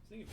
Thinking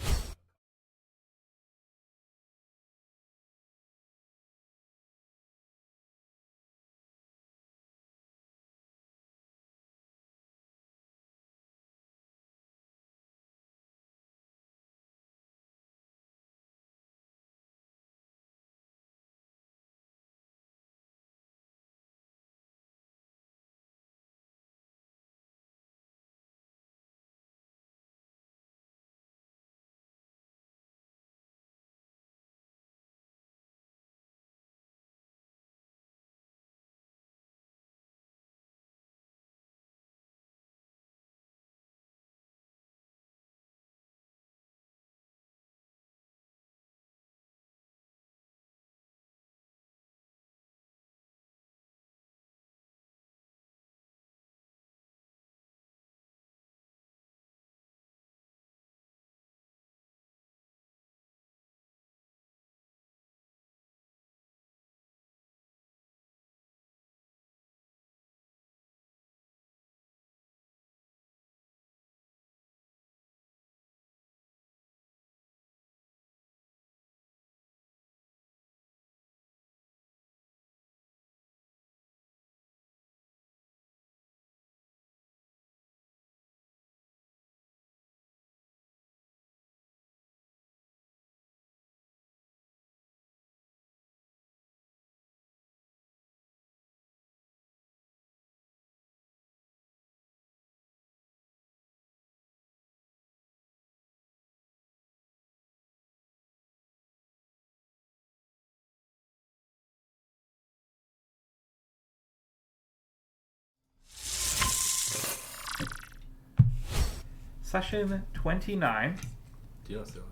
Session 29. Do you know what's the only?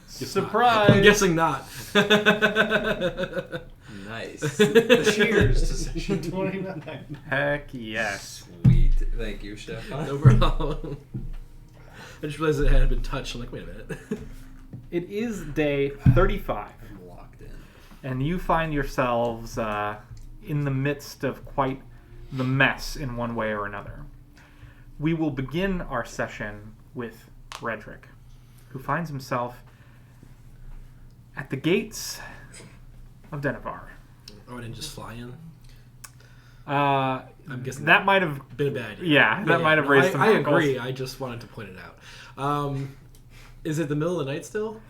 Surprise! I'm guessing not. Nice. Cheers to session 29. Heck yes. Sweet. Thank you, Stefan. No problem. I just realized it had been touched. I'm like, wait a minute. It is day 35, I'm locked in. and you find yourselves in the midst of quite the mess in one way or another. We will begin our session with Redrick, who finds himself at the gates of Denevar. Oh, I didn't just fly in? I'm guessing that might have been a bad idea. Yeah, that might have raised some I ankles. agree. I just wanted to point it out. Is it the middle of the night still?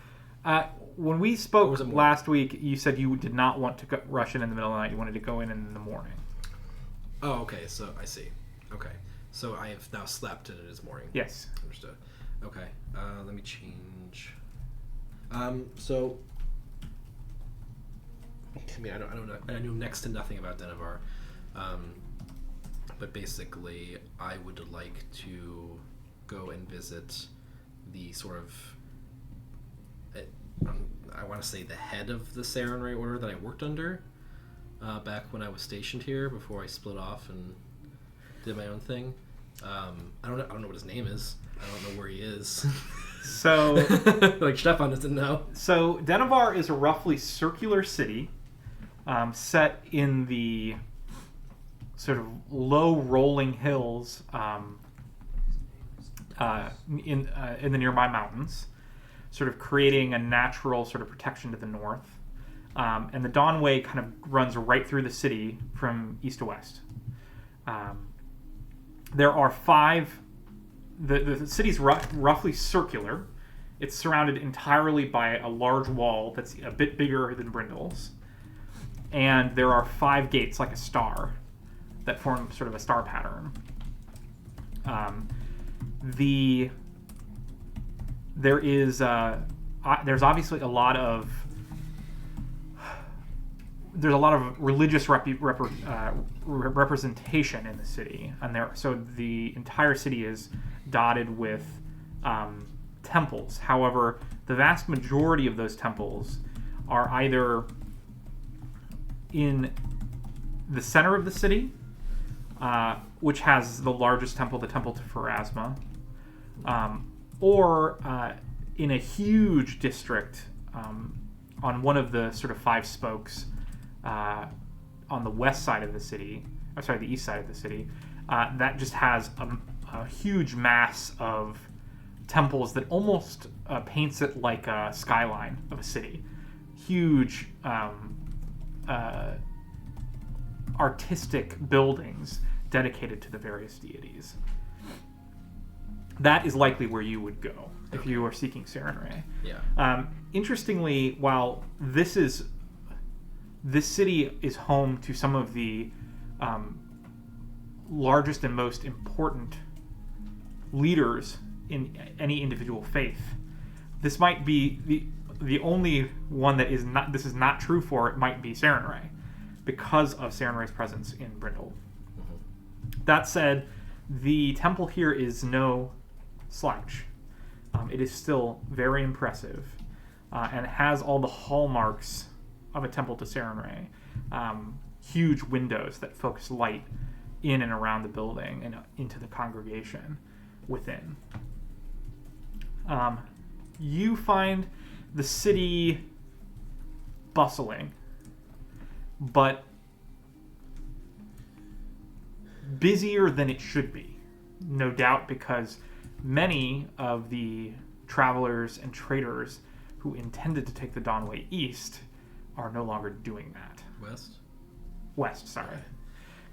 When we Or spoke was it morning? last week, you said you did not want to rush in the middle of the night. You wanted to go in the morning. Oh, okay. So I see. Okay. So I have now slept and it is morning. Yes. Understood. Okay. Let me change. So. I mean, I don't know. I knew next to nothing about Denevar. But basically, I would like to go and visit the sort of. I want to say the head of the Sarenrae Order that I worked under back when I was stationed here before I split off and did my own thing. I don't know what his name is. I don't know where he is. So, Like Stefan doesn't know. so Denevar is a roughly circular city set in the sort of low rolling hills in the nearby mountains, sort of creating a natural sort of protection to the north. And the Dawnway kind of runs right through the city from east to west. There are five. The city's roughly circular. It's surrounded entirely by a large wall that's a bit bigger than Brindle's. And there are 5 gates, like a star, that form sort of a star pattern. There's obviously a lot of religious representation in the city, and so the entire city is dotted with temples. However, the vast majority of those temples are either in the center of the city, which has the largest temple, the Temple to Pharasma, or in a huge district on one of the sort of 5 spokes on the west side of the city, the east side of the city, that just has a huge mass of temples that almost paints it like a skyline of a city. Huge artistic buildings dedicated to the various deities. That is likely where you would go if you are seeking Sarenrae. Yeah. Interestingly, while this city is home to some of the largest and most important leaders in any individual faith, this might be the only one that is not. This is not true for. It might be Sarenrae, because of Sarenrae's presence in Brindle. That said, the temple here is no slouch. It is still very impressive, and has all the hallmarks of a temple to Sarenrae. Huge windows that focus light in and around the building and into the congregation within. You find the city bustling, but busier than it should be. No doubt, because many of the travelers and traders who intended to take the Dawnway east are no longer doing that. West, sorry.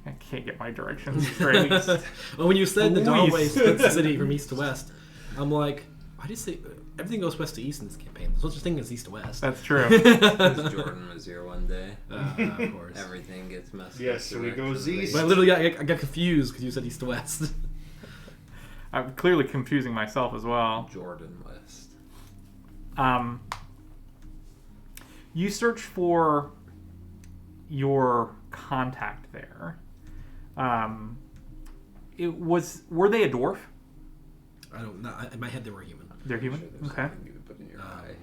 I can't get my directions straight. Well, when you said the Dawnway East. splits the city from east to west, I'm like, why do you say everything goes west to east in this campaign? There's no such thing as east to west. That's true. Because Jordan was here one day. Of course. Everything gets messed up. Yes, so he goes east. But I literally I got confused because you said east to west. I'm clearly confusing myself as well. Jordan West. You search for your contact there. Were they a dwarf? I don't know. In my head, they were human. They're human? Sure, there's Okay. something you could put in your eye.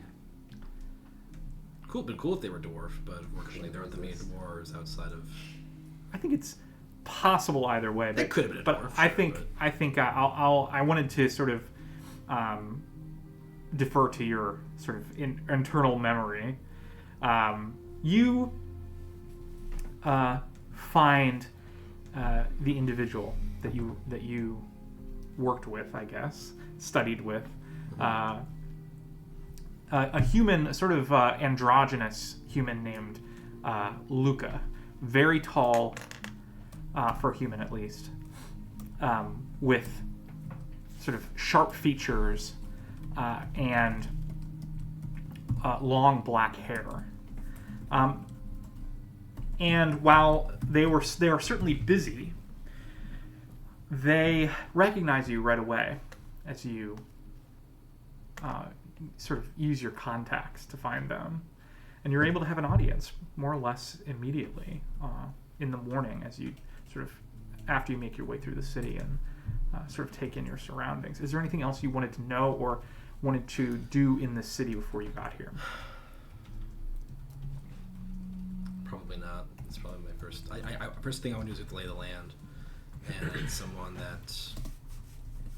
Cool, but cool if they were dwarf, but unfortunately, there aren't the many dwarves outside of. I think it's possible either way. They could have been a but dwarf. I sure, think but- I think I wanted to sort of defer to your sort of internal memory. You find the individual that you worked with, I guess, studied with, a human, sort of androgynous human named Luca, very tall for a human at least, with sort of sharp features and long black hair. And while they are certainly busy, they recognize you right away as you sort of use your contacts to find them. And you're able to have an audience more or less immediately in the morning as you sort of, after you make your way through the city and sort of take in your surroundings. Is there anything else you wanted to know or wanted to do in the city before you got here? Probably not. It's probably my first. First thing I want to do is get the lay of the land, and I need someone that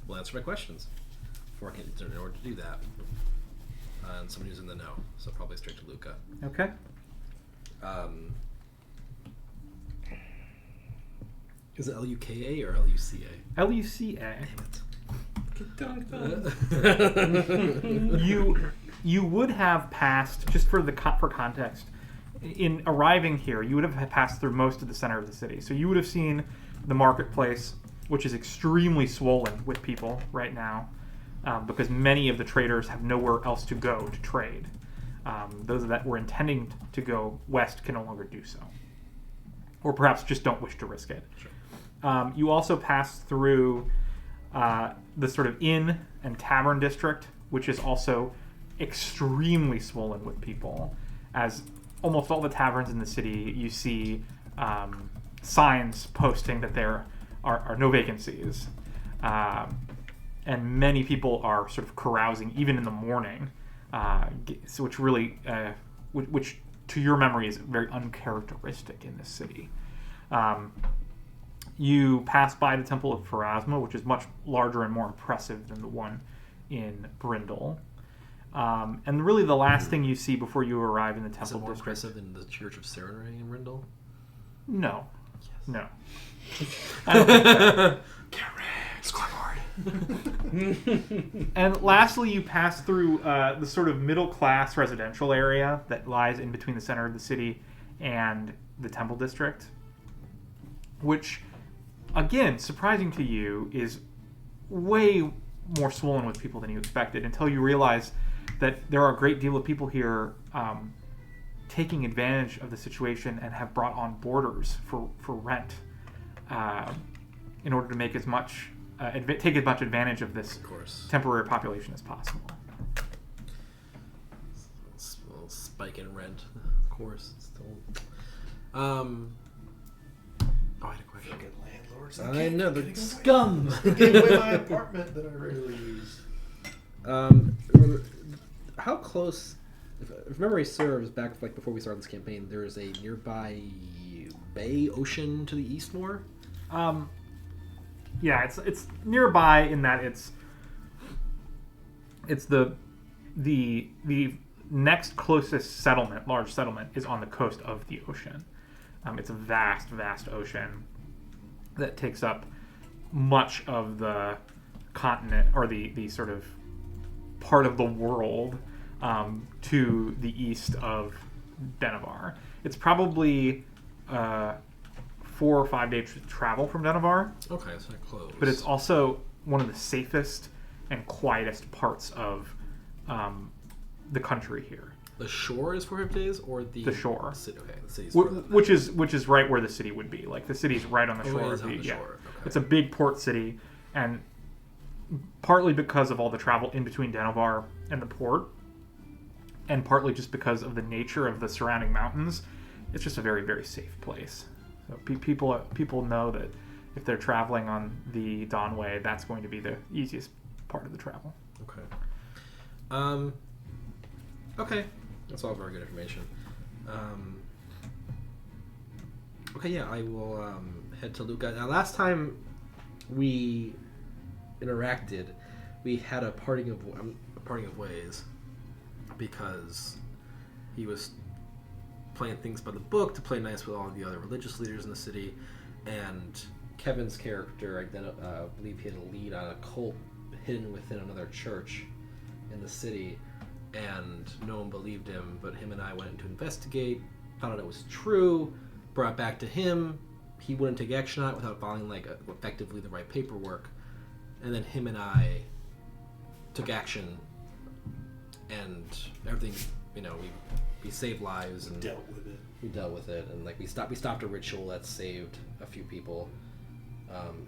will answer my questions before I can. In order to do that, and someone who's in the know. So probably straight to Luca. Okay. Is it Luka or Luca? Luca. Damn You would have passed, just for context, in arriving here, you would have passed through most of the center of the city. So you would have seen the marketplace, which is extremely swollen with people right now, because many of the traders have nowhere else to go to trade. Those that were intending to go west can no longer do so, or perhaps just don't wish to risk it. Sure. You also pass through the sort of inn and tavern district, which is also extremely swollen with people. As almost all the taverns in the city, you see signs posting that there are no vacancies. And many people are sort of carousing even in the morning, which really, which to your memory is very uncharacteristic in this city. You pass by the Temple of Pharasma, which is much larger and more impressive than the one in Brindle. And really the last thing you see before you arrive in the Is it Temple more District... impressive than the Church of Sarenrae in Brindle? No. Yes. No. I don't think so. Scoreboard. And lastly, you pass through the sort of middle-class residential area that lies in between the center of the city and the Temple District, which, again, surprising to you, is way more swollen with people than you expected, until you realize that there are a great deal of people here taking advantage of the situation and have brought on boarders for rent in order to make as much take as much advantage of this temporary population as possible. Spike in rent, of course. Still. Oh, I had a question. Fucking landlords. I know, the scum. Gave away my apartment that I rarely use. How close, if memory serves, back like before we started this campaign, there is a nearby bay, ocean to the east more? Yeah, it's nearby in that it's the next closest settlement, large settlement, is on the coast of the ocean. It's a vast ocean that takes up much of the continent, or the sort of part of the world to the east of Denevar. It's probably 4 or 5 days travel from Denevar. Okay, it's not close. But it's also one of the safest and quietest parts of the country here. The shore is 4 or 5 days, or the shore. City, okay, the city's which is right where the city would be. Like, the city's right on the shore. It is on the shore. Okay. It's a big port city, and partly because of all the travel in between Denevar and the port, and partly just because of the nature of the surrounding mountains, it's just a very, very safe place. So people know that if they're traveling on the Dawnway, that's going to be the easiest part of the travel. Okay. Okay. That's all very good information. Okay, yeah, I will head to Luca. Now, last time we interacted, we had a parting of ways, because he was playing things by the book to play nice with all the other religious leaders in the city, and Kevin's character, I believe he had a lead on a cult hidden within another church in the city, and no one believed him, but him and I went to investigate, found out it was true, brought it back to him. He wouldn't take action on it without following effectively the right paperwork, and then him and I took action, and everything, we saved lives and Dealt with it. We dealt with it, and we stopped a ritual that saved a few people,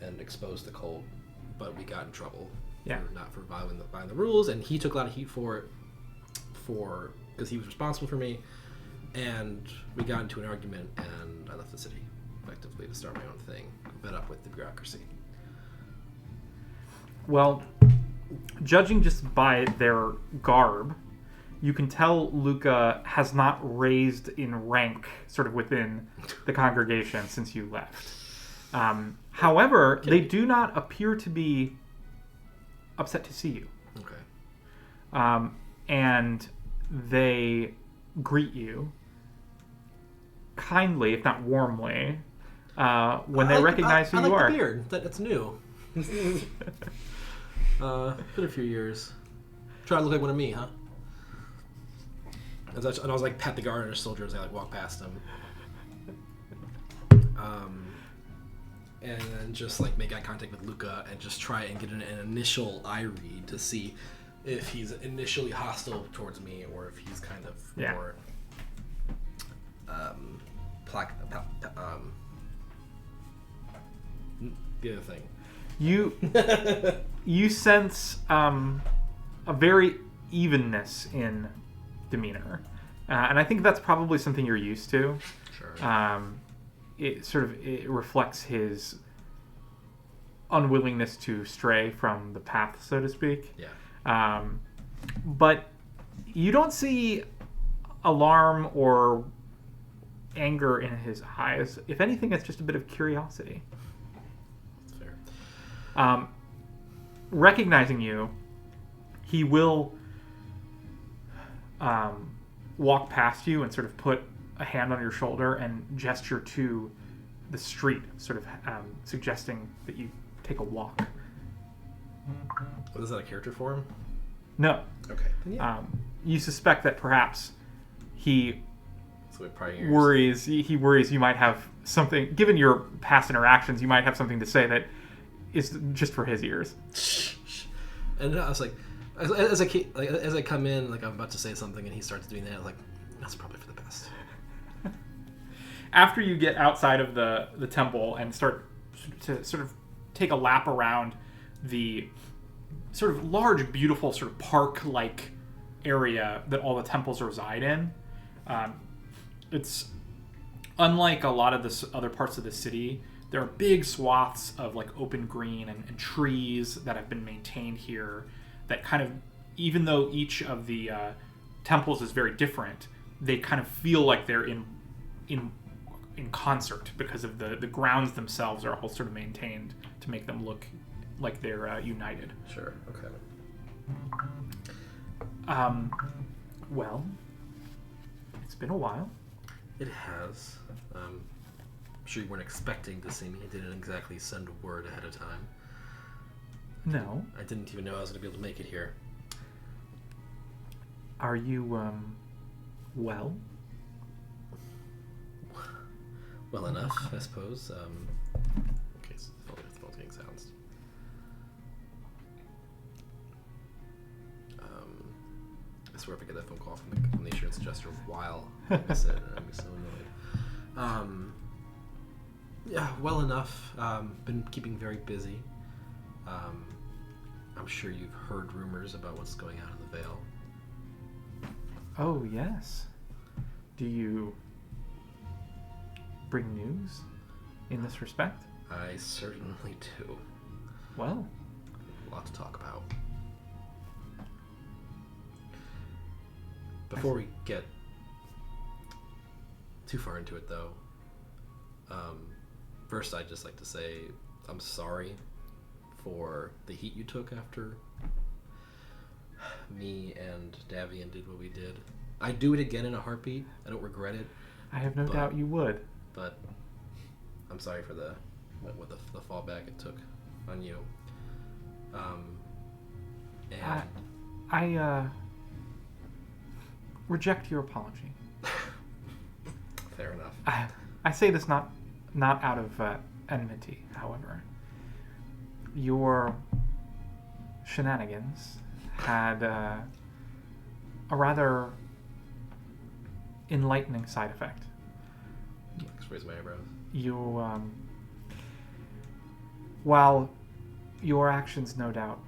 and exposed the cult, but we got in trouble. Yeah. For violating the rules, and he took a lot of heat for it, because he was responsible for me, and we got into an argument, and I left the city effectively to start my own thing, fed up with the bureaucracy. Well, judging just by their garb, you can tell Luca has not raised in rank sort of within the congregation since you left. However, they do not appear to be upset to see you. Okay. And they greet you kindly, if not warmly, when they recognize who you are. I like the beard. That's new. Been a few years. Try to look like one of me, huh? And I was pat the guard on his soldier as I walk past him. And then just make eye contact with Luca and just try and get an initial eye read to see if he's initially hostile towards me or if he's kind of more the other thing. You sense a very evenness in demeanor, and I think that's probably something you're used to. Sure. It reflects his unwillingness to stray from the path, so to speak. Yeah. But you don't see alarm or anger in his eyes. If anything, it's just a bit of curiosity. That's fair. Recognizing you, he will walk past you and sort of put a hand on your shoulder and gesture to the street, sort of suggesting that you take a walk. Was that a character for him? No. Okay. Then yeah. You suspect that perhaps he So it probably hears. worries. He worries you might have something. Given your past interactions, you might have something to say that is just for his ears. And I was like, as I come in, like I'm about to say something, and he starts doing that. I was like, that's probably for the best. After you get outside of the temple and start to sort of take a lap around the sort of large, beautiful, sort of park-like area that all the temples reside in, it's unlike a lot of the other parts of the city. There are big swaths of like open green and trees that have been maintained here that kind of, even though each of the temples is very different, they kind of feel like they're in concert because of the grounds themselves are all sort of maintained to make them look like they're united. Sure. Okay. Well, it's been a while. It has. I'm sure you weren't expecting to see me. I didn't exactly send word ahead of time. No. I didn't even know I was going to be able to make it here. Are you, well? Well enough, I suppose. Okay, so the phone's getting silenced. I swear if I get that phone call from the insurance adjuster while I miss it, I'd be so annoyed. Yeah, well enough. Been keeping very busy. I'm sure you've heard rumors about what's going on in the Vale. Oh, yes. Do you bring news in this respect? I certainly do. Well, A lot to talk about. Before we get too far into it, though, first I'd just like to say I'm sorry for the heat you took after me and Davian did what we did. I'd do it again in a heartbeat. I don't regret it, I have no doubt you would. but I'm sorry for the fallback it took on you. And I reject your apology. fair enough. I say this not out of enmity, however. Your shenanigans had a rather enlightening side effect. Just raise my eyebrows. You, while your actions no doubt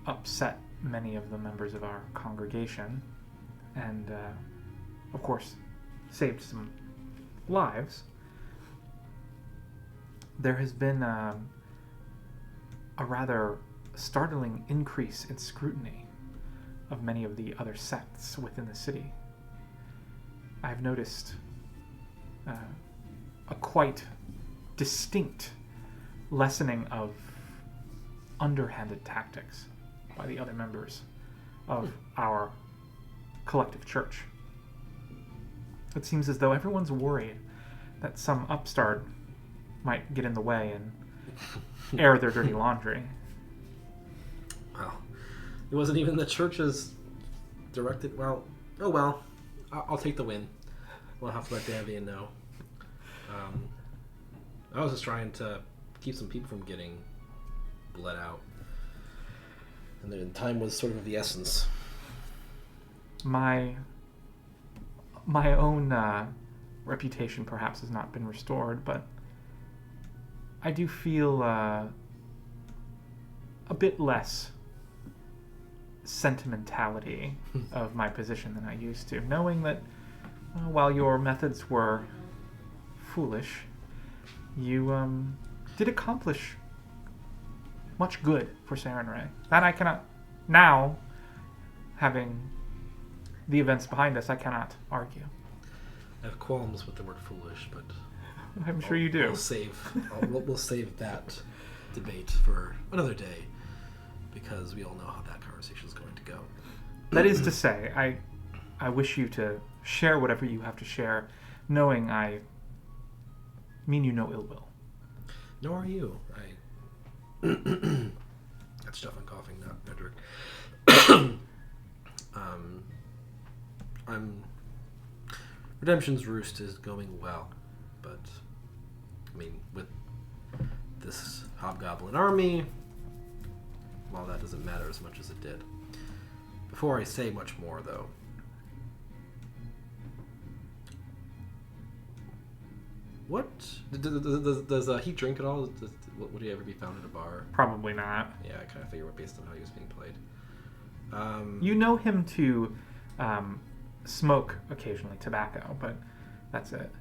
upset many of the members of our congregation, and of course saved some lives, there has been a rather startling increase in scrutiny of many of the other sects within the city. I've noticed a quite distinct lessening of underhanded tactics by the other members of our collective church. It seems as though everyone's worried that some upstart might get in the way and air their dirty laundry. Well, it wasn't even the church's directed. Well, oh well. I'll take the win. We'll have to let Davian know. I was just trying to keep some people from getting bled out. And the time was sort of the essence. My own reputation perhaps has not been restored, but I do feel a bit less sentimentality of my position than I used to, knowing that while your methods were foolish, you did accomplish much good for Sarenrae. That I cannot, now, having the events behind us, I cannot argue. I have qualms with the word foolish, but I'm sure you do. We'll save that debate for another day, because we all know how that conversation is going to go. That is to say, I wish you to share whatever you have to share, knowing I mean you no ill will. Nor are you. That's stuff I'm coughing, not Edric. Redemption's Roost is going well, but I mean, with this hobgoblin army, well, that doesn't matter as much as it did. Before I say much more, though, what does he drink at all? Would he ever be found at a bar? Probably not. Yeah, I kind of figured based on how he was being played. You know him to smoke occasionally tobacco, but that's it.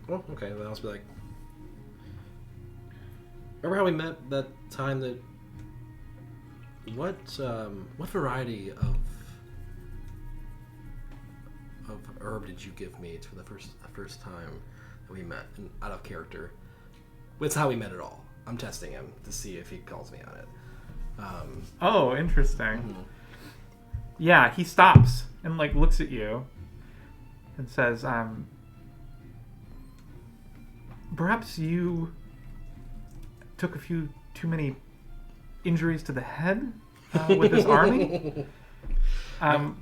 Well, okay, then I'll just be like, remember how we met that time that what variety of herb did you give me for the first time that we met, and out of character? It's how we met at all. I'm testing him to see if he calls me on it. Oh, interesting. Mhm. Yeah, he stops and like looks at you and says, perhaps you took a few too many injuries to the head with this army?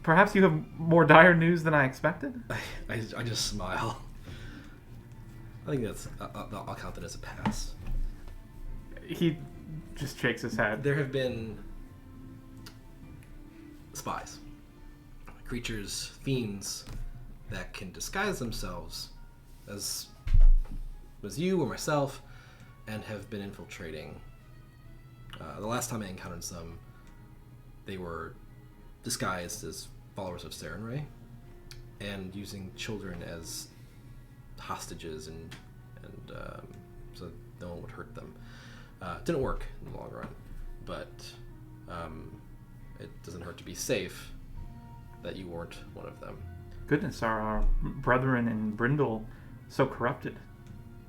Perhaps you have more dire news than I expected? I just smile. I think that's I'll count that as a pass. He just shakes his head. There have been spies, creatures, fiends that can disguise themselves as you or myself, and have been infiltrating. The last time I encountered some, they were disguised as followers of Sarenrae and using children as hostages, and so no one would hurt them. It didn't work in the long run, but it doesn't hurt to be safe that you weren't one of them. Goodness, are our brethren in Brindle so corrupted?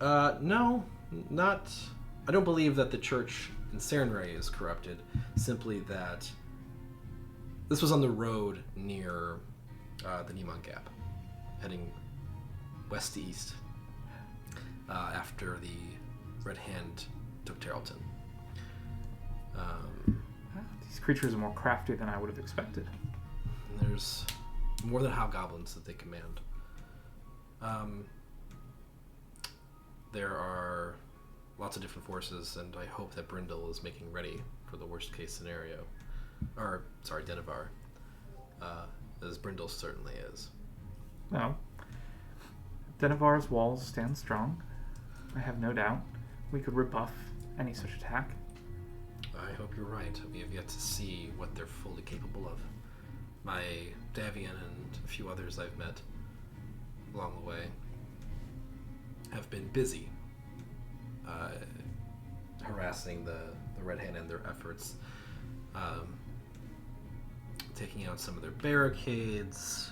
No, not. I don't believe that the church in Sarenrae is corrupted. Simply that this was on the road near the Neemon Gap, heading west to east after the Red Hand took Tarleton. These creatures are more crafty than I would have expected. There's more than hobgoblins that they command. There are lots of different forces, and I hope that Brindle is making ready for the worst case scenario. Or, sorry, Denevar. As Brindle certainly is. No. Denevar's walls stand strong. I have no doubt. We could rebuff any such attack. I hope you're right. We have yet to see what they're fully capable of. My Davian and a few others I've met along the way have been busy harassing the Red Hand and their efforts, taking out some of their barricades,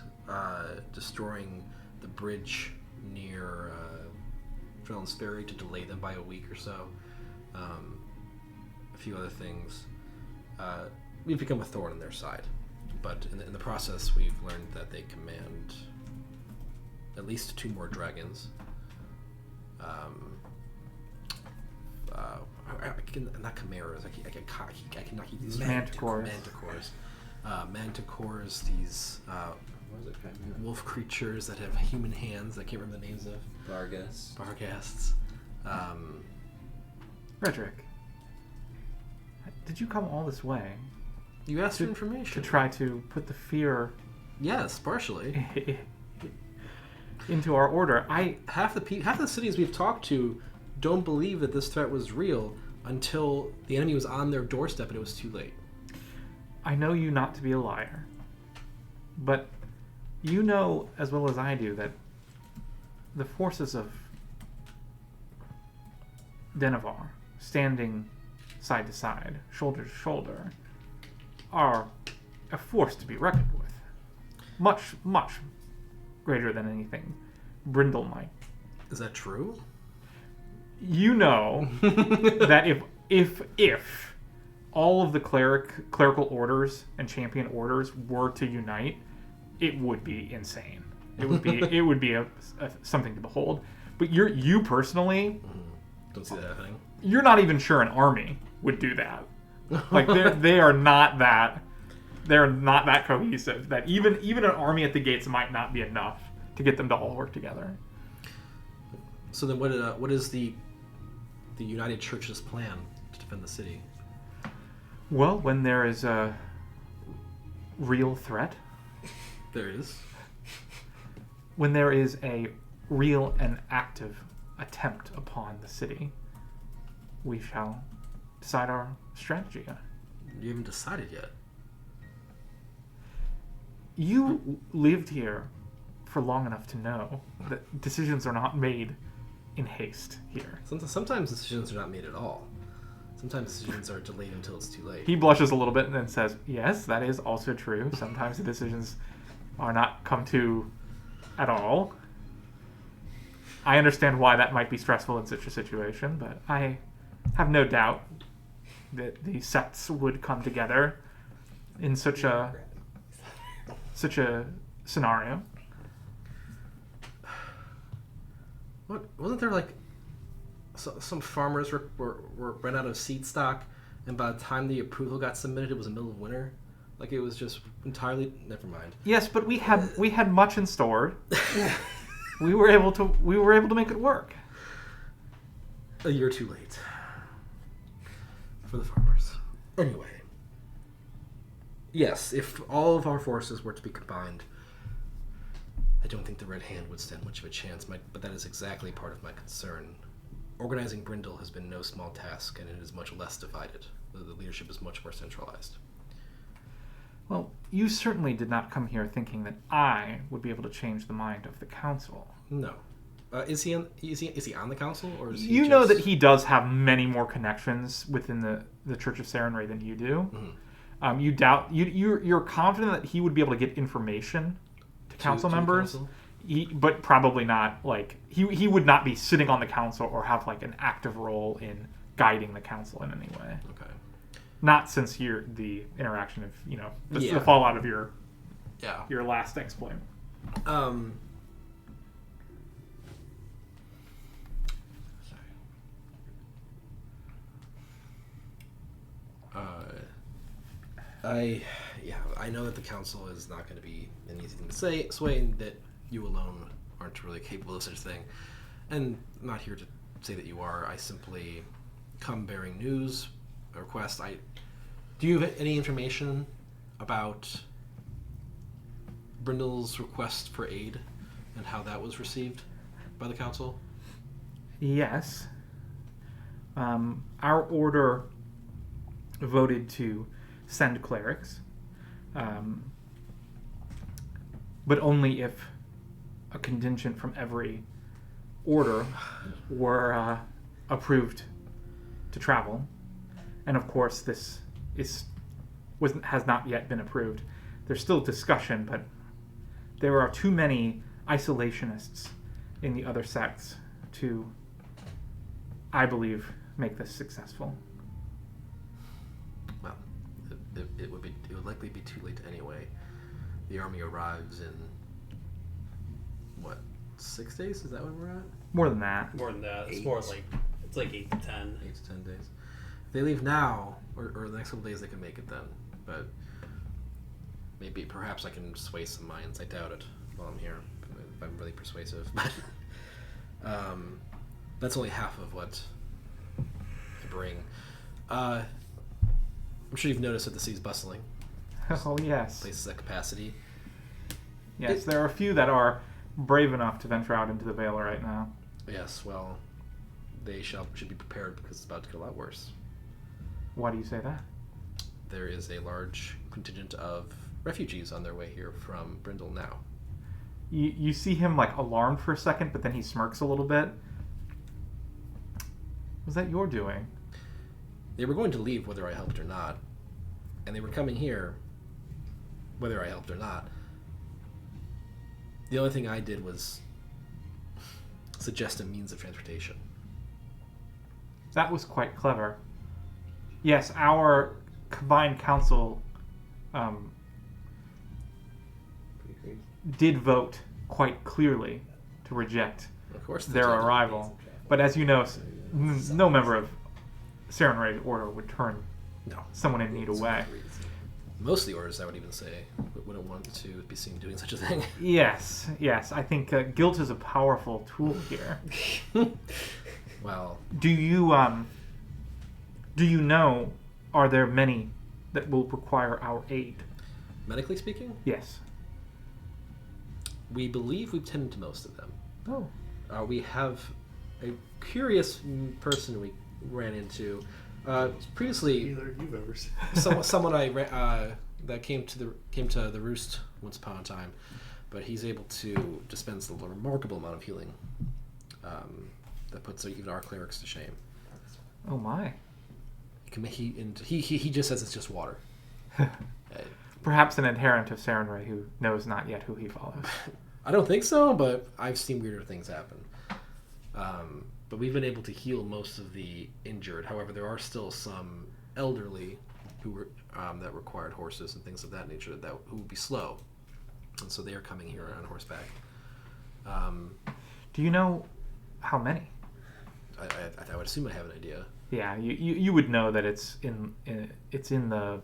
destroying the bridge near Drellon's Ferry to delay them by a week or so. A few other things. We've become a thorn in their side, but in the process we've learned that they command at least 2 more dragons. Not chimeras. I cannot keep these Manticores. Manticores. These What was it? Chimera? wolf creatures that have human hands. I can't remember the names of. Vargas. Barghasts. Redrick, did you come all this way You asked for to information. try to put the fear Yes, partially. into our order? Half the cities we've talked to don't believe that this threat was real until the enemy was on their doorstep and it was too late. I know you not to be a liar, but you know as well as I do that the forces of Denevar, standing side to side, shoulder to shoulder, are a force to be reckoned with. Much, much greater than anything Brindle might. Is that true? You know that if all of the clerical orders and champion orders were to unite, it would be insane. It would be a something to behold. But you personally, Don't see that happening. you're not even sure an army would do that. Like they are not that. They're not that cohesive. That even an army at the gates might not be enough to get them to all work together. So then, what is the United Church's plan to defend the city? Well, when there is a real threat, There is. when there is a real and active attempt upon the city, we shall decide our strategy. You haven't decided yet. You lived here for long enough to know that decisions are not made in haste here. Sometimes decisions are not made at all. Sometimes decisions are delayed until it's too late. He blushes a little bit and then says, yes, that is also true. Sometimes the decisions are not come to at all. I understand why that might be stressful in such a situation, but I have no doubt that the sects would come together in such a scenario. What wasn't there like some farmers were ran out of seed stock, and by the time the approval got submitted, it was the middle of winter. Like it was just entirely. Never mind. Yes, but we had much in store. we were able to make it work. A year too late for the farmers. Anyway, yes, if all of our forces were to be combined, I don't think the Red Hand would stand much of a chance. But that is exactly part of my concern. Organizing Brindle has been no small task, and it is much less divided. The leadership is much more centralized. Well, you certainly did not come here thinking that I would be able to change the mind of the council. No. Is he on the council, or is he You know that he does have many more connections within the Church of Sarenrae than you do. Mhm. You doubt you're confident that he would be able to get information to council to the members, council? but probably not like he would not be sitting on the council or have like an active role in guiding the council in any way. Okay. Not since the interaction of the Yeah. fallout of your Yeah. last exploit. I know that the council is not going to be an easy thing to sway, and that you alone aren't really capable of such a thing. And I'm not here to say that you are. I simply come bearing news, a request. Do you have any information about Brindle's request for aid and how that was received by the council? Yes. Our order voted to send clerics, but only if a contingent from every order were approved to travel. And of course, this has not yet been approved. There's still discussion, but there are too many isolationists in the other sects to, I believe, make this successful. Well, it would likely be too late anyway. The army arrives in 6 days? Is that when we're at? More than that. More than that. It's 8. more like it's like 8 to 10. 8 to 10 days. If they leave now, or the next couple days, they can make it then. But perhaps I can sway some minds. I doubt it while I'm here. If I'm really persuasive. But that's only half of what I bring. I'm sure you've noticed that the city's bustling. Oh, yes. Places at capacity. Yes, there are a few that are brave enough to venture out into the Vale right now. Yes, well, they should be prepared because it's about to get a lot worse. Why do you say that? There is a large contingent of refugees on their way here from Brindle now. You see him like alarmed for a second, but then he smirks a little bit. Was that your doing? They were going to leave whether I helped or not, and they were coming here whether I helped or not. The only thing I did was suggest a means of transportation. That was quite clever. Yes, our combined council did vote quite clearly to reject Of course, they their did. arrival. But as you know, no member of Sarenrae's order would turn No. someone in need away. Most of the orders, I would even say, wouldn't want to be seen doing such a thing. Yes. I think guilt is a powerful tool here. Well, Do you know? Are there many that will require our aid? medically speaking, Yes. we believe we've tended to most of them. Oh. We have a curious person we ran into previously. Either you've ever seen. Someone that came to the Roost once upon a time, but he's able to dispense a remarkable amount of healing that puts even our clerics to shame. Oh my. He just says it's just water. Perhaps an adherent of Sarenrae who knows not yet who he follows. I don't think so, but I've seen weirder things happen. But we've been able to heal most of the injured. However, there are still some elderly who were that required horses and things of that nature who would be slow, and so they are coming here on horseback. Do you know how many? I would assume I have an idea. Yeah, you would know that it's in the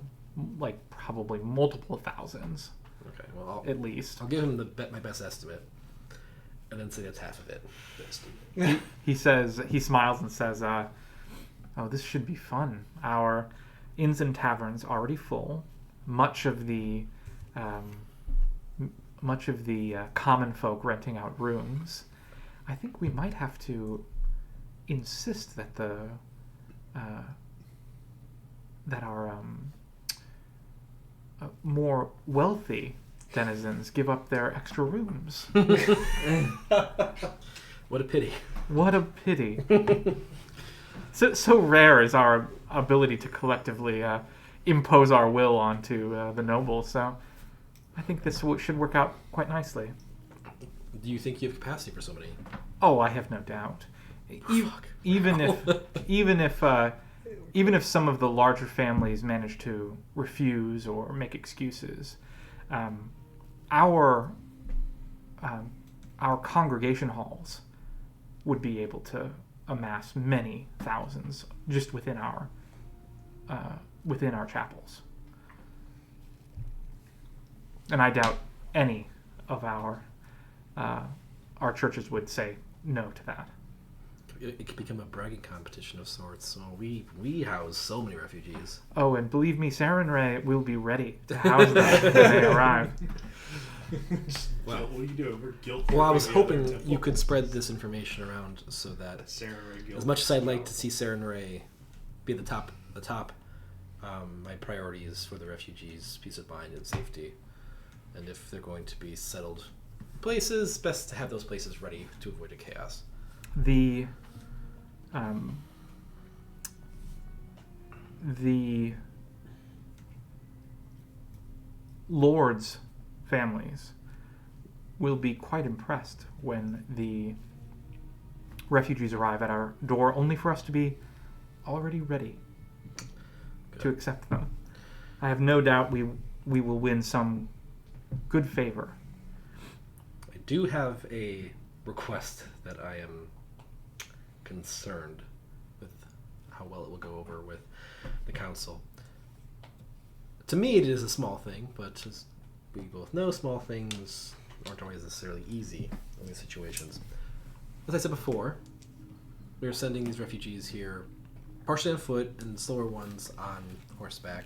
probably multiple thousands Okay, well at least. I'll give him my best estimate, and then say that's half of it. He smiles and says, "Oh, this should be fun. Our inns and taverns already full. Much of the common folk renting out rooms. I think we might have to insist that our more wealthy denizens give up their extra rooms." What a pity. What a pity. So rare is our ability to collectively impose our will onto the nobles. So I think this should work out quite nicely. Do you think you have capacity for so many? Oh, I have no doubt. Fuck. Even if some of the larger families manage to refuse or make excuses, our congregation halls would be able to amass many thousands just within our chapels, and I doubt any of our churches would say no to that. It could become a bragging competition of sorts. So we house so many refugees. Oh, and believe me, Sarenrae will be ready to house them when they arrive. Wow. What are you doing? We're guilt. Well, I was hoping you could spread this information around so that, Sarenrae guilt. as much as I'd like to see Sarenrae be at the top, my priority is for the refugees' peace of mind and safety. And if they're going to be settled places, best to have those places ready to avoid a chaos. The lords' families will be quite impressed when the refugees arrive at our door, only for us to be already ready to accept them. I have no doubt we will win some good favor. I do have a request that I am concerned with how well it will go over with the council. To me, it is a small thing, but as we both know, small things aren't always necessarily easy in these situations. As I said before, we are sending these refugees here partially on foot and slower ones on horseback.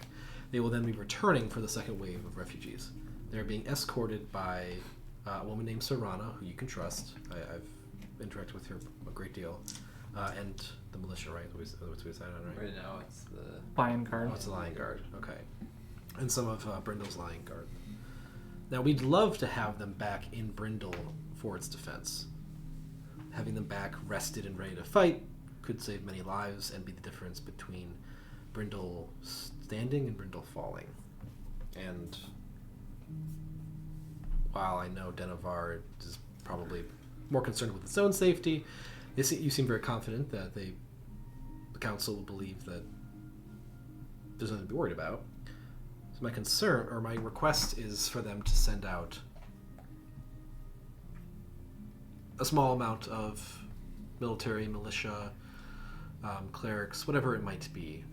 They will then be returning for the second wave of refugees. They're being escorted by a woman named Serana, who you can trust. I've interacted with her a great deal. And the militia, right? What's we decided on, right? Right now it's the Lion Guard. Oh, it's the Lion Guard. Okay. And some of Brindle's Lion Guard. Now, we'd love to have them back in Brindle for its defense. Having them back rested and ready to fight could save many lives and be the difference between Brindle standing and Brindle falling. And while I know Denevar is probably more concerned with its own safety, you seem very confident that the council will believe that there's nothing to be worried about. So my concern, or my request, is for them to send out a small amount of military, militia, clerics, whatever it might be,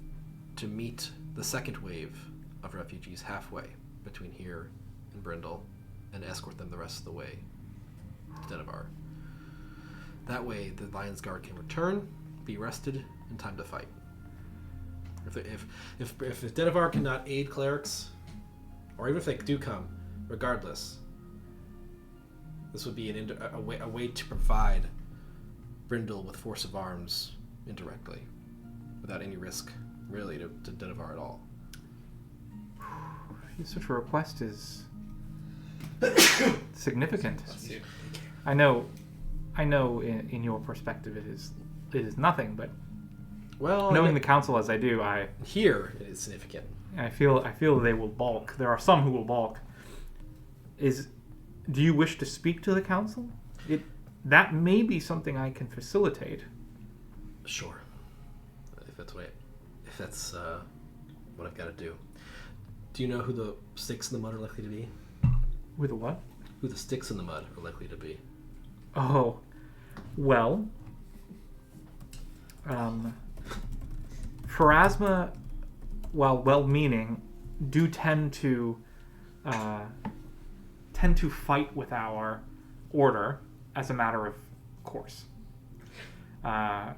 to meet the second wave of refugees halfway between here and Brindle and escort them the rest of the way to Denevar. That way, the Lion's Guard can return, be rested, in time to fight. If Denevar cannot aid clerics, or even if they do come, regardless, this would be a way to provide Brindle with force of arms indirectly, without any risk, really, to Denevar at all. Such a request is significant. I know. In your perspective, it is nothing, but Well, knowing the council as I do, here it is significant. I feel they will balk. There are some who will balk. Do you wish to speak to the council? That may be something I can facilitate. Sure, if that's what I've got to do. Do you know who the sticks in the mud are likely to be? With a what? Who the sticks in the mud are likely to be? Oh, well, Pharasma, while well-meaning, do tend to fight with our order as a matter of course. And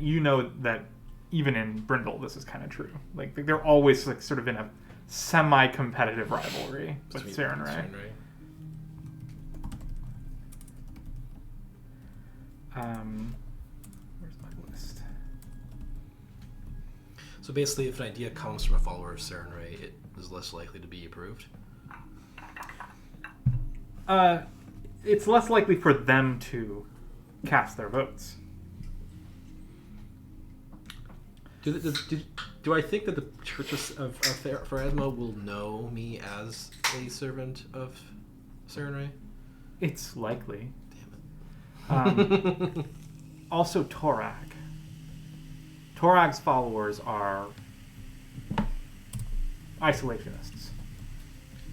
you know that even in Brindle, this is kind of true. Like they're always like sort of in a semi-competitive rivalry with Sarenrae. Where's my list? So basically, if an idea comes from a follower of Sarenrae, it is less likely to be approved. It's less likely for them to cast their votes. Do I think that the Church of Pharasma will know me as a servant of Sarenrae? It's likely. Damn it. Also, Torag. Torag's followers are isolationists.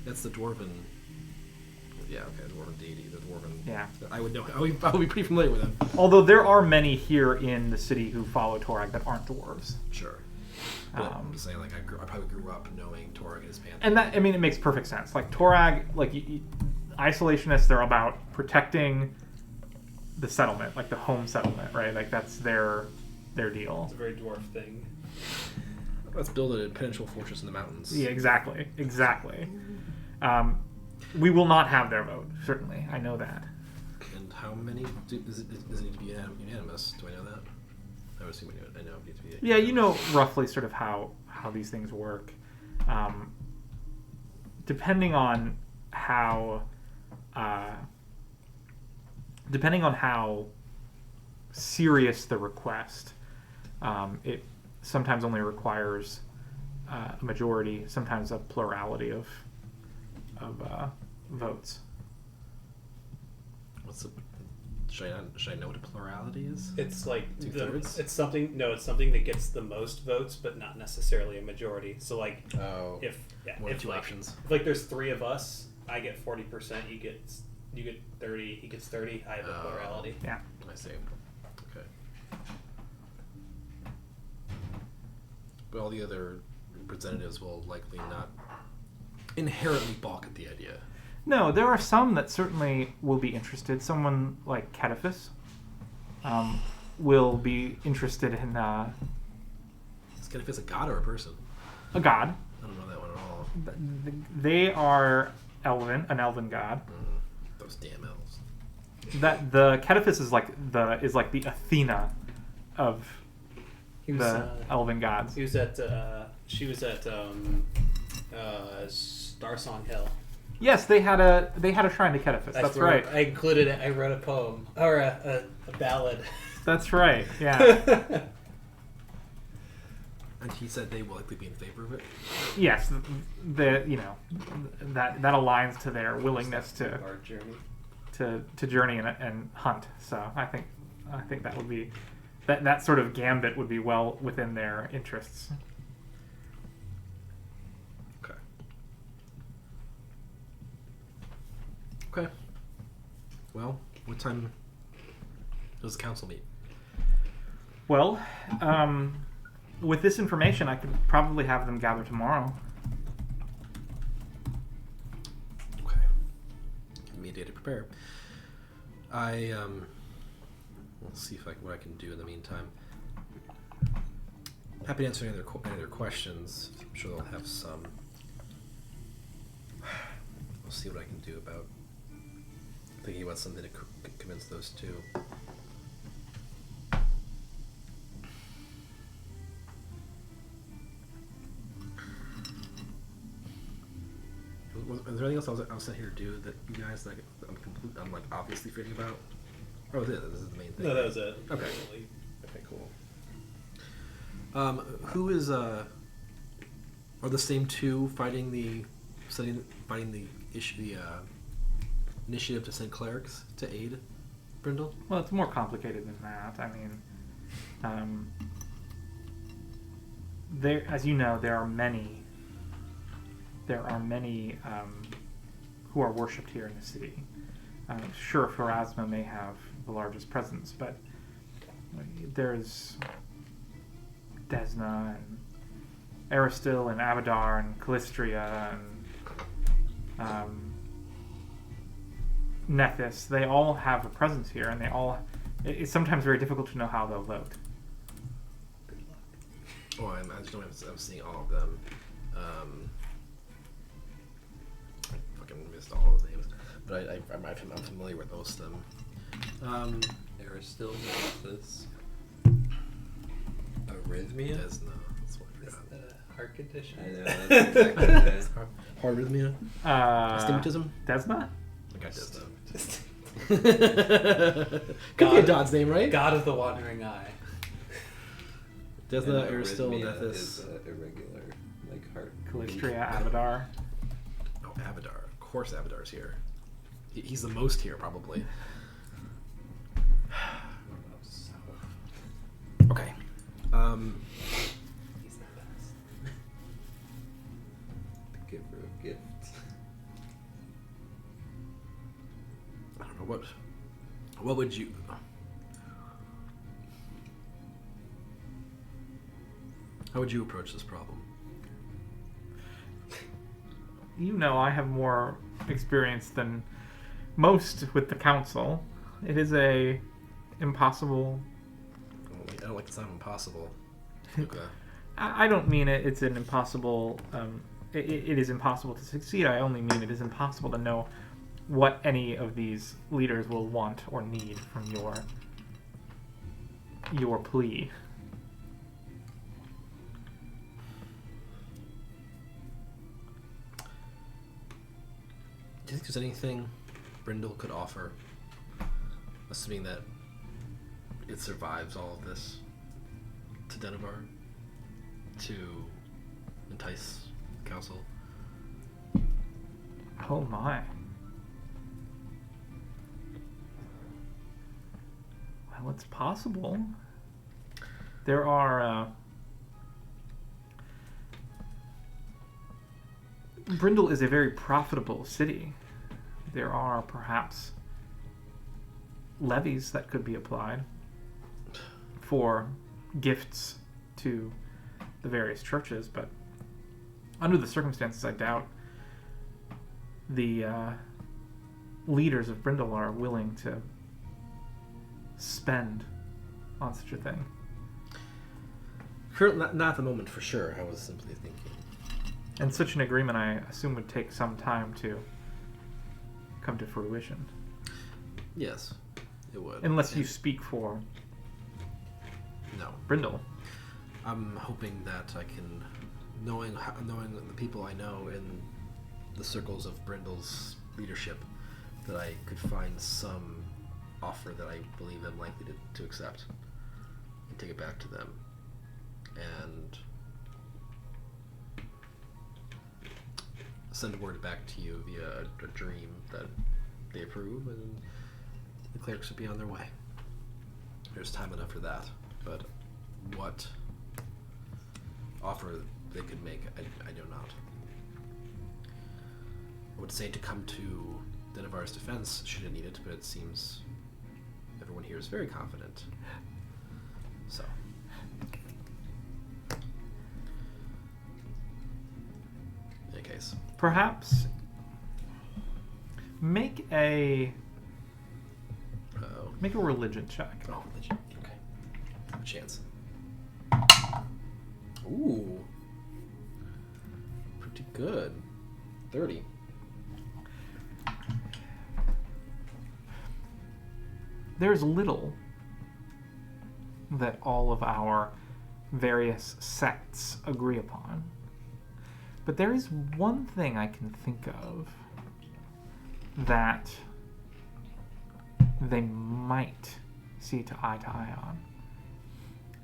That's the dwarven. Yeah, okay, dwarven deity. The dwarven. Yeah. I would know. I would be pretty familiar with them. Although there are many here in the city who follow Torag that aren't dwarves. Sure. But I'm just saying, like, I probably grew up knowing Torag and his pantheon. And that, I mean, it makes perfect sense. Like, Torag, like, isolationists, they're about protecting the settlement, like the home settlement, right? Like, that's their deal. It's a very dwarf thing. Let's build a penetrable fortress in the mountains. Yeah, exactly. We will not have their vote, certainly. I know that. And how many? Does it need to be unanimous? Do I know that? I would assume I know it needs to be. Yeah, you know roughly sort of how these things work. Depending on how serious the request, it sometimes only requires a majority, sometimes a plurality of votes. Should I know what a plurality is? It's like Two-thirds? it's something that gets the most votes, but not necessarily a majority. So like, Oh. One of two like, options. if like there's three of us, I get 40%. You get 30. He gets 30. I have a plurality. Yeah. I see. Okay. But all the other representatives will likely not inherently balk at the idea. No, there are some that certainly will be interested. Someone like Cetaphis will be interested in Is Cetaphis a god or a person? a god. I don't know that one at all. They are an elven god. Those damn elves. That the Cetaphis is like the Athena of He was, the elven gods. He was at. She was at Starsong Hill. Yes, they had a shrine to Cetaphis. That's right. I included it. I wrote a poem or a ballad. That's right. Yeah. And he said they will likely be in favor of it. Yes, that aligns to their willingness to Our journey. to journey and hunt. So I think that would be that sort of gambit would be well within their interests. Okay. Well, what time does the council meet? Well, with this information, I could probably have them gather tomorrow. Okay. Give me a day to prepare. We'll see what I can do in the meantime. Happy to answer any other questions. I'm sure they'll have some. We'll see what I can do about thinking about something to convince those two. Was there anything else I was sent here to do that you guys like I'm like obviously forgetting about? Oh, this is the main thing. No, that was it. Okay. Really. Okay, cool. Who is are the same two fighting the initiative to send clerics to aid Brindle? Well, it's more complicated than that. I mean, there, as you know, there are many who are worshipped here in the city. Sure, Pharasma may have the largest presence, but there's Desna and Aristil and Abadar and Callistria and Nethys. They all have a presence here, and it's sometimes very difficult to know how they'll vote. Oh, I just don't I'm seeing all of them. I fucking missed all of those names, but I'm familiar with most of them. Aristil, this Arrhythmia. Desna, that's what I Is forgot. that a heart condition? I know. That's exactly what it is. Arrhythmia? Astigmatism? Desna? I got Desna. Just Could be a Dod's name, right? God of the Wandering Eye. Desna, And Aristil, arrhythmia Nethys. is irregular, like heart. Callistria, Abadar. Oh, Abadar. Of course Abadar's here. He's the most here, probably. Okay. He's the best. The giver of gifts. I don't know, what would you... How would you approach this problem? You know, I have more experience than most with the council. It is a impossible. I don't like the sound impossible. Okay. I don't mean it's an impossible. It is impossible to succeed. I only mean it is impossible to know what any of these leaders will want or need from your plea. Do you think there's anything Brindle could offer, assuming that it survives all of this, to Dennevar, to entice the council? Oh my. Well, it's possible. There are. Brindle is a very profitable city. There are perhaps levies that could be applied for gifts to the various churches, but under the circumstances, I doubt the leaders of Brindle are willing to spend on such a thing. Not at the moment, for sure. I was simply thinking. And such an agreement, I assume, would take some time to come to fruition. Yes, it would. Unless you And- speak for No. Brindle. I'm hoping that I can, knowing the people I know in the circles of Brindle's leadership, that I could find some offer that I believe I'm likely to accept and take it back to them. And send word back to you via a dream that they approve, and the clerics would be on their way. There's time enough for that, but what offer they could make, I know not. I would say to come to Dennevar's defense should it need it, but it seems everyone here is very confident. So. In any case. Perhaps make a Uh-oh. religion check. Oh, legit. Okay. Chance. Ooh. Pretty good. 30. There's little that all of our various sects agree upon. But there is one thing I can think of that they might see to eye on.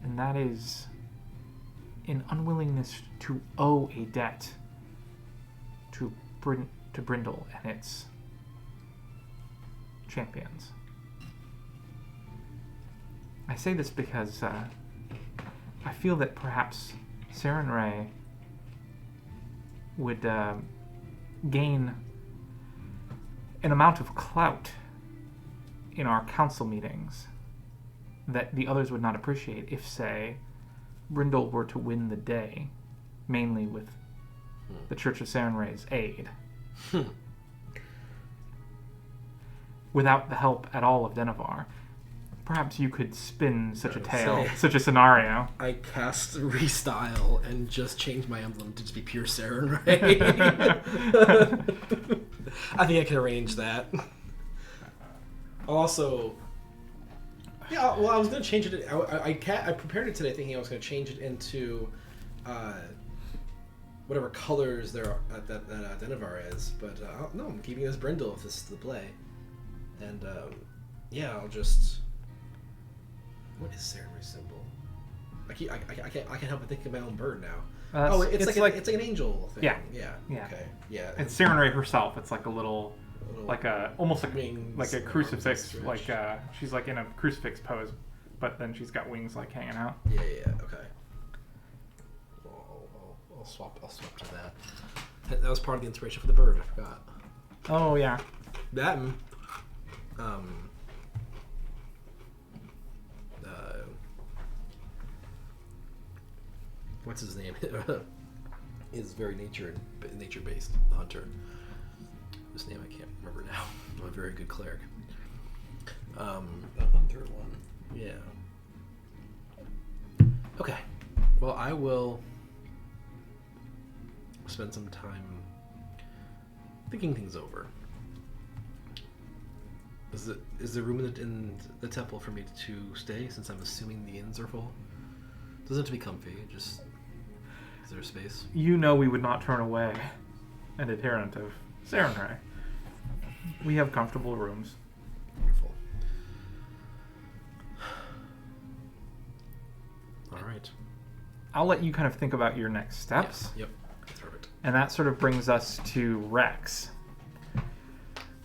And that is an unwillingness to owe a debt to Brindle and its champions. I say this because I feel that perhaps Sarenrae would gain an amount of clout in our council meetings that the others would not appreciate if, say, Brindle were to win the day, mainly with the Church of Sarenrae's aid, without the help at all of Denevar. Perhaps you could spin such a tale, such a scenario. I cast Restyle and just change my emblem to just be pure Sarenrae. I think I can arrange that. Also, yeah, well, I was going to change it. I prepared it today thinking I was going to change it into whatever colors there are that Denevar is. But no, I'm keeping it as Brindle if this is the play. And yeah, I'll just... What is Sarenrae's symbol? I can't help but think of my own bird now. It's like an angel thing. Yeah. Yeah. Yeah. Okay. Yeah. It's Sarenrae herself. It's like a little, almost like wings, like a crucifix. arms Like stretched. she's like in a crucifix pose, but then she's got wings like hanging out. Yeah. Okay. I'll swap to that. That was part of the inspiration for the bird. I forgot. Oh yeah. That and what's his name? Is very nature based. The hunter. This name I can't remember now. I'm a very good cleric. The hunter one. Yeah. Okay. Well, I will spend some time thinking things over. Is there room in the temple for me to stay, since I'm assuming the inns are full? Doesn't have to be comfy, just... Is there space? You know we would not turn away an adherent of Sarenrae. We have comfortable rooms. Wonderful. Alright. I'll let you kind of think about your next steps. Yep. That's perfect. And that sort of brings us to Rex.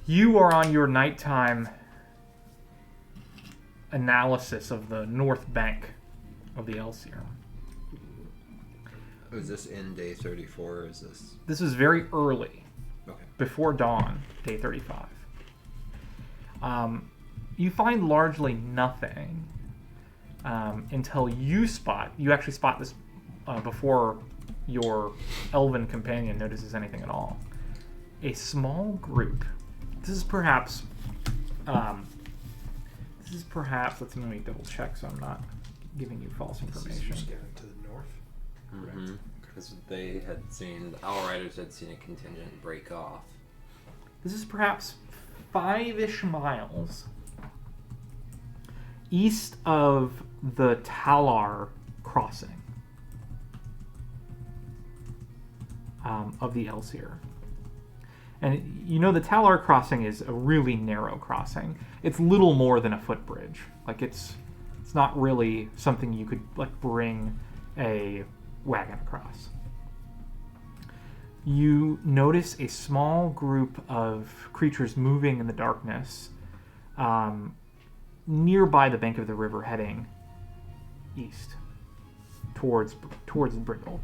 You are on your nighttime analysis of the north bank of the Elsyr. Oh, is this in day 34 or is this... This is very early, Okay. before dawn, day 35. You find largely nothing until you actually spot this before your elven companion notices anything at all. A small group. This is perhaps, let me double check so I'm not giving you false information. Scattered to the north. Mm-hmm. Because they had seen, our riders had seen a contingent break off. This is perhaps 5-ish miles east of the Talar crossing of the Elsyr. And you know the Talar crossing is a really narrow crossing. It's little more than a footbridge. Like it's not really something you could like bring a wagon across. You notice a small group of creatures moving in the darkness nearby the bank of the river, heading east towards Brindle.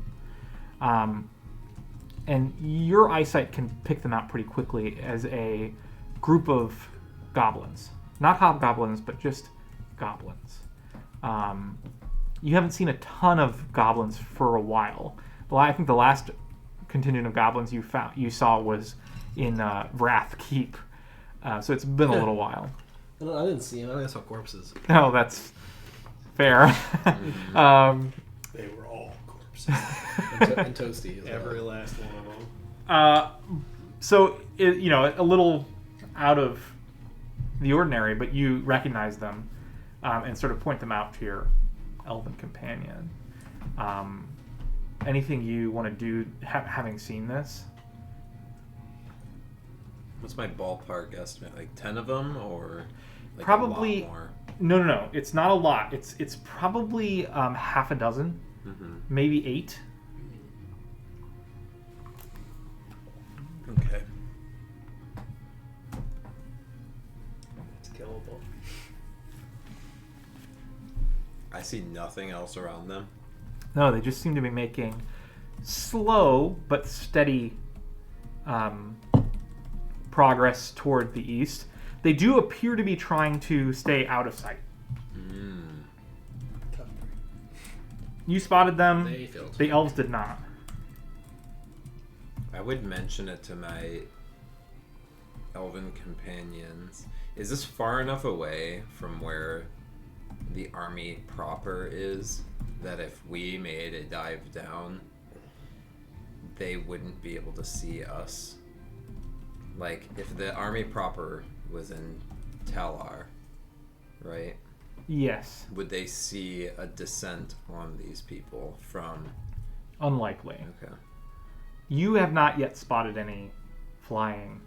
And your eyesight can pick them out pretty quickly as a group of goblins. Not hobgoblins, but just goblins. you haven't seen a ton of goblins for a while. I think the last contingent of goblins you saw was in Wrath Keep. So it's been a little while. I didn't see him. I saw corpses. No, that's fair. They were all corpses. And Toasty. Every last one of them. So, a little out of the ordinary, but you recognize them and sort of point them out to your elven companion. Anything you want to do having seen this? What's my ballpark estimate? Like 10 of them, or like Probably a lot more? No. It's not a lot. It's probably half a dozen, maybe 8. Okay. It's killable. I see nothing else around them. No, they just seem to be making slow but steady progress toward the east. They do appear to be trying to stay out of sight. You spotted them. They failed. The elves did not. I would mention it to my elven companions. Is this far enough away from where the army proper is that if we made a dive down, they wouldn't be able to see us? Like, if the army proper was in Talar, right? Yes. Would they see a descent on these people from... Unlikely. Okay. You have not yet spotted any flying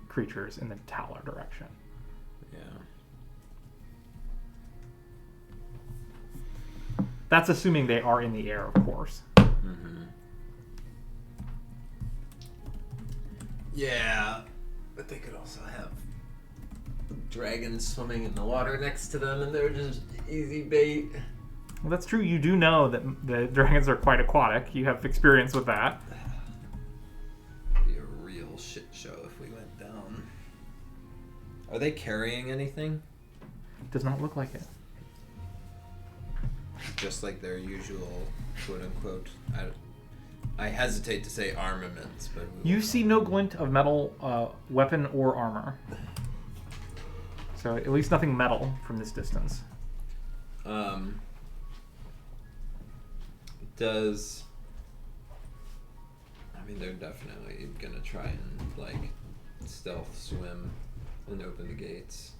creatures in the Talar direction. Yeah. That's assuming they are in the air, of course. Yeah, but they could also have dragons swimming in the water next to them, and they're just easy bait. Well, that's true. You do know that the dragons are quite aquatic. You have experience with that. It'd be a real shit show if we went down. Are they carrying anything? Does not look like it. Just like their usual quote-unquote... I hesitate to say armaments, but... You see no glint of metal weapon or armor. So at least nothing metal from this distance. Does... I mean, they're definitely gonna try and, like, stealth swim and open the gates.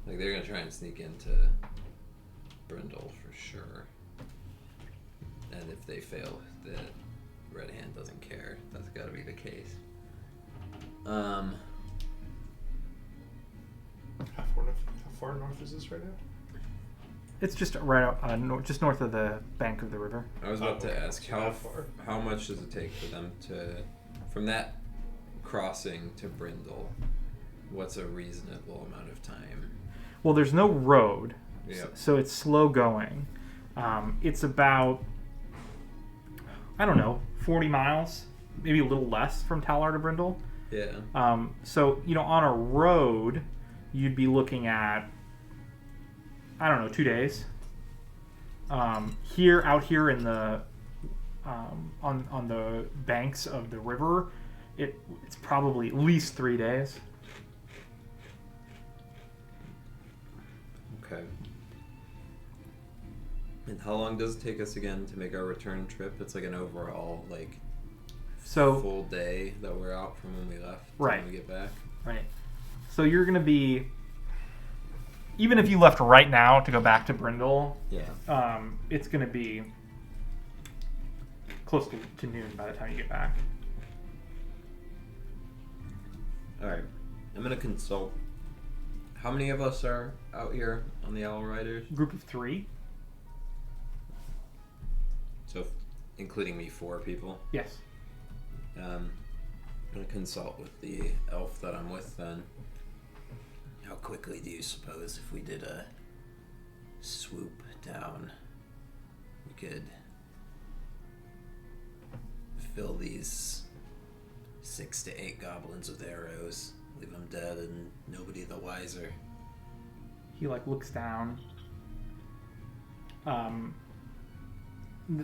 Like, they're gonna try and sneak into Brindle for sure. And if they fail, the Red Hand doesn't care. That's gotta be the case. How far north is this right now? It's just right out, just north of the bank of the river. I was about to ask, so that far. how much does it take for them to, from that crossing to Brindle, what's a reasonable amount of time? Well, there's no road, Yep. so it's slow going. It's about, I don't know, 40 miles, maybe a little less from Talar to Brindle. Yeah. So, on a road, you'd be looking at, I don't know, 2 days. Out here in the on the banks of the river, it's probably at least 3 days. Okay. And how long does it take us again to make our return trip? It's like an overall, So full day that we're out from when we left to Right. when we get back. right. So you're gonna be, even if you left right now to go back to Brindle, Yeah. it's gonna be close to noon by the time you get back. Alright. I'm gonna consult. How many of us are out here on the Owl Riders? Group of 3. So, including me, 4 people. Yes. I'm gonna consult with the elf that I'm with then. How quickly do you suppose if we did a swoop down, we could fill these 6 to 8 goblins with arrows, leave them dead and nobody the wiser? He looks down.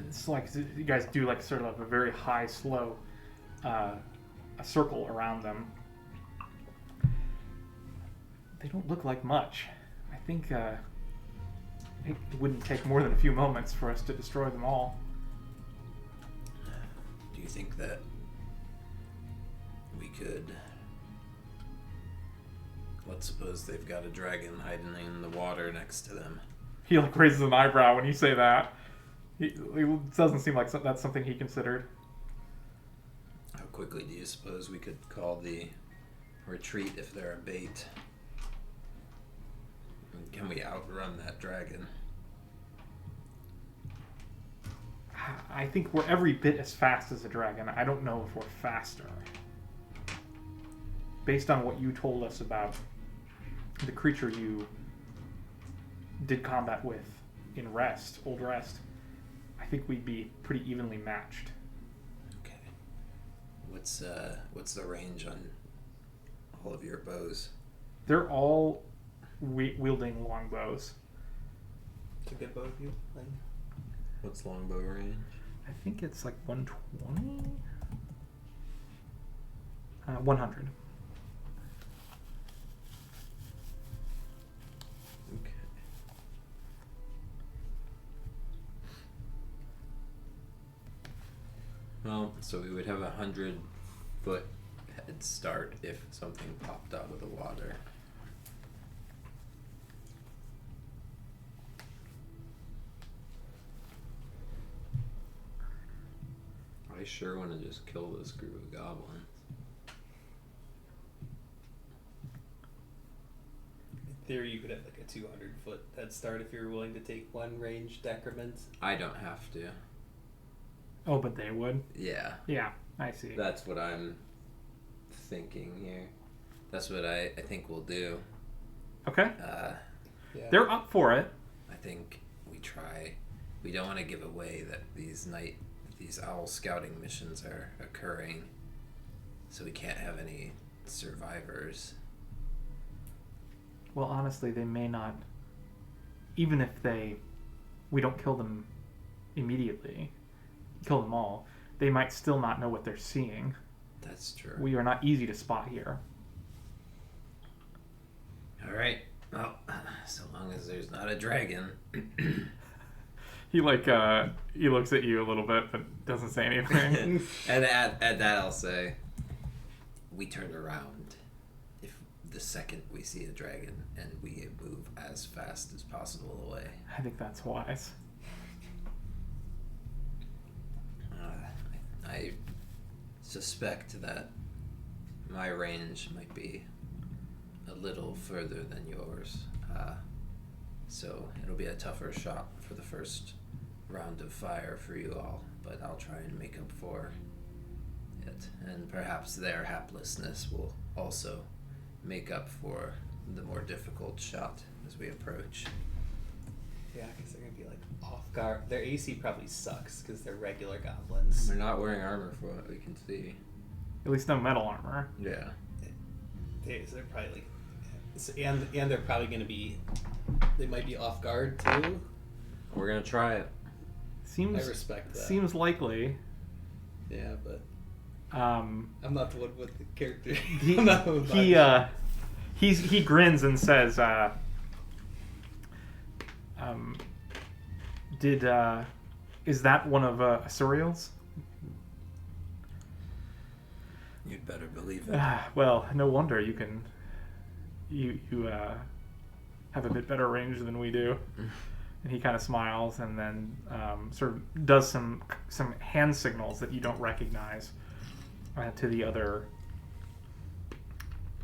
It's like you guys do like sort of a very high, slow, a circle around them. They don't look like much. I think it wouldn't take more than a few moments for us to destroy them all. Do you think that we could... Let's suppose they've got a dragon hiding in the water next to them. He like raises an eyebrow when you say that. It doesn't seem like that's something he considered. How quickly do you suppose we could call the retreat if they're a bait? And can we outrun that dragon? I think we're every bit as fast as a dragon. I don't know if we're faster. Based on what you told us about the creature you did combat with in Old Rest, I think we'd be pretty evenly matched. Okay. What's the range on all of your bows? They're all wielding longbows. It's a good bow of you. What's longbow range? I think it's like 120? 100. Okay. Well, so we would have 100-foot head start if something popped out of the water. I sure want to just kill this group of goblins. In theory, you could have like a 200-foot head start if you're willing to take one range decrement. I don't have to. Oh, but they would? Yeah. Yeah, I see. That's what I'm thinking here. That's what I think we'll do. Okay. Yeah. They're up for it. I think we try. We don't want to give away that these owl scouting missions are occurring, so we can't have any survivors. Well, honestly, they may not. Even if we don't kill them immediately, kill them all, they might still not know what they're seeing. That's true. We are not easy to spot here. All right. Well, so long as there's not a dragon. He he looks at you a little bit, but doesn't say anything. And at that, I'll say, we turn around if the second we see a dragon, and we move as fast as possible away. I think that's wise. I suspect that my range might be a little further than yours, so it'll be a tougher shot for the first round of fire for you all, but I'll try and make up for it, and perhaps their haplessness will also make up for the more difficult shot as we approach. Yeah, because they're gonna be like off guard. Their AC probably sucks because they're regular goblins. They're not wearing armor for what we can see. At least no metal armor. Yeah. They're probably like, and they're probably gonna be. They might be off guard too. We're gonna try it. Seems I respect that. Seems likely. Yeah, but Um, I'm not the one with the character. he I'm not the one he grins and says, is that one of Asuriel's? You'd better believe it. Well, no wonder you have a bit better range than we do. And he kind of smiles and then sort of does some hand signals that you don't recognize to the other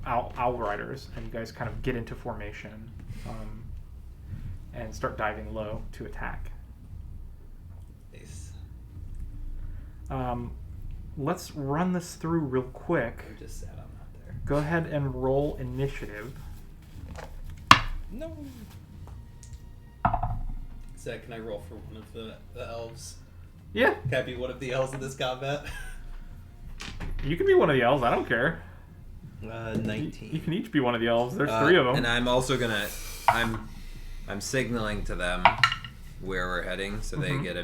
owl riders, and you guys kind of get into formation and start diving low to attack. Nice. Let's run this through real quick. I'm just sad I'm not there. Go ahead and roll initiative. No. So can I roll for one of the elves? Yeah, Can I be one of the elves in this combat? you can be one of the elves. I don't care. 19. You can each be one of the elves. There's three of them. And I'm also gonna. I'm signaling to them where we're heading, so they get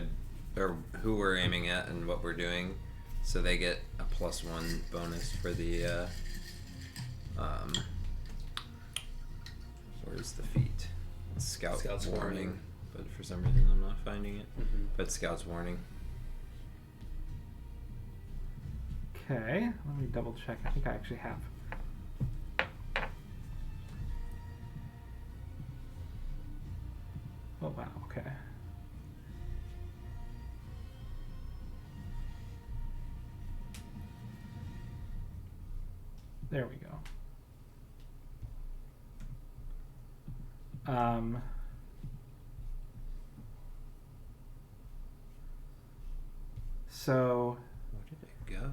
or who we're aiming at and what we're doing, so they get a +1 bonus for the where's the feat? Scout's warning. But for some reason I'm not finding it. But Scout's warning. Okay, let me double check. I think I actually have. Oh wow, okay. There we go. So Where did it go?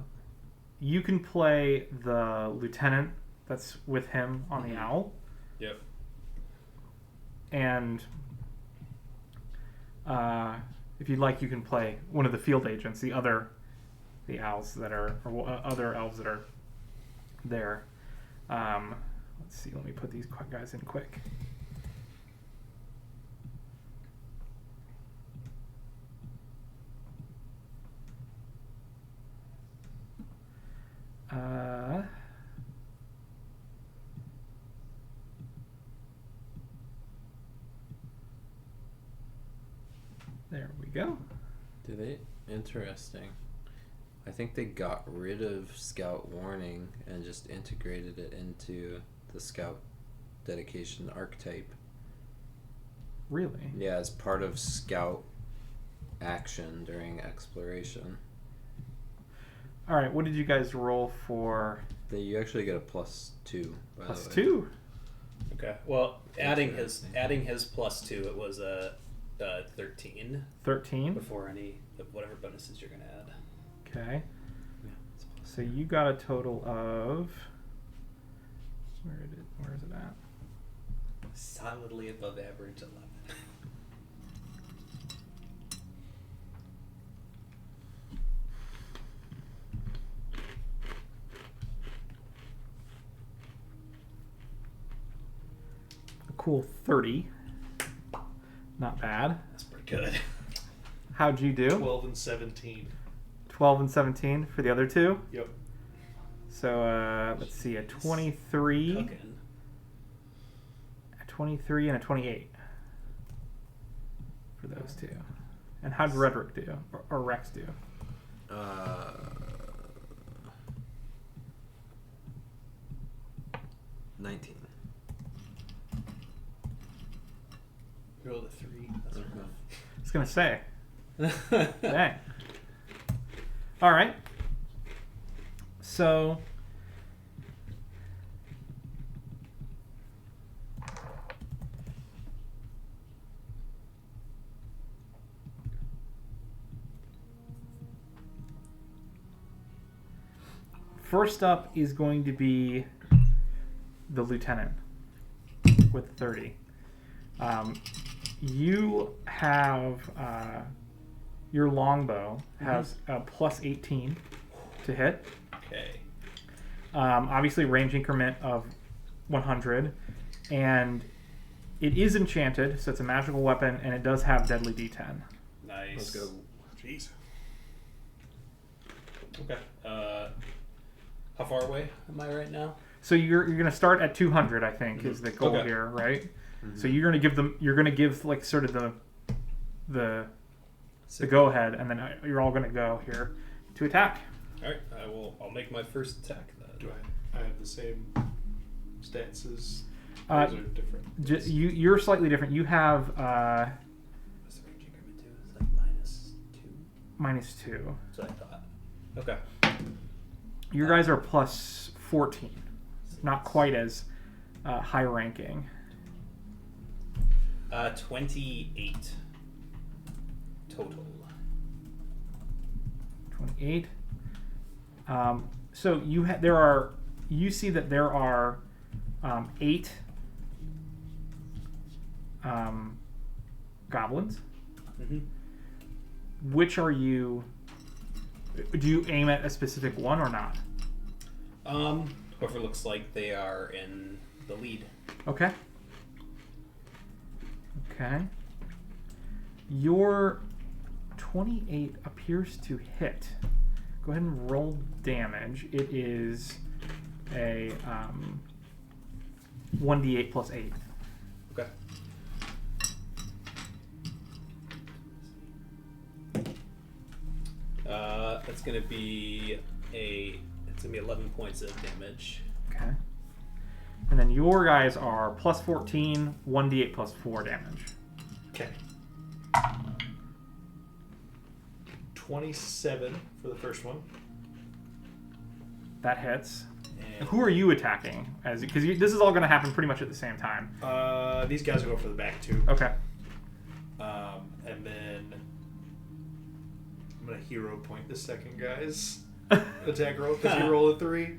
you can play the lieutenant that's with him on the owl, Yep. and if you'd like, you can play one of the field agents, the owls that are, or other elves that are there. Let's see. Let me put these guys in quick. There we go. Do they? Interesting. I think they got rid of Scout Warning and just integrated it into the Scout Dedication archetype. Really? Yeah, as part of Scout action during exploration. All right. What did you guys roll for? You actually get a +2. By Plus the way. 2. Okay. Well, adding his Interesting. +2, it was a 13 13. before any of whatever bonuses you're gonna add. Okay. Yeah, it's So you got a total of. Where is it at? Solidly above average 11. A cool 30. Not bad. That's pretty good. How'd you do? 12 and 17. 12 and 17 for the other two. Yep. So let's see, a 23, Cooking. a 23, and a 28 for those two. And how'd Redrick do, or Rex do? 19. Roll a 3. That's Okay. I was gonna say, rough. dang. All right. So. First up is going to be the lieutenant with 30. You have your longbow has a +18 to hit. Okay. Obviously, range increment of 100, and it is enchanted, so it's a magical weapon, and it does have deadly D10. Nice. Let's go. Jeez. Okay. How far away am I right now? So you're going to start at 200, I think, is the goal Okay. here, right? So you're going to give like sort of the go ahead, and then you're all going to go here to attack. All right. I'll make my first attack then. Do I have the same stats as... Uh, those are different? You're slightly different. You have What's the range increment do? It's like -2. -2. That's what I thought. Okay. You guys are +14. Not quite as high ranking. 28 total. 28. So you see that there are 8 goblins. Mm-hmm. Which are you? Do you aim at a specific one or not? Whoever looks like they are in the lead. Okay. Okay. Your 28 appears to hit. Go ahead and roll damage. It is a 1d8 plus 8. Okay. That's gonna be 11 points of damage. Okay. And then your guys are plus 14, 1d8 plus 4 damage. Okay. 27 for the first one. That hits. And Who are you attacking? Because this is all going to happen pretty much at the same time. these guys will go for the back two. Okay. And then I'm gonna hero point the second guy's attack roll because he rolled a 3.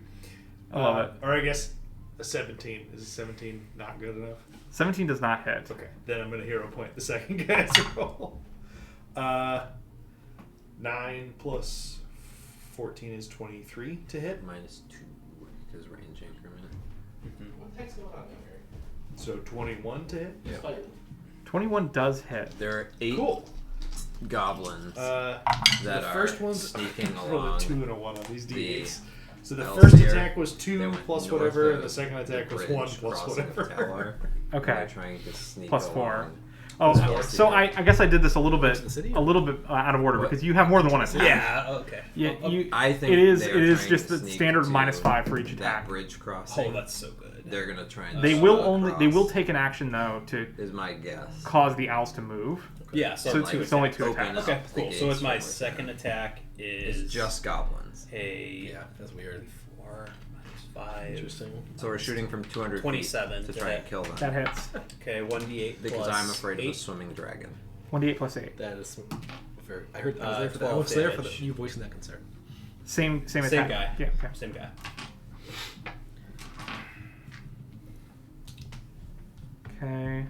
I love it. Or I guess a 17. Is a 17 not good enough? 17 does not hit. Okay, then I'm gonna hero point the second guy's roll. 9 plus 14 is 23 to hit. Minus 2 because range increment. What the heck's going on here? So 21 to hit. Yeah. 21 does hit. There are 8 Cool. goblins The that are first one's sneaking rolled a along. 2 and a 1 on these the d8s. So the Elves first here. attack was They 2 went plus north whatever, of and the second attack the was bridge 1 plus crossing of whatever. Talar. Okay. They're trying to sneak Plus 4. along. Oh, North so here. I guess I did this a little bit, the city? out of order What? because you have more than one attack. Yeah. Okay. Yeah, you. I think it is. they It are is trying just to the sneak standard to -5 for each that attack. bridge crossing. Oh, that's so good. They're gonna try and. They will swim only. across, They will take an action though to Is my guess. cause the owls to move. Yeah. So, So like, it's only 2 open attacks. up Okay. the Cool. So gates it's my for second them. attack is It's just goblins. a Yeah, that's weird. 4 minus 5. Interesting. So we're shooting from 200 27 feet to to try and hit. kill them. That hits. Okay. 1d8 Because plus I'm afraid 8. of a swimming dragon. 1d8 plus 8. That is very. I heard. I was there for that. I 12 was there for damage. you voicing that concern. Same Same attack. guy. Yeah. Okay. Same guy. Okay.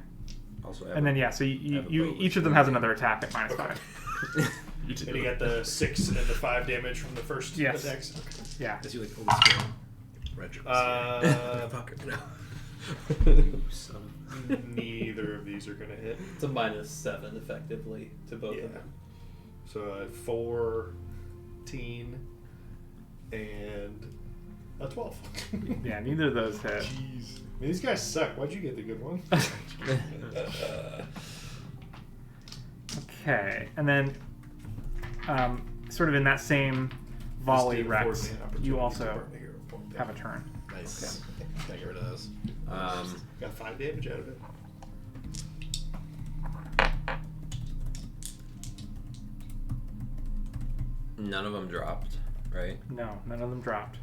Also, And then so I you, have a you bow each of them has another attack at -5. You too. And you got the 6 and the 5 damage from the first Yes. attacks. Yeah. As you like old school. Retro. Fucker. No. Neither of these are gonna hit. It's a -7 effectively to both Yeah. of them. So 14 and a 12. Yeah. Neither of those hit. Jeez. I mean, these guys suck. Why'd you get the good one? Okay. And then, sort of in that same volley, This gave Rex, Ford an opportunity you to also burn the hero point there. have a turn. Nice. Gotta get rid of those. Got 5 damage out of it. None of them dropped, right? No, none of them dropped.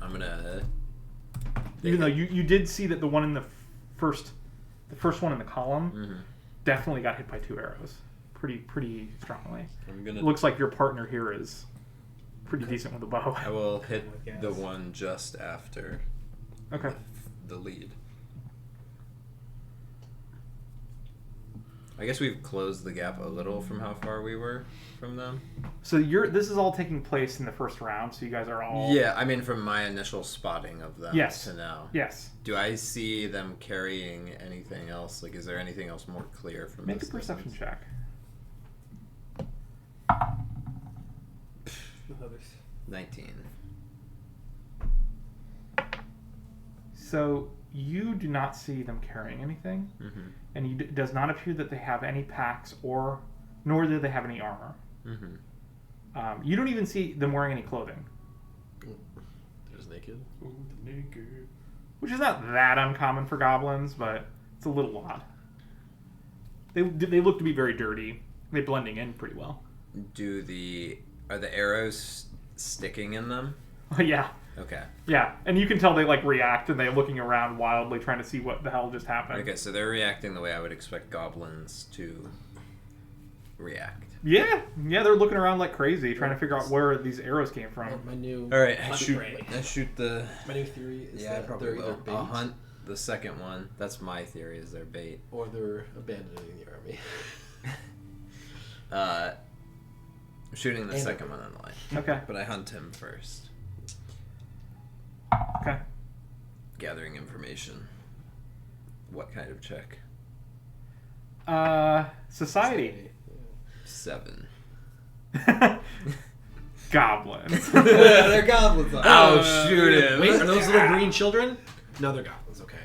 I'm gonna. Even though you did see that the one in the first one in the column Mhm. definitely got hit by 2 arrows, pretty strongly. I'm gonna. It looks like your partner here is pretty decent with a bow. I will hit I the guess. one just after Okay. the lead. I guess we've closed the gap a little from how far we were from them. So this is all taking place in the first round. So you guys are all. Yeah, I mean from my initial spotting of them Yes. to now. Yes. Do I see them carrying anything else? Like, is there anything else more clear from Make a this perception distance? check. 19. So you do not see them carrying anything, Mm-hmm. and it does not appear that they have any packs nor do they have any armor. Mm-hmm. You don't even see them wearing any clothing, They're just naked. Ooh, the naked. which is not that uncommon for goblins, but it's a little odd. They look to be very dirty. They're blending in pretty well. Are the arrows sticking in them? Yeah, Okay. yeah, and you can tell they like react and they're looking around wildly trying to see what the hell just happened. Okay, so they're reacting the way I would expect goblins to react. Yeah, they're looking around like crazy, trying to figure out where these arrows came from. My new. All right, Hunt shoot. prey. I shoot the. My new theory is Yeah, I that probably they're either will. bait I'll hunt the second one. That's my theory. Is they're bait. or they're abandoning the army. I'm shooting the And second one on the line, Okay, but I hunt him first. okay. Gathering information. What kind of check? Society. 7. Goblins. They're goblins. Oh, shoot him. Wait, are those little green children? No, they're goblins. Okay.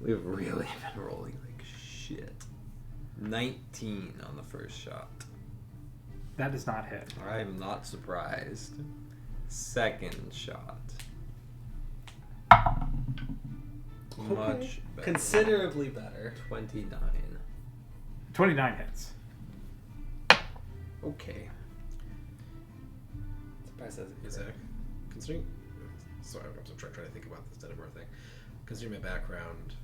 We've really been rolling like shit. 19 on the first shot. That does not hit. I'm not surprised. Second shot. Much better. Considerably better. 29. 29 hits. Okay. Surprised that's Zach, considering, sorry, I'm still trying to think about this Edinburgh thing. Considering my background,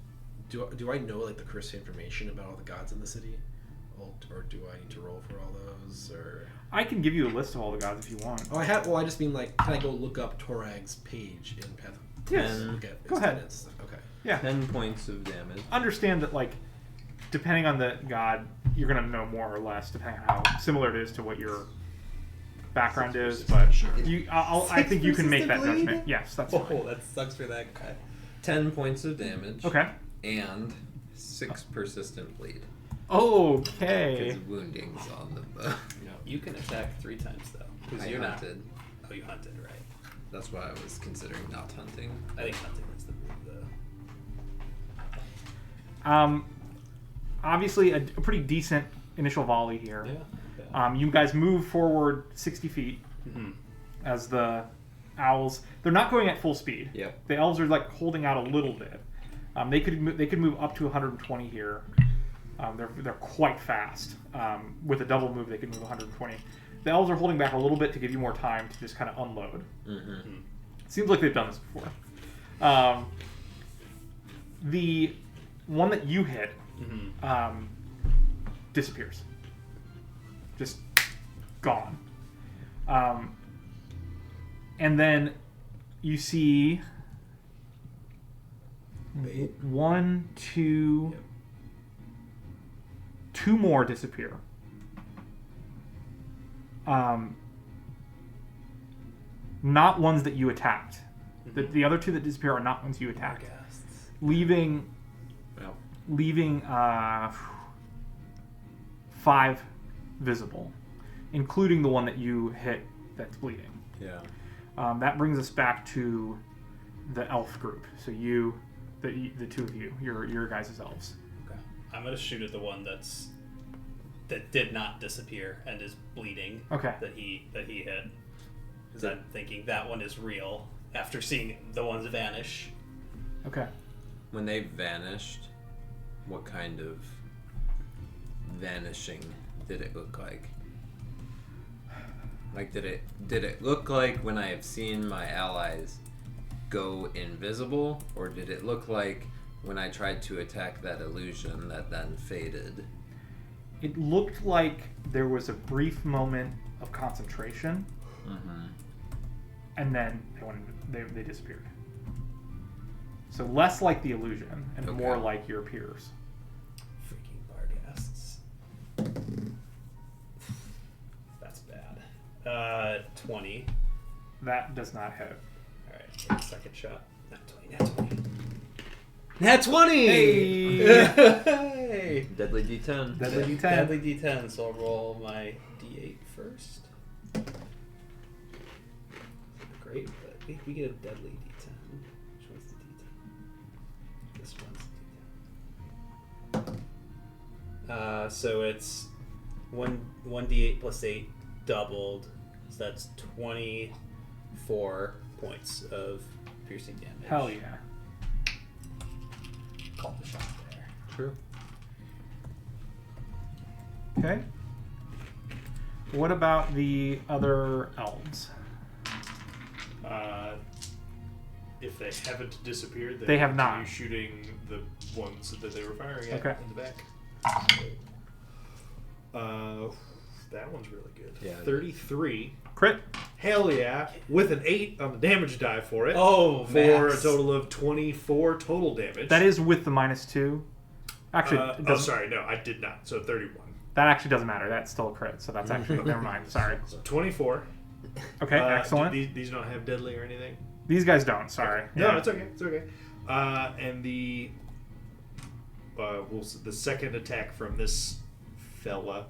do I know like the cursory information about all the gods in the city, or do I need to roll for all those? Or I can give you a list of all the gods if you want. oh, I have. Well, I just mean like, can I go look up Torag's page in Path? Yes. Look at Go his ahead. tenets? Okay. Yeah. 10 points of damage. Understand that, like, depending on the god, you're going to know more or less, depending on how similar it is to what your background is. But I think you can make that persistent bleed? judgment. Yes, that's Oh, fine. that sucks for that guy. 10 points of damage. Okay. And 6 persistent bleed. Okay. Because wounding's on them, though. You can attack 3 times though, because I you're hunted. not. Oh, you hunted, right? That's why I was considering not hunting. I think hunting was the move though. Obviously, a pretty decent initial volley here. Yeah. You guys move forward 60 feet Mm-hmm. as the owls. They're not going at full speed. Yep. The elves are like holding out a little bit. They could move up to 120 here. They're quite fast. With a double move, they can move 120. The elves are holding back a little bit to give you more time to just kind of unload. Mm-hmm. Seems like they've done this before. The one that you hit disappears. Just gone. And then you see 1, 2, 2 more disappear. Not ones that you attacked. The other 2 that disappear are not ones you attacked. Leaving 5 visible, including the one that you hit that's bleeding. Yeah. That brings us back to the elf group. So the 2 of you, your guys' elves. Okay. I'm gonna shoot at the one that did not disappear and is bleeding. Okay. That he hit. Because I'm thinking that one is real after seeing the ones vanish. Okay. When they vanished, what kind of vanishing did it look like? Like, did it look like when I have seen my allies go invisible, or did it look like when I tried to attack that illusion that then faded? It looked like there was a brief moment of concentration, and then they disappeared. So less like the illusion and more like your peers. Freaking Barghasts. That's bad. 20. That does not hit. Alright, take a second shot. Not 20, Nat 20! Hey! Hey! Deadly D10. Deadly D10. Deadly D10, so I'll roll my D8 first. Great, but we get a deadly D10. Which one's the D10? This one's the D10. So it's 1d8 plus 8 doubled, so that's 24 points of piercing damage. Hell yeah. Call the shot there. True. Okay. What about the other elves? If they haven't disappeared, They have not. continue shooting the ones that they were firing at Okay. in the back. That one's really good. Yeah. 33. Crit. Hell yeah! With an 8 on the damage die for it. Oh, for max. a total of 24 total damage. That is with the -2. Actually, it oh, doesn't- sorry, no, I did not. So 31. that actually doesn't matter. That's still a crit, so that's actually never mind. Sorry. So 24. Okay, excellent. These don't have deadly or anything. These guys don't. Sorry. No, Yeah. it's okay. It's okay. And the the second attack from this fella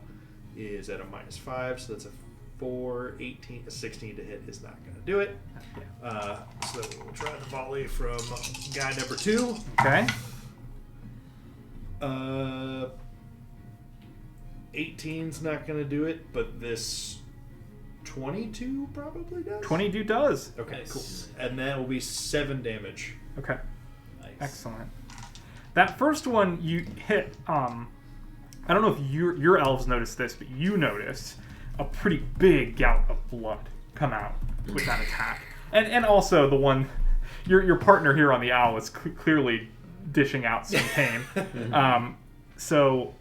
is at a -5, so that's a 4, 18, a 16 to hit is not going to do it. So we'll try the volley from guy number 2. Okay. 18's not going to do it, but this 22 probably does. 22 does. Okay, Nice. cool. And that will be 7 damage. Okay. Nice. Excellent. That first one you hit. I don't know if your elves noticed this, but you noticed a pretty big gout of blood come out with that attack, and also the one your partner here on the owl is clearly dishing out some pain. So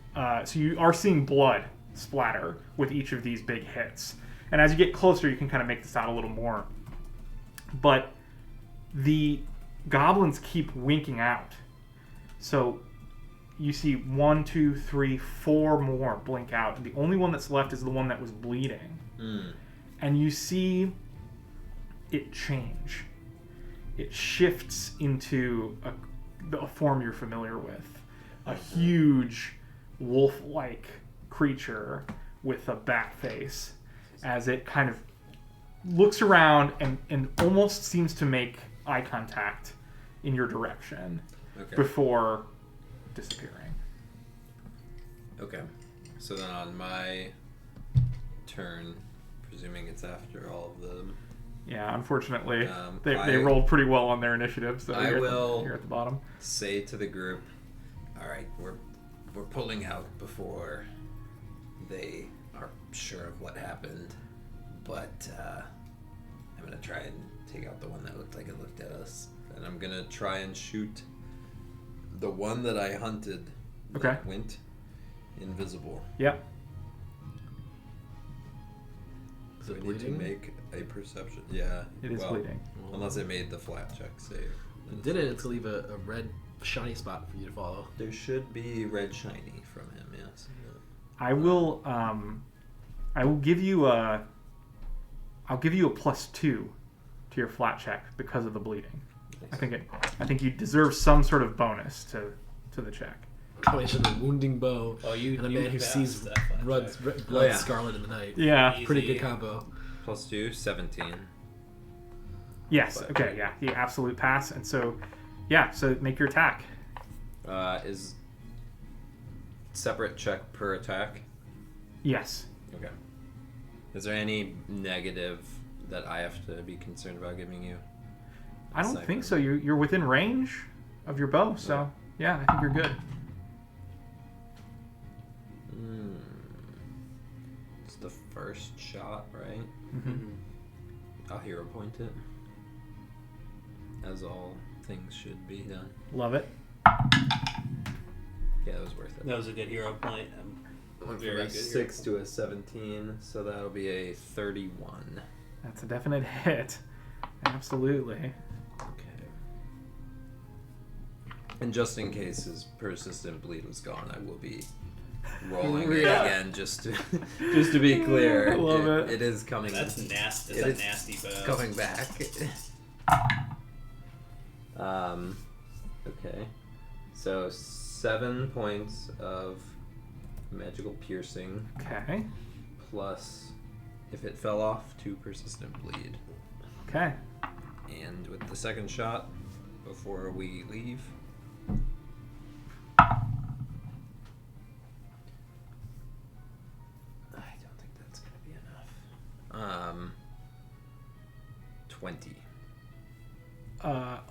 you are seeing blood splatter with each of these big hits, and as you get closer, you can kind of make this out a little more. But the goblins keep winking out. So you see 1, 2, 3, 4 more blink out, and the only one that's left is the one that was bleeding. And you see it change. It shifts into a form you're familiar with. A huge wolf-like creature with a bat face, as it kind of looks around and almost seems to make eye contact in your direction before disappearing. Okay. So then on my turn, presuming it's after all of them, Yeah, unfortunately, they I rolled pretty well on their initiative, so I will here at the bottom. say to the group, all right, we're pulling out before they are sure of what happened, but I'm going to try and take out the one that looked like it looked at us, and I'm going to try and shoot the one that I hunted that went invisible. Yep. Is Do it I need to bleeding? make a perception? Yeah. It is bleeding. Unless I made the flat check save. It did it. It's gonna leave a red shiny spot for you to follow. There should be red shiny from him, yes. I will give you a +2 to your flat check because of the bleeding. I think you deserve some sort of bonus to the check. Combination of a wounding bow Oh, you and a you man who passed sees that flat check. blood yeah. scarlet in the night. Yeah. Pretty Easy. good combo. +2, 17. Yes. But- Okay. Yeah. The absolute pass, and so make your attack. Is separate check per attack? Yes. Okay. Is there any negative that I have to be concerned about giving you? I don't Sniper. think so. You're within range of your bow, so yeah, I think you're good. It's the first shot, right? Mm-hmm. I'll hero point it. As all things should be done. Love it. Yeah, it was worth it. That was a good hero point. Went Very from a good 6 to a 17, so that'll be a 31. That's a definite hit. Absolutely. Okay. And just in case his persistent bleed was gone, I will be rolling it Yeah. again just to be clear. I love it. It is coming. That's nasty. It That's is a nasty bow. coming back. Okay. So 7 points of magical piercing Okay. plus, if it fell off, 2 persistent bleed. Okay. And with the second shot, before we leave, I don't think that's gonna be enough. 20.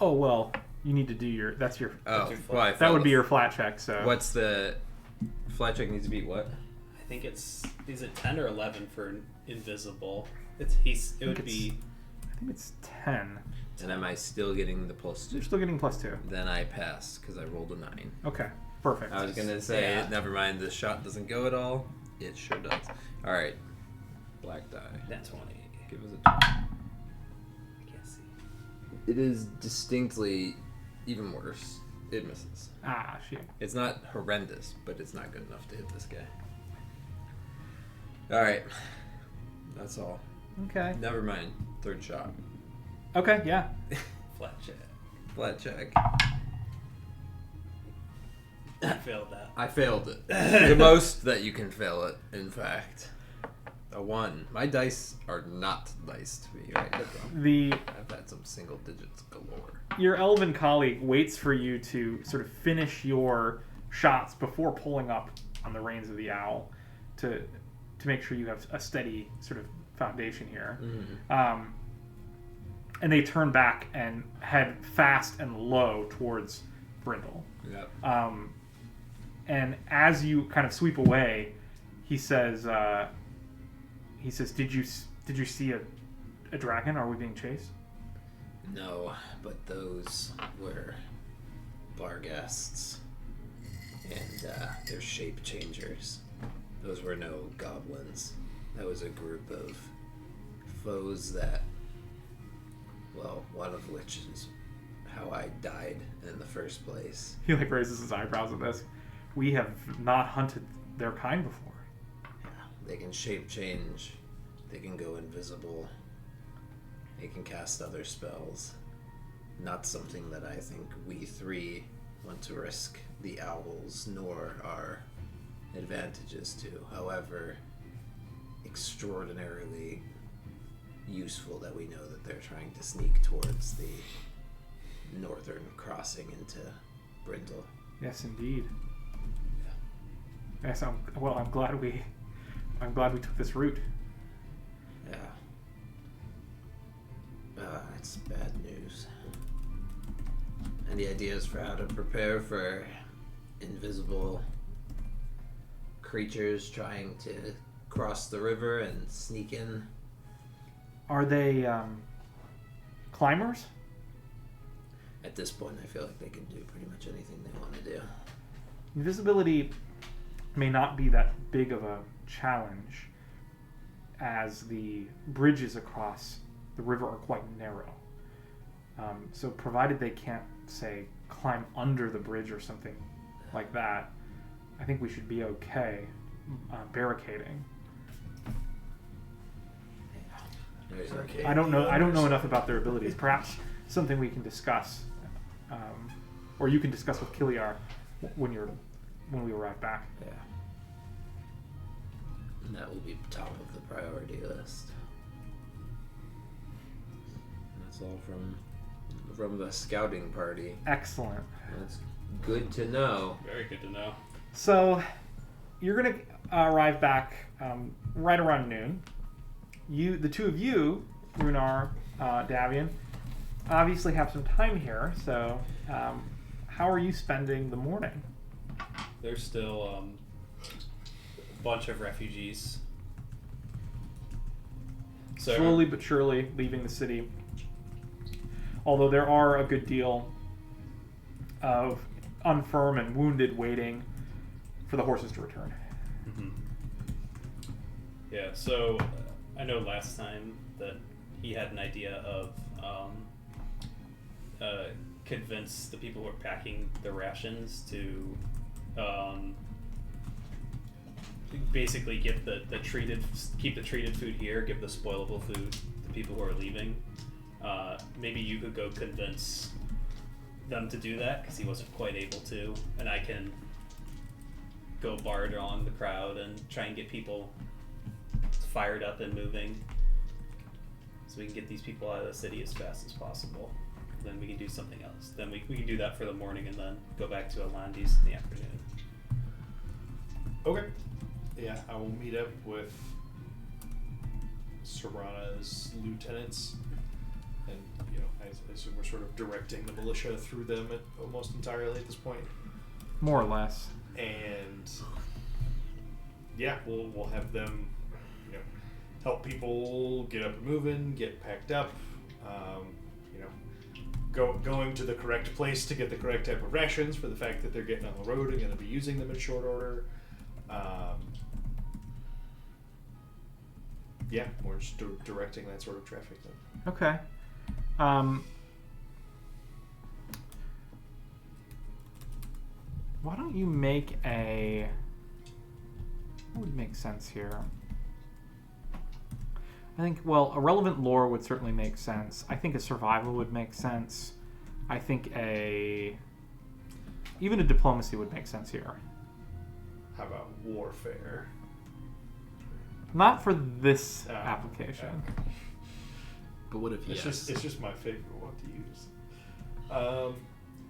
Oh well, you need to do your. That's your. Oh, your well, I That failed would be the- your flat check. So. What's the flat check needs to beat what? I think is it 10 or 11 for invisible? It would be I think it's 10. And am I still getting the +2? You're still getting +2. Then I pass because I rolled a 9. Okay. Perfect. I was gonna say, Yeah. never mind. The shot doesn't go at all. It sure does. All right, black die. that 20. Give us a 20. I can't see. It is distinctly even worse. It misses. Ah, shit. It's not horrendous, but it's not good enough to hit this guy. All right, that's all. Okay. Never mind. Third shot. Okay. Yeah. Flat check. Flat check. I failed that. I failed it. The most that you can fail it, in fact. A 1. My dice are not diced for you right now. I've had some single digits galore. Your elven colleague waits for you to sort of finish your shots before pulling up on the reins of the owl to make sure you have a steady sort of foundation here. Mm-hmm. And they turn back and head fast and low towards Brindle. Yep. And as you kind of sweep away, he says, "Did you see a dragon? Are we being chased?" No, but those were Barghasts, and they're shape changers. Those were no goblins. That was a group of foes that, well, one of which is how I died in the first place. He raises his eyebrows at this. We have not hunted their kind before. Yeah, they can shape change. They can go invisible. They can cast other spells. Not something that I think we 3 want to risk the owls nor our advantages to. However, extraordinarily useful that we know that they're trying to sneak towards the northern crossing into Brindle. Yes, indeed. Yeah. Yes, I'm glad we took this route. Yeah. It's bad news. Any ideas for how to prepare for invisible creatures trying to cross the river and sneak in? Are they climbers? At this point, I feel like they can do pretty much anything they want to do. Invisibility may not be that big of a challenge, as the bridges across the river are quite narrow. So provided they can't, say, climb under the bridge or something like that, I think we should be okay barricading. I don't know enough about their abilities. Perhaps something we can discuss, or you can discuss with Kiliar when we arrive back. Yeah. And that will be top of the priority list. And that's all from the scouting party. Excellent. That's good to know. Very good to know. So you're going to arrive back right around noon. The two of you, Runar, Davian, obviously have some time here. So how are you spending the morning? There's still a bunch of refugees. So Slowly but surely leaving the city. Although there are a good deal of unfirm and wounded waiting for the horses to return. Mm-hmm. Yeah, so I know last time that he had an idea of convince the people who are packing the rations to basically get keep the treated food here, give the spoilable food to people who are leaving. Maybe you could go convince them to do that, because he wasn't quite able to, and I can go bard along the crowd and try and get people fired up and moving, so we can get these people out of the city as fast as possible. Then we can do something else. Then we can do that for the morning and then go back to Alandi's in the afternoon. Okay. Yeah, I will meet up with Serana's lieutenants, and I assume we're sort of directing the militia through them almost entirely at this point. More or less. And yeah, we'll have them, help people get up and moving, get packed up, going to the correct place to get the correct type of rations for the fact that they're getting on the road and going to be using them in short order. Yeah, we're just directing that sort of traffic then. Okay. Why don't you make what would make sense here? I think, a relevant lore would certainly make sense. I think a survival would make sense. I think even a diplomacy would make sense here. How about warfare? Not for this Oh, application. okay. But what if yes? It's just my favorite one to use.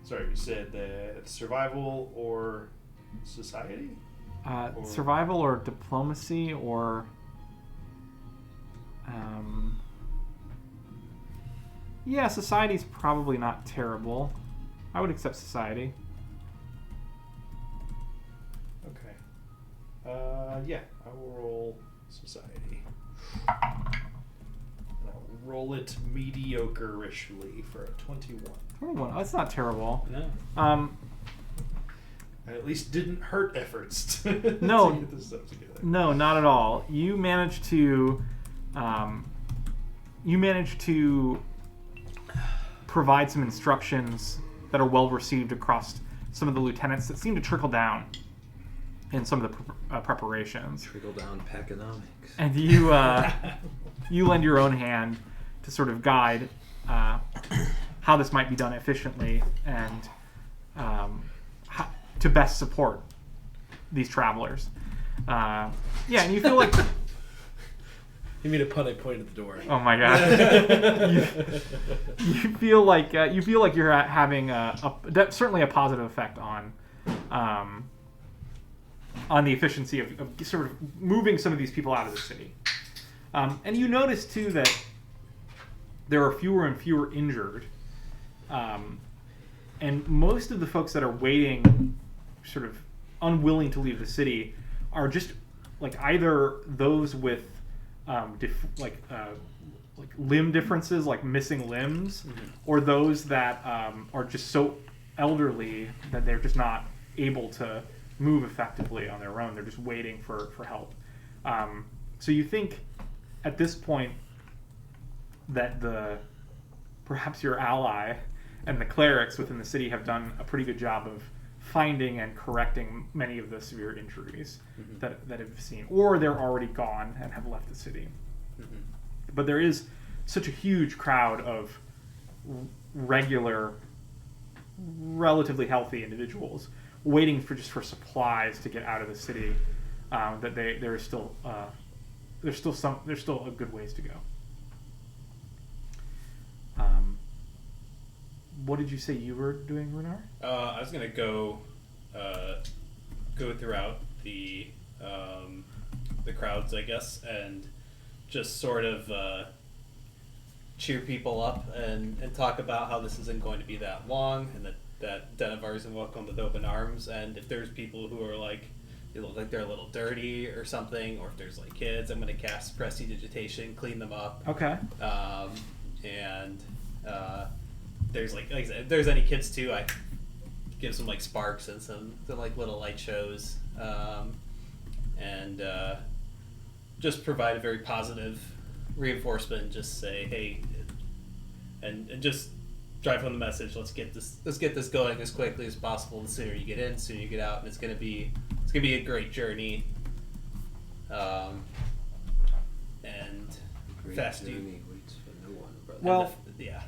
Sorry, you said that survival or society? Or- Survival or diplomacy or yeah, society's probably not terrible. I would accept society. Okay. Yeah, I will roll society. And I'll roll it mediocre-ishly for a 21. 21. That's not terrible. No. I at least didn't hurt efforts to No. get this stuff together. No, not at all. You managed to provide some instructions that are well received across some of the lieutenants that seem to trickle down in some of the preparations. Trickle down packonomics. And you lend your own hand to sort of guide how this might be done efficiently and how, to best support these travelers. Yeah, and you feel like, You made a pun. I pointed at the door. oh my god, you feel like you're having certainly a positive effect on the efficiency of sort of moving some of these people out of the city. And you notice too that there are fewer and fewer injured, and most of the folks that are waiting, sort of unwilling to leave the city, are just like either those with like limb differences, like missing limbs, or those that are just so elderly that they're just not able to move effectively on their own. They're just waiting for help. So you think at this point that perhaps your ally and the clerics within the city have done a pretty good job of finding and correcting many of the severe injuries that have seen, or they're already gone and have left the city. But there is such a huge crowd of regular, relatively healthy individuals waiting for supplies to get out of the city that there's still a good ways to go. What did you say you were doing, Runar? I was gonna go throughout the crowds, I guess, and just sort of cheer people up and talk about how this isn't going to be that long, and that Denevars and welcome with open arms. And if there's people who are like, they look like they're a little dirty or something, or if there's like kids, I'm gonna cast Prestidigitation, clean them up. Okay. And there's like I said, if there's any kids too, I give some like sparks and some like little light shows, and just provide a very positive reinforcement. Just say, hey, and just drive home the message. Let's get this going as quickly as possible. The sooner you get in, the sooner you get out, and it's gonna be a great journey. And Great fast journey waits for no one, brother. Well, yeah.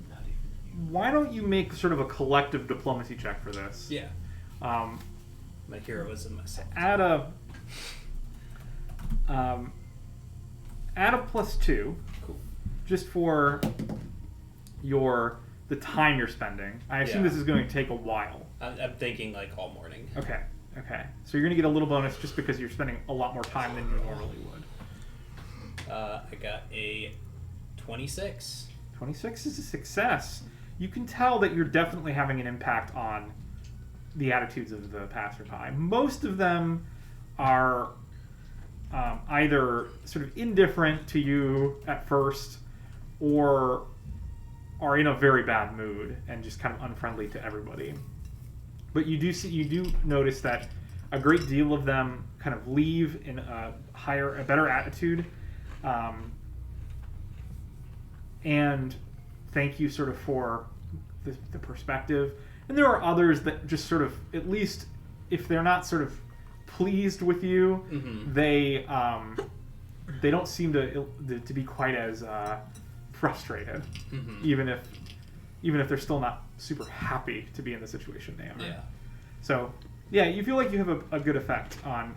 Not even you. why don't you make sort of a collective diplomacy check for this? Yeah. My heroism myself. Add a +2. Cool. Just for the time you're spending. I assume Yeah. this is going to take a while. I'm thinking like all morning. Okay. So you're going to get a little bonus just because you're spending a lot more time than you normally would. I got a 26. 26 is a success. You can tell that you're definitely having an impact on the attitudes of the passerby. Most of them are either sort of indifferent to you at first, or are in a very bad mood and just kind of unfriendly to everybody. But you do notice that a great deal of them kind of leave in a better attitude, and thank you sort of for the perspective. And there are others that just sort of, at least if they're not sort of pleased with you, they don't seem to be quite as frustrated, even if they're still not super happy to be in the situation they are. Yeah. So, yeah, you feel like you have a good effect on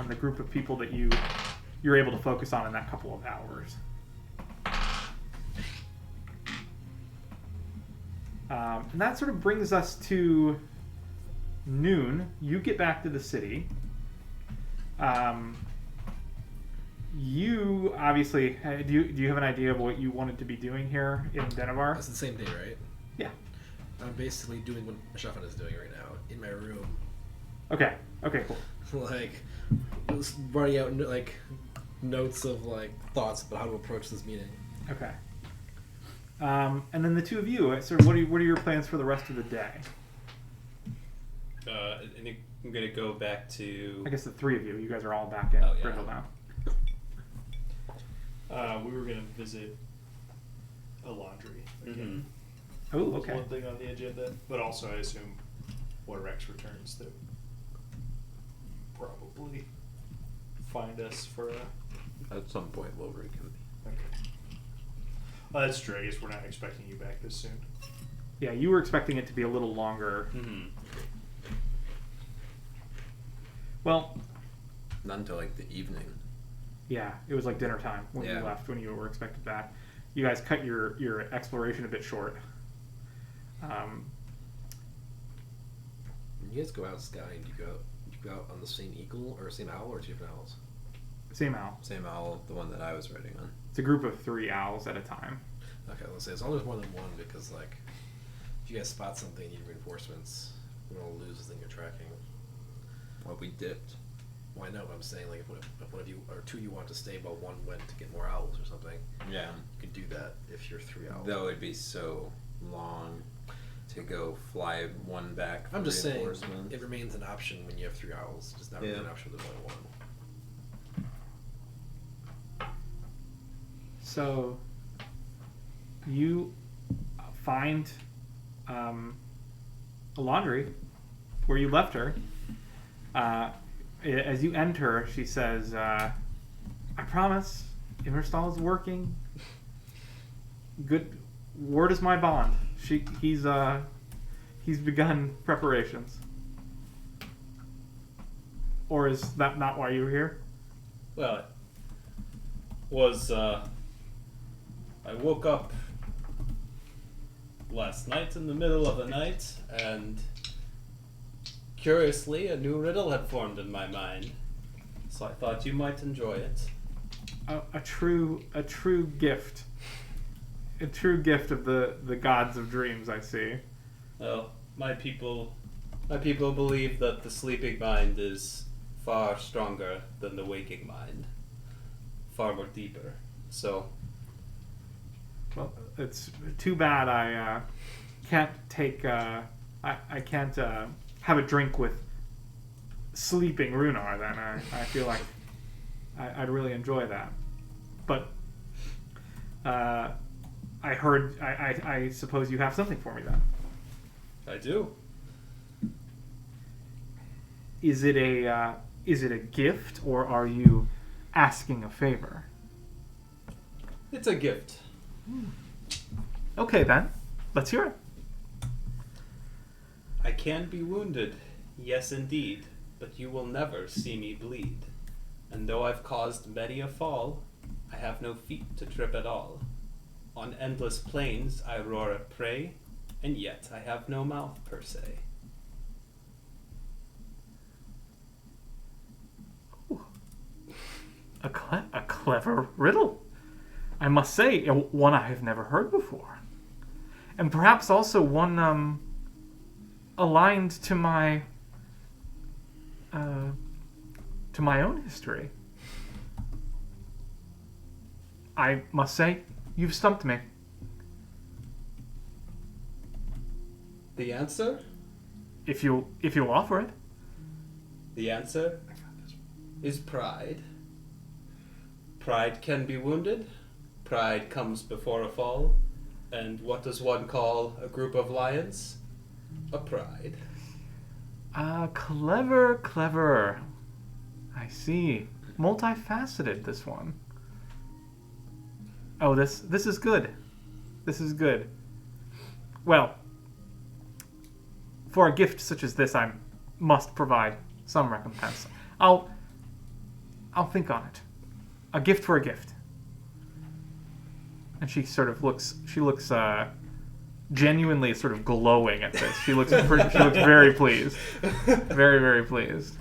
the group of people that you're able to focus on in that couple of hours. And that sort of brings us to noon. You get back to the city. You obviously do you have an idea of what you wanted to be doing here in Dennevar? That's the same day, right? Yeah. I'm basically doing what Shafan is doing right now in my room. Okay, cool. Like, just writing out like notes of like thoughts about how to approach this meeting. Okay. And then the two of you, sort of, what are your plans for the rest of the day? And I'm gonna go back to. I guess the three of you. You guys are all back in Oh, yeah. Brindle now. We were gonna visit a laundry again. Oh, Was okay. one thing on the agenda, but also I assume when Rex returns, they'll probably find us for a. At some point, we'll reconvene. Okay. Well, that's true. I guess we're not expecting you back this soon. Yeah, you were expecting it to be a little longer. Mm-hmm. Well, Not until like the evening. yeah, it was like dinner time when Yeah. you left, when you were expected back. You guys cut your exploration a bit short. When you guys go out scouting, do you go out on the same eagle or same owl or two different owls? Same owl. Same owl, the one that I was writing on. It's a group of 3 owls at a time. Okay, let's say as long as there's more than one, because like if you guys spot something, you need reinforcements. We don't lose the thing you're tracking. Well, we dipped. Well, I know, but I'm saying like if one of you or two of you want to stay, but one went to get more owls or something, Yeah. you could do that if you're 3 owls. Though it'd be so long to go fly one back. For I'm just saying reinforcement. it remains an option when you have 3 owls. Just not really Yeah. an option with only one. So you find a laundry where you left her. As you enter, she says, "I promise, Immerstal is working. Good word is my bond. He's begun preparations." Or is that not why you were here? Well, it was, I woke up last night in the middle of the night, and curiously, a new riddle had formed in my mind. So I thought you might enjoy it. A true gift. A true gift of the gods of dreams, I see. Well, my people believe that the sleeping mind is far stronger than the waking mind, far more deeper. So, Well, it's too bad I can't take I can't have a drink with sleeping Runar. Then I feel like I'd really enjoy that. But I heard I suppose you have something for me then. I do. Is it a gift, or are you asking a favor? It's a gift. Okay then, let's hear it. I can be wounded, yes indeed, but you will never see me bleed. And though I've caused many a fall, I have no feet to trip at all. On endless plains I roar at prey, and yet I have no mouth per se. A clever riddle, I must say, one I have never heard before, and perhaps also one aligned to my own history. I must say, you've stumped me. The answer? If you'll offer it. The answer is pride. Pride can be wounded. Pride comes before a fall. And what does one call a group of lions? A pride. Clever. I see. Multifaceted, this one. Oh, this is good. This is good. Well, for a gift such as this, I must provide some recompense. I'll think on it. A gift for a gift. And she sort of looks genuinely sort of glowing at this. She looks very pleased. Very, very pleased.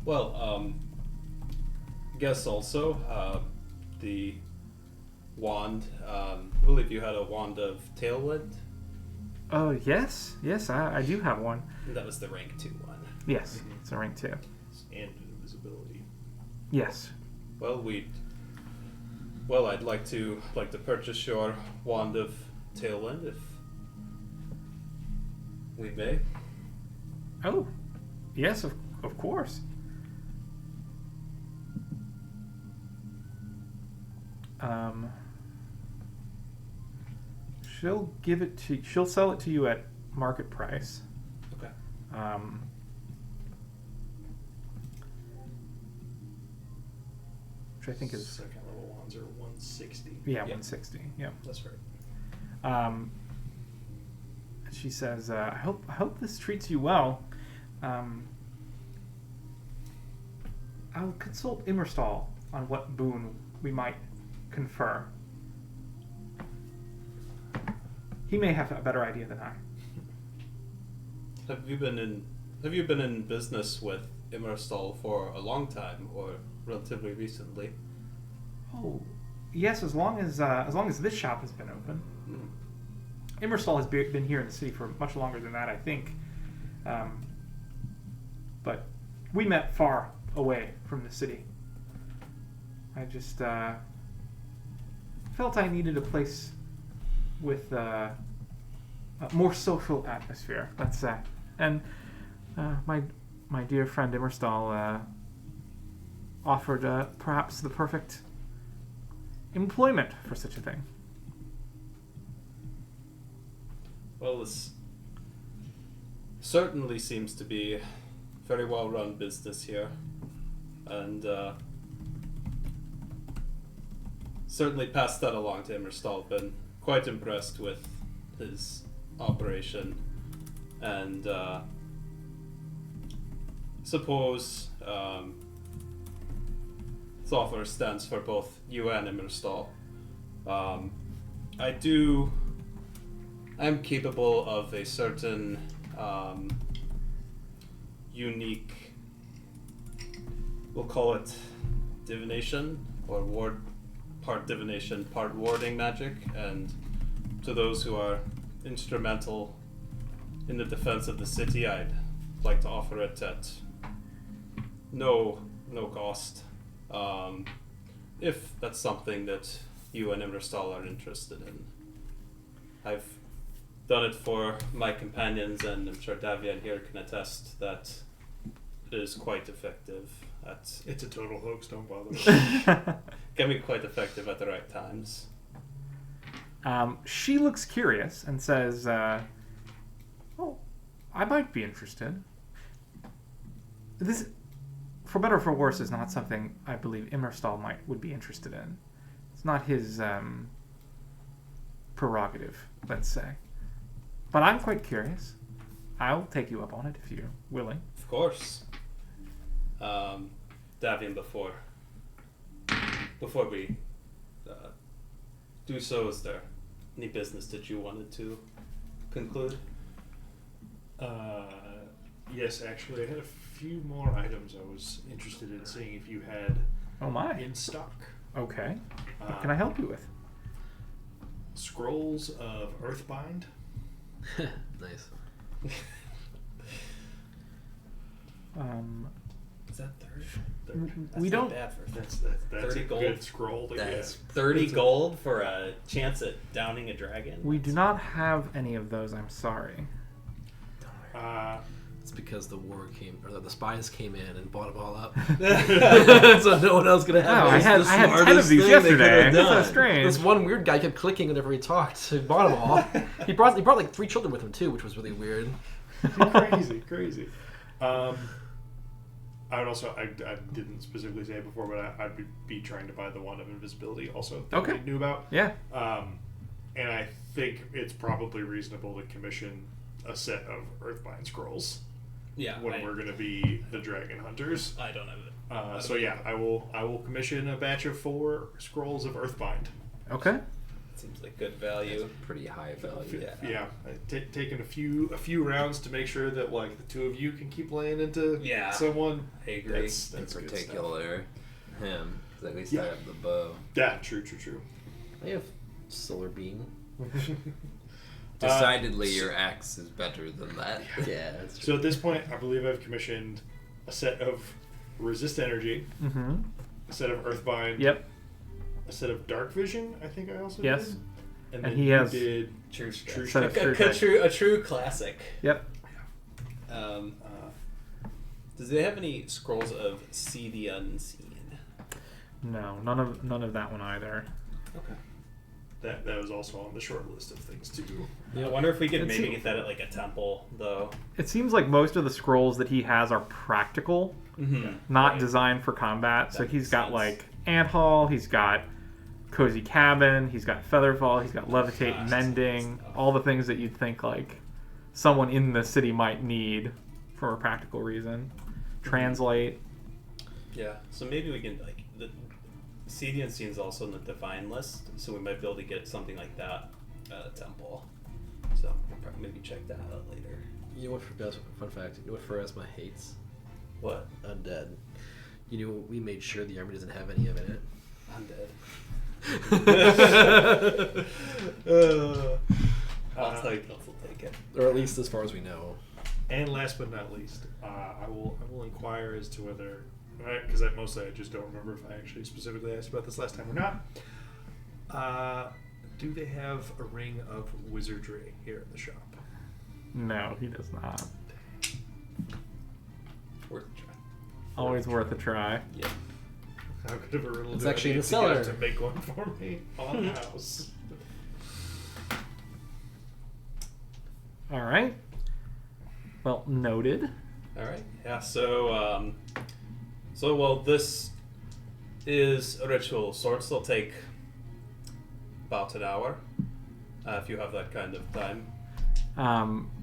Well, guess also the wand. I believe you had a wand of Tailwind. Oh, yes, I do have one. That was the rank 2 one. Yes, it's a rank 2. And invisibility. Yes. Well, I'd like to purchase your wand of Tailwind if we may. Oh, yes, of course. She'll sell it to you at market price. Okay. Which I think is Second level wands are 160. yeah, Yep. 160. Yeah. That's right. She says, "I hope this treats you well. I'll consult Immerstal on what boon we might confer. He may have a better idea than I." Have you been in business with Immerstal for a long time or relatively recently? Oh, yes. As long as this shop has been open. Immerstal has been here in the city for much longer than that, I think. But we met far away from the city. I just felt I needed a place with a more social atmosphere, let's say. And my dear friend Immerstal offered perhaps the perfect employment for such a thing. Well, this certainly seems to be very well run business here, and certainly passed that along to Immerstal. Been quite impressed with his operation, and suppose this offer stands for both you and Immerstal. I'm capable of a certain unique, we'll call it divination, or part divination, part warding magic, and to those who are instrumental in the defense of the city, I'd like to offer it at no cost. If that's something that you and Immerstal are interested in. I've done it for my companions, and I'm sure Davian here can attest that it is quite effective at It's a total hoax, don't bother with it. can be quite effective at the right times. She looks curious and says, "Oh, I might be interested. This, for better or for worse, is not something I believe Immerstal would be interested in. It's not his prerogative, let's say. But I'm quite curious. I'll take you up on it if you're willing." Of course. Davian, before we do so, is there any business that you wanted to conclude? Yes, actually, I had a few more items I was interested in seeing if you had Oh my. in stock. Okay. What can I help you with? Scrolls of Earthbind. Nice. Is that 30? We don't. Bad for That's 30 a gold. good scroll to That's get. 30 gold for a chance at downing a dragon? We do not have any of those. I'm sorry. It's because the spies came in and bought them all up. Yeah. So no one else gonna have Oh, it. I It's had the 10 of smartest these thing they yesterday. could have That's so done. strange. This one weird guy kept clicking whenever he talked. So he bought them all. He brought like 3 children with him too, which was really weird. Crazy. I would also, I didn't specifically say it before, but I'd be trying to buy the Wand of Invisibility also that Okay. we knew about. Yeah. And I think it's probably reasonable to commission a set of Earthbind scrolls Yeah. when we're going to be the dragon hunters. I don't have it. So yeah, I will commission a batch of 4 scrolls of Earthbind. Okay. Seems like good value. Pretty high value. Yeah. Taking a few rounds to make sure that like the 2 of you can keep laying into someone. I agree. That's In good particular, him. 'Cause at least Yeah. I have the bow. Yeah, true. I have Solar Beam. Decidedly, your axe is better than that. Yeah, that's true. So at this point, I believe I've commissioned a set of Resist Energy, Mm-hmm. a set of Earthbind, Yep. a set of Dark Vision. I think I also Yes. did. And then he you has- did True. True Set of A true classic. Yep. Does they have any scrolls of See the Unseen? No, none of that one either. Okay. that was also on the short list of things to do. I wonder if we could It maybe seems- get that at like a temple, though. It seems like most of the scrolls that he has are practical, Mm-hmm. not designed for combat. So That he's makes got sense. like Ant Hall, he's got Cozy Cabin, he's got Featherfall, he's got Levitate, Gosh, Mending, stuff. all the things that you'd think like someone in the city might need for a practical reason. Translate. Yeah. So maybe we can like the See the Unseen is also in the divine list, so we might be able to get something like that at a temple. So we'll probably maybe check that out later. You know what? Fun fact. You know what Pharasma hates? What? Undead. You know we made sure the army doesn't have any of it in it. Undead. I'll take it. Or at least as far as we know. And last but not least, I will inquire as to whether, because mostly I just don't remember if I actually specifically asked about this last time or not. Do they have a ring of wizardry here in the shop? No, he does not. Worth a try. Always worth a try. Yeah. How good of a riddle It's do I actually in need the to get cellar. to make one for me on the house? All right. Well, noted. All right. Yeah. So, this is a ritual sort. So it'll take about an hour, if you have that kind of time.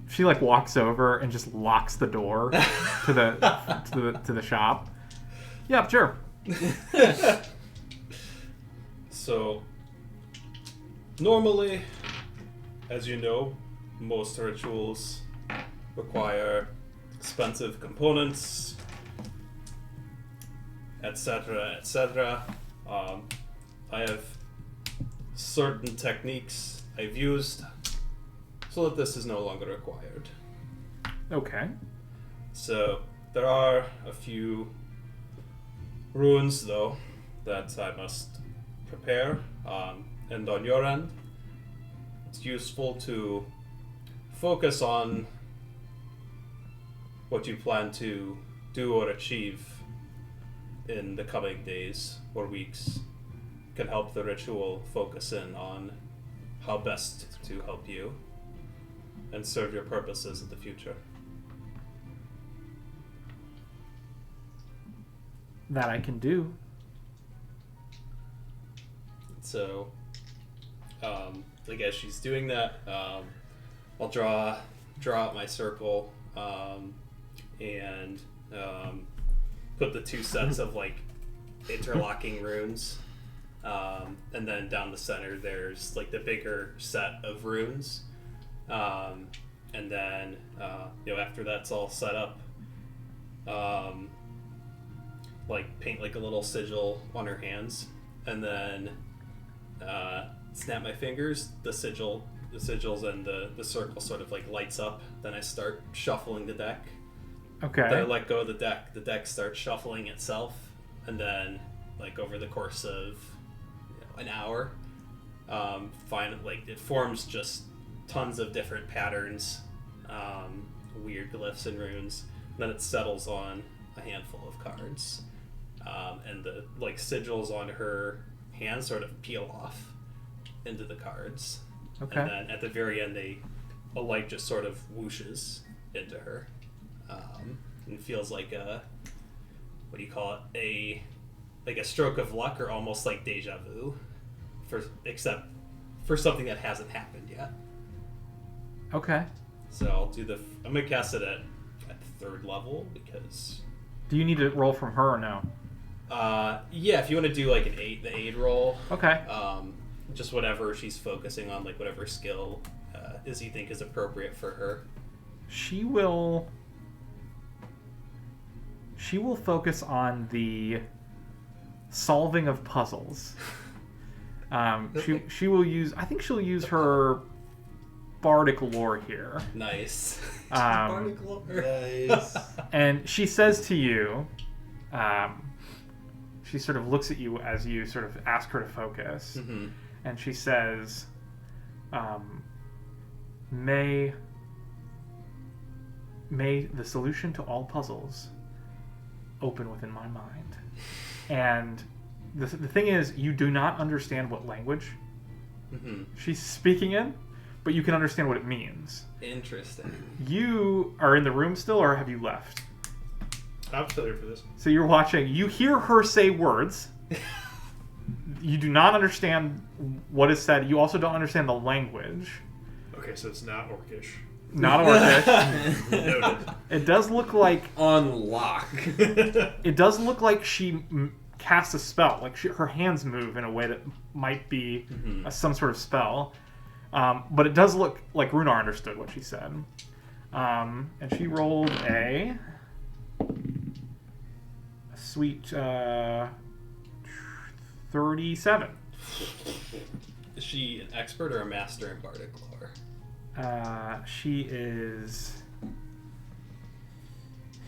She like walks over and just locks the door to the shop. Yeah, sure. So, normally, as you know, most rituals require expensive components, etc., etc. I have certain techniques I've used so that this is no longer required. Okay. So, there are a few runes, though, that I must prepare. And on your end, it's useful to focus on what you plan to do or achieve in the coming days or weeks. Can help the ritual focus in on how best to help you and serve your purposes in the future. That I can do. So, like as she's doing that, I'll draw out my circle and put the 2 sets of like interlocking runes, and then down the center there's like the bigger set of runes, and then after that's all set up, like paint like a little sigil on her hands, and then snap my fingers. The sigils and the circle sort of like lights up. Then I start shuffling the deck. Okay. Then I let go of the deck starts shuffling itself, and then like over the course of an hour, it forms just tons of different patterns, weird glyphs and runes. And then it settles on a handful of cards, and the like sigils on her hands sort of peel off into the cards. Okay. And then at the very end, a light just sort of whooshes into her, and feels like a, what do you call it? A stroke of luck, or almost like deja vu, except for something that hasn't happened yet. Okay. So I'll do I'm gonna cast it at 3rd level because. Do you need to roll from her or no? Yeah, if you want to do like the aid roll. Okay. Just whatever she's focusing on, like whatever skill is you think is appropriate for her. She will focus on the solving of puzzles. She will use. I think she'll use her bardic lore here. Nice. Nice. And she says to you, she sort of looks at you as you sort of ask her to focus, Mm-hmm. and she says, May the solution to all puzzles open within my mind. And the thing is, you do not understand what language she's speaking in, but you can understand what it means. Interesting. You are in the room still, or have you left? I'm still here for this. So you're watching. You hear her say words. You do not understand what is said. You also don't understand the language. Okay, so it's not Orcish. Not Orcish. Noted. It does look like Unlock. it does look like she cast a spell. Like her hands move in a way that might be some sort of spell. But it does look like Runar understood what she said. And she rolled a sweet 37. Is she an expert or a master in bardic lore? She is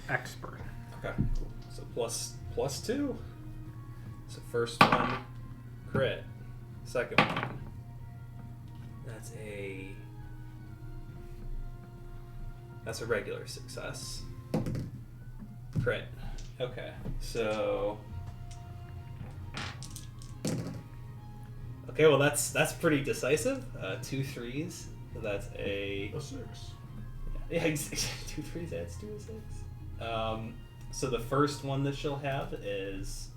expert. Okay, cool. So plus 2. So first one, crit. Second one, that's a regular success. Crit. Okay, so. Okay, well that's pretty decisive. 2 3s. So that's a 6. Yeah, 2 3s. That's 2 and 6. So the first one that she'll have is,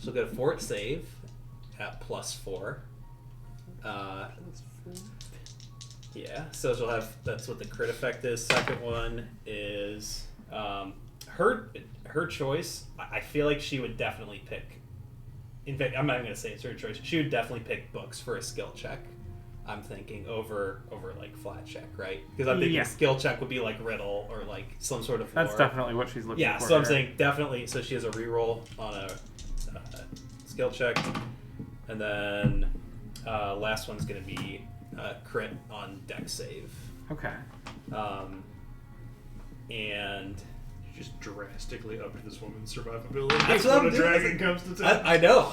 she'll get a fort save at +4. Yeah, so she'll have, that's what the crit effect is. Second one is her choice. I feel like she would definitely pick. In fact, I'm not even gonna say it's her choice. She would definitely pick books for a skill check. I'm thinking over like flat check, right? Because I'm thinking skill check would be like riddle or like some sort of lore. That's definitely what she's looking for. Yeah, so I'm saying definitely. So she has a reroll on a skill check, and then last one's gonna be crit on dex save. Okay. And You just drastically upped this woman's survivability That's what when I'm a doing. dragon comes to town. I know.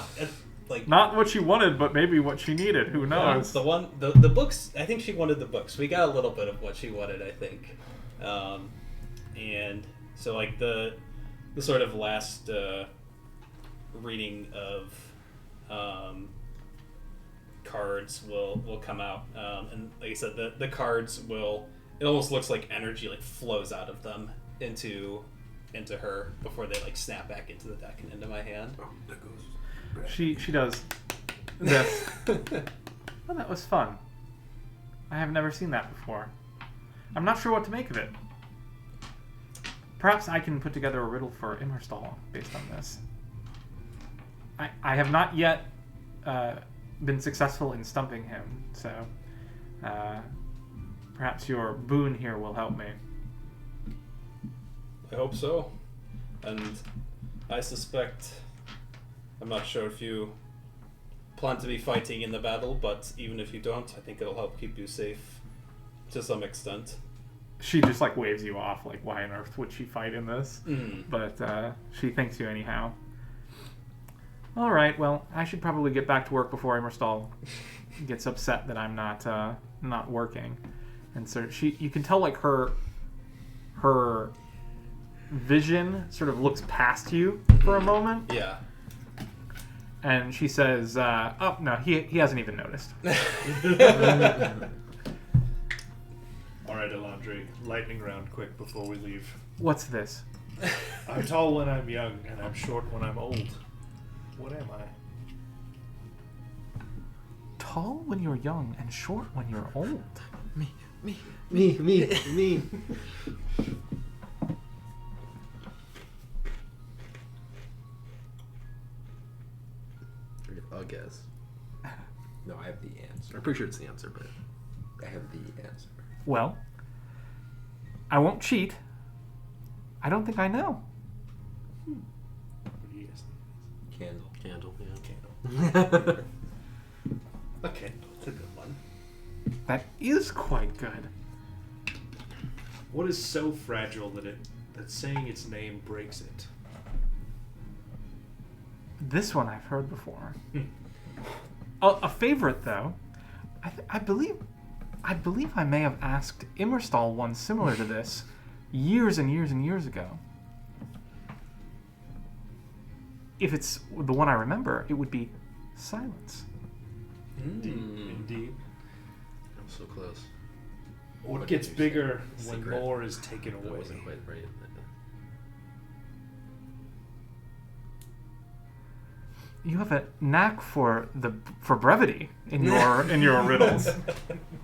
Like Not what she wanted, but maybe what she needed. Who knows? the books. I think she wanted the books. We got a little bit of what she wanted, I think. And so like the sort of last reading of cards will come out, and like I said, the cards will. It almost looks like energy like flows out of them into her before they like snap back into the deck and into my hand. Oh, there goes. She does this. Oh, that was fun. I have never seen that before. I'm not sure what to make of it. Perhaps I can put together a riddle for Immerstal based on this. I have not yet been successful in stumping him, so perhaps your boon here will help me. I hope so. And I suspect, I'm not sure if you plan to be fighting in the battle, but even if you don't, I think it'll help keep you safe to some extent. She just like waves you off, like why on earth would she fight in this? But she thanks you anyhow. All right, well, I should probably get back to work before Immerstal gets upset that I'm not working. And so you can tell like her vision sort of looks past you for a moment. Yeah. And she says, oh, no, he hasn't even noticed. All right, Elandri, lightning round quick before we leave. What's this? I'm tall when I'm young, and I'm short when I'm old. What am I? tall when you're young and short when you're old. Me. I'll guess. No, I have the answer. I'm pretty sure it's the answer, but I have the answer. Well, I won't cheat. I don't think I know. What do you guys think? Candle. candle. A candle. It's a good one. That is quite good. What is so fragile that saying its name breaks it? This one I've heard before. A favorite, though. I believe I may have asked Immerstal one similar to this years and years and years ago. If it's the one I remember, it would be silence. Indeed. I'm so close. What What gets did you say? bigger when Secret. more is taken That away? wasn't quite right. You have a knack for brevity in your riddles.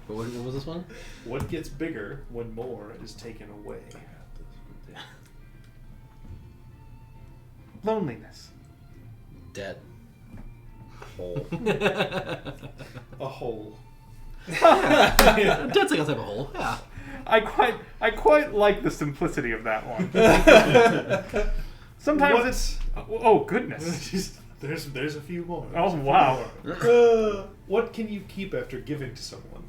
But what was this one? What gets bigger when more is taken away? Loneliness. Dead. Hole. A hole. Dead's like a type of hole. Yeah. I quite like the simplicity of that one. Sometimes What? it's oh goodness. There's a few more. Oh wow. What can you keep after giving to someone?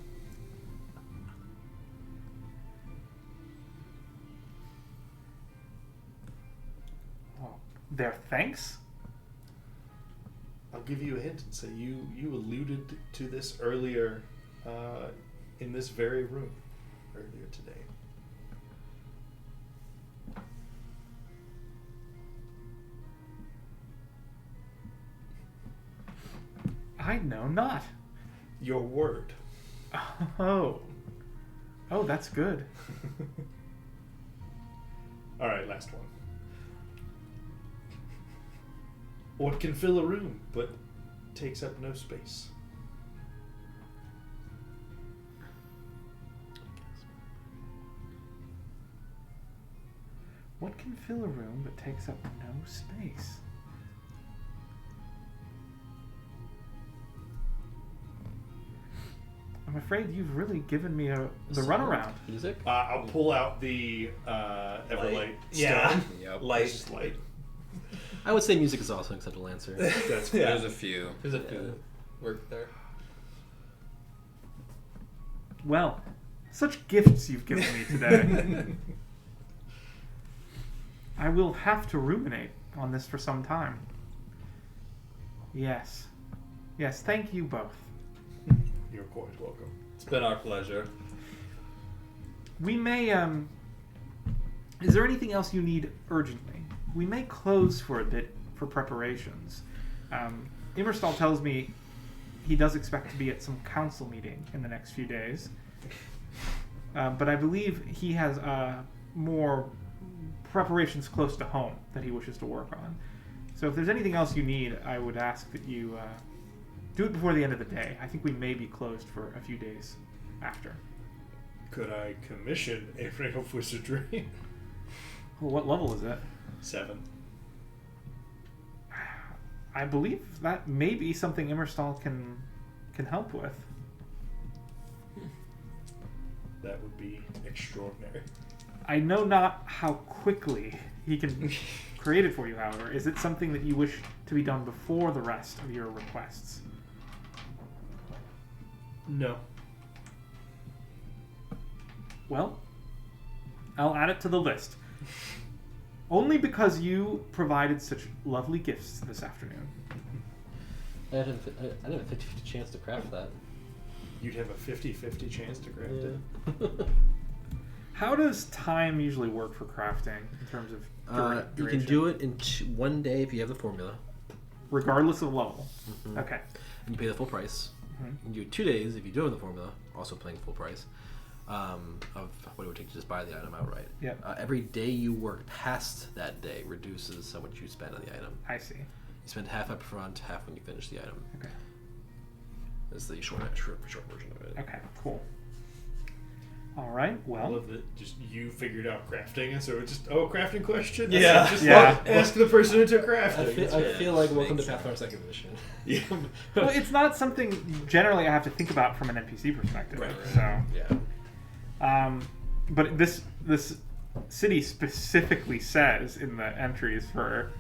Their thanks? I'll give you a hint and say you alluded to this earlier in this very room earlier today. I know not. Your word. Oh, that's good. All right, last one. What can fill a room but takes up no space? What can fill a room but takes up no space? I'm afraid you've really given me the runaround. Music? I'll pull out the Everlight Yeah. stone. Yep. It's just light. I would say music is also an acceptable answer. That's Yeah. There's a few. There's a few work there. Well, such gifts you've given me today. I will have to ruminate on this for some time. Yes, thank you both. You're quite welcome. It's been our pleasure. We may, is there anything else you need urgently? We may close for a bit for preparations. Immerstal tells me he does expect to be at some council meeting in the next few days. But I believe he has more preparations close to home that he wishes to work on. So if there's anything else you need, I would ask that you do it before the end of the day. I think we may be closed for a few days after. Could I commission a ring of wizardry? Well, what level is it? 7. I believe that may be something Immerstal can help with. That would be extraordinary. I know not how quickly he can create it for you, however. Is it something that you wish to be done before the rest of your requests? No. Well, I'll add it to the list. Only because you provided such lovely gifts this afternoon. I didn't have a 50-50 chance to craft that. You'd have a 50-50 chance to craft it. How does time usually work for crafting in terms of You duration? can do it in one day if you have the formula. Regardless of level. Mhm. Okay. And you pay the full price. Mhm. You can do it 2 days if you don't have the formula, also paying full price of what it would take to just buy the item outright. Yep. Every day you work past that day reduces how much you spend on the item. I see. You spend half up front, half when you finish the item. Okay. is the short version of it. Okay, cool. All right, I well, love that just you figured out crafting, and so it's just crafting question. Yeah. just Yeah. ask the person who took crafting. I feel like welcome to Makes Pathfinder Second Edition. Yeah. well, it's not something generally I have to think about from an NPC perspective. Right. So, Yeah. but this city specifically says in the entries for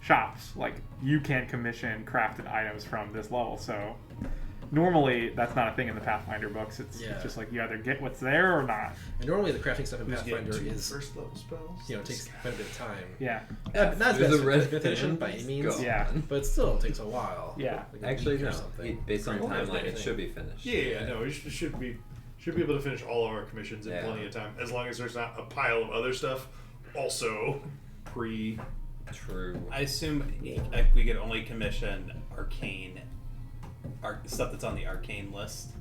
shops, like, you can't commission crafted items from this level. So normally that's not a thing in the Pathfinder books. It's just like you either get what's there or not. And normally the crafting stuff in Who's getting Pathfinder two is, first level spells? it takes quite a bit of time. Yeah. Not as Through bad the as red 5th edition by any pens, means. go Yeah. on. But it still takes a while. Yeah. Like a Actually, week or no. something. Based on For timeline, it everything. should be finished. Yeah, no, we should be able to finish all of our commissions in Yeah. plenty of time, as long as there's not a pile of other stuff also pre. True. I assume we could only commission arcane, stuff that's on the arcane list.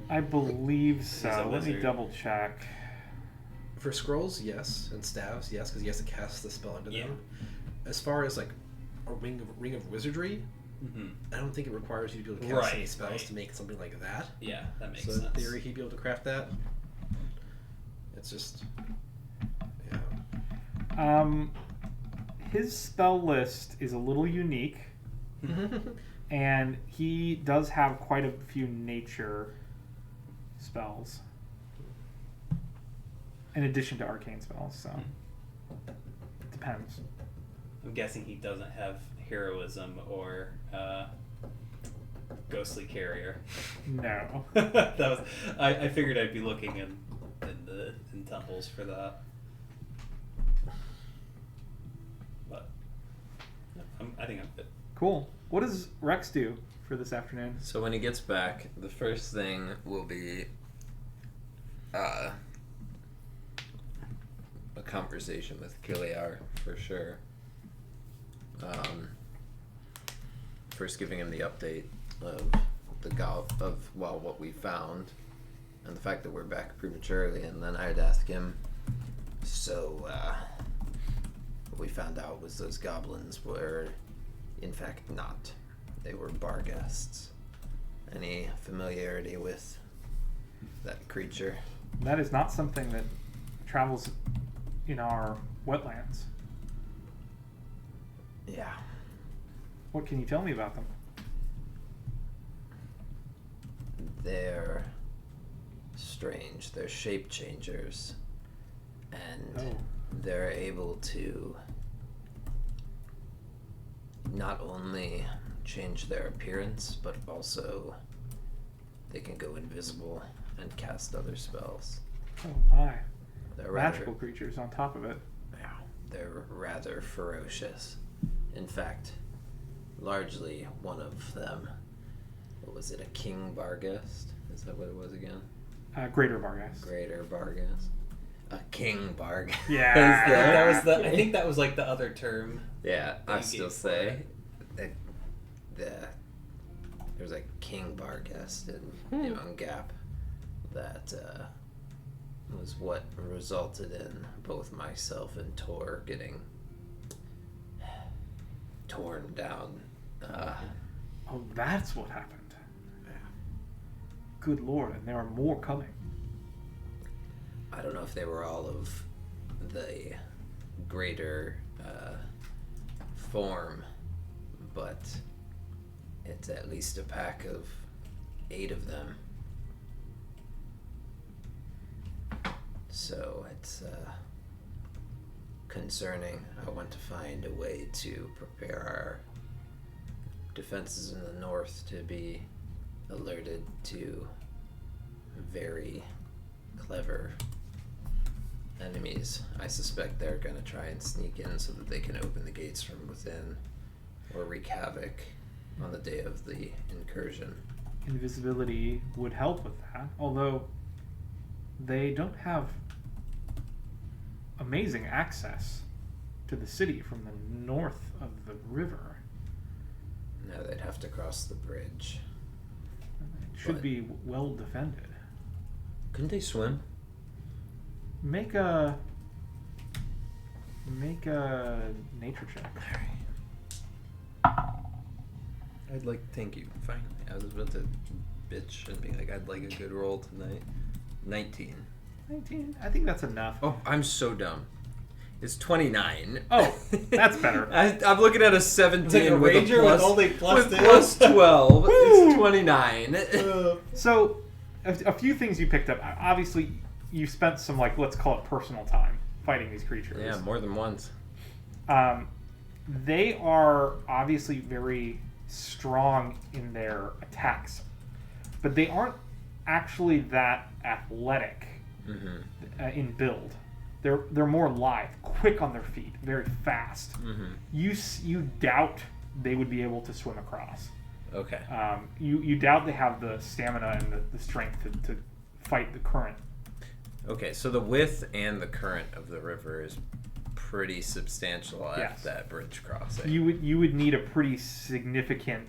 I believe so. a Let me wizard. double check. For scrolls, yes, and staves, yes, because he has to cast the spell into Yeah. them. As far as like a ring of wizardry, Mm-hmm. I don't think it requires you to be able to cast any Right, spells right. to make something like that. Yeah, that makes So sense. in theory, he'd be able to craft that. It's just, yeah. His spell list is a little unique, and he does have quite a few nature spells in addition to arcane spells. So depends. I'm guessing he doesn't have heroism or ghostly carrier. No. That was. I figured I'd be looking in temples for that. But I think I'm good. Cool. What does Rex do for this afternoon? So when he gets back, the first thing will be a conversation with Kiliar for sure. First, giving him the update of what we found, and the fact that we're back prematurely, and then I'd ask him. So what we found out was those goblins were, in fact, not. They were Barghasts. Any familiarity with that creature? That is not something that travels in our wetlands. Yeah. What can you tell me about them? They're strange. They're shape changers. And Oh. they're able to not only change their appearance, but also they can go invisible and cast other spells. Oh my. They're Magical creatures on top of it. Yeah, they're rather ferocious. In fact, largely one of them, what was it, a King Barghast? Is that what it was again? Greater Barghast. Greater Barghast. A King Barghast. Yeah. I think that was like the other term. Yeah, that I you still gave for say it. that there's a King Barghast in Ungap that was what resulted in both myself and Tor getting torn down. Oh, that's what happened. Good lord, and there are more coming. I don't know if they were all of the greater form, but it's at least a pack of 8 of them. So it's concerning. I want to find a way to prepare our defenses in the north to be alerted to very clever enemies. I suspect they're going to try and sneak in so that they can open the gates from within or wreak havoc on the day of the incursion. Invisibility would help with that, although they don't have amazing access to the city from the north of the river. No, they'd have to cross the bridge. It should But- be well defended. Couldn't they swim? Make a nature check. I'd like. Thank you. Finally, I was about to bitch and be like, I'd like a good roll tonight. 19. 19. I think that's enough. Oh, I'm so dumb. It's 29. Oh, that's better. I'm looking at a 17 It's like a with ranger a plus, with only plus with two. plus 12. It's 29. So, a few things you picked up. Obviously, you spent some, like, let's call it personal time fighting these creatures. Yeah, more than once. They are obviously very strong in their attacks, but they aren't actually that athletic in build. They're more lithe, quick on their feet, very fast. You doubt they would be able to swim across. Okay. You doubt they have the stamina and the strength to fight the current. Okay, so the width and the current of the river is pretty substantial at Yes. that bridge crossing. You would need a pretty significant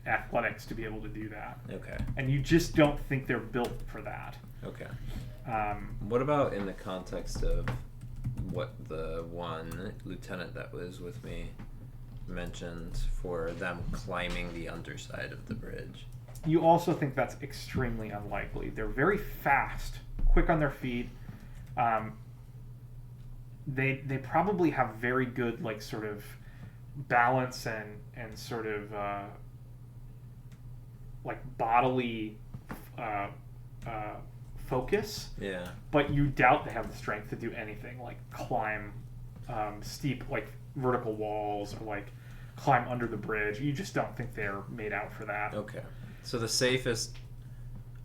athletics to be able to do that, Okay. and you just don't think they're built for that. Okay. What about in the context of what the one lieutenant that was with me mentioned for them climbing the underside of the bridge? You also think that's extremely unlikely. They're very fast, quick on their feet. They probably have very good, like, sort of balance and sort of like bodily focus. Yeah. But you doubt they have the strength to do anything like climb steep, like, vertical walls, or like climb under the bridge. You just don't think they're made out for that. Okay. So the safest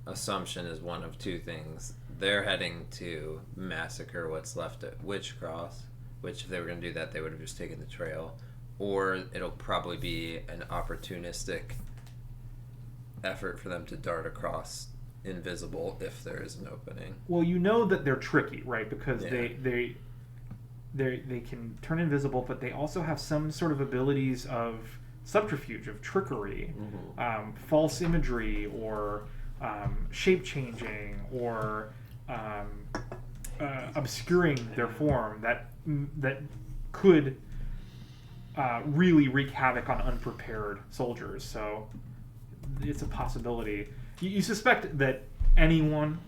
assumption is one of two things. They're heading to massacre what's left at Witch Cross, which if they were going to do that, they would have just taken the trail. Or it'll probably be an opportunistic effort for them to dart across invisible if there is an opening. Well, you know that they're tricky, right? Because Yeah. they can turn invisible, but they also have some sort of abilities of subterfuge, of trickery, false imagery, or shape changing, or obscuring their form that could really wreak havoc on unprepared soldiers. So it's a possibility. You suspect that anyone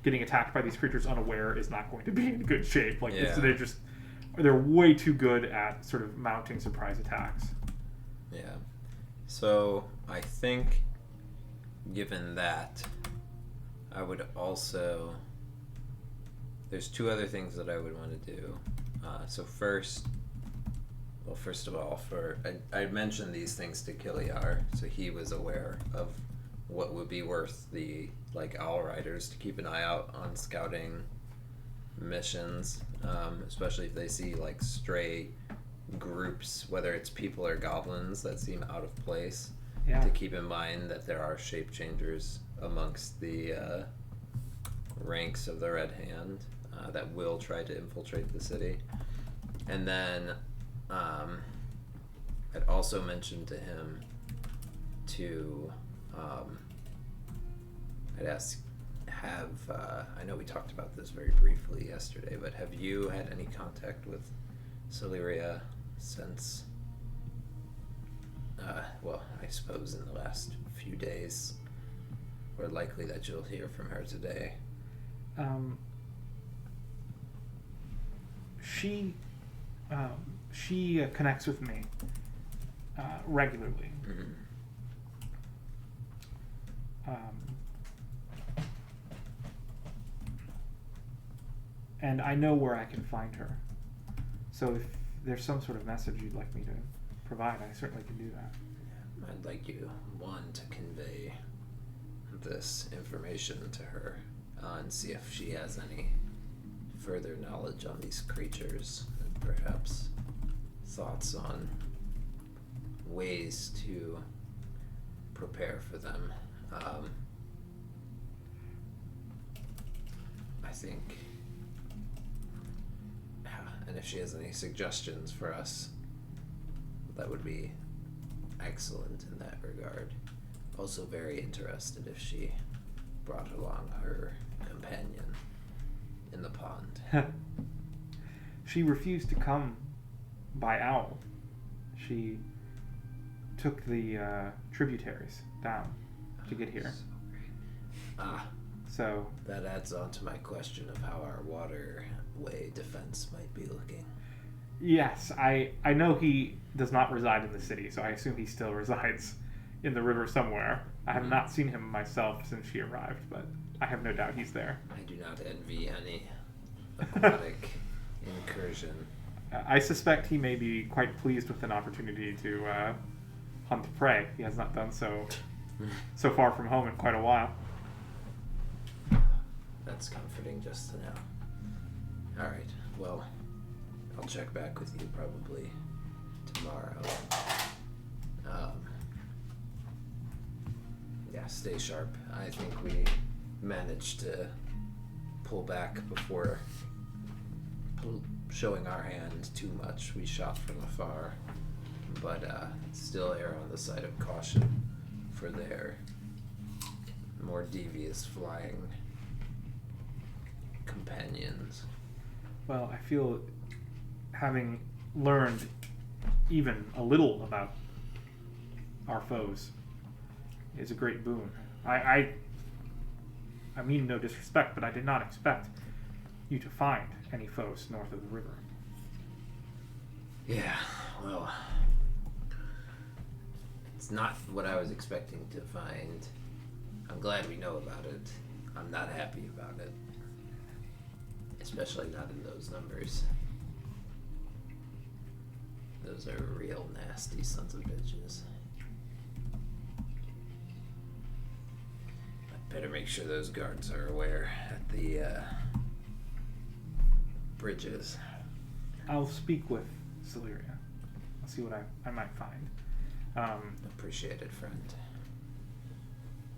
getting attacked by these creatures unaware is not going to be in good shape. Like, Yeah. they're way too good at sort of mounting surprise attacks. Yeah. So I think, given that, I would also. There's two other things that I would want to do. So first of all, I mentioned these things to Kiliar, so he was aware of what would be worth the, like, Owl Riders to keep an eye out on scouting missions, especially if they see, like, stray groups, whether it's people or goblins that seem out of place. Yeah. To keep in mind that there are shape changers amongst the ranks of the Red Hand that will try to infiltrate the city. And then I'd also mentioned to him to I'd ask, I know we talked about this very briefly yesterday, but have you had any contact with Celeria since, well, I suppose in the last few days? We're likely that you'll hear from her today. She connects with me regularly. Mm-hmm. And I know where I can find her. So if there's some sort of message you'd like me to provide, I certainly can do that. I'd like you, one, to convey this information to her and see if she has any further knowledge on these creatures and perhaps thoughts on ways to prepare for them. I think, and if she has any suggestions for us, that would be excellent in that regard. Also very interested if she brought along her companion in the pond. She refused to come by owl. She took the tributaries down to get here. Ah, So, that adds on to my question of how our waterway defense might be looking. yes, I know he does not reside in the city, so I assume he still resides in the river somewhere. I have not seen him myself since she arrived, but I have no doubt he's there. I do not envy any aquatic incursion. I suspect he may be quite pleased with an opportunity to hunt prey. He has not done so far from home in quite a while. That's comforting just to know. Alright, well, I'll check back with you probably tomorrow. Yeah, stay sharp. I think we managed to pull back before showing our hand too much. We shot from afar, but still err on the side of caution for their more devious flying companions. Well, I feel having learned even a little about our foes is a great boon. I mean no disrespect, but I did not expect you to find any foes north of the river. Yeah, well, it's not what I was expecting to find. I'm glad we know about it. I'm not happy about it. Especially not in those numbers. Those are real nasty sons of bitches. I better make sure those guards are aware at the bridges. I'll speak with Celeria. I'll see what I might find. Appreciate it, friend.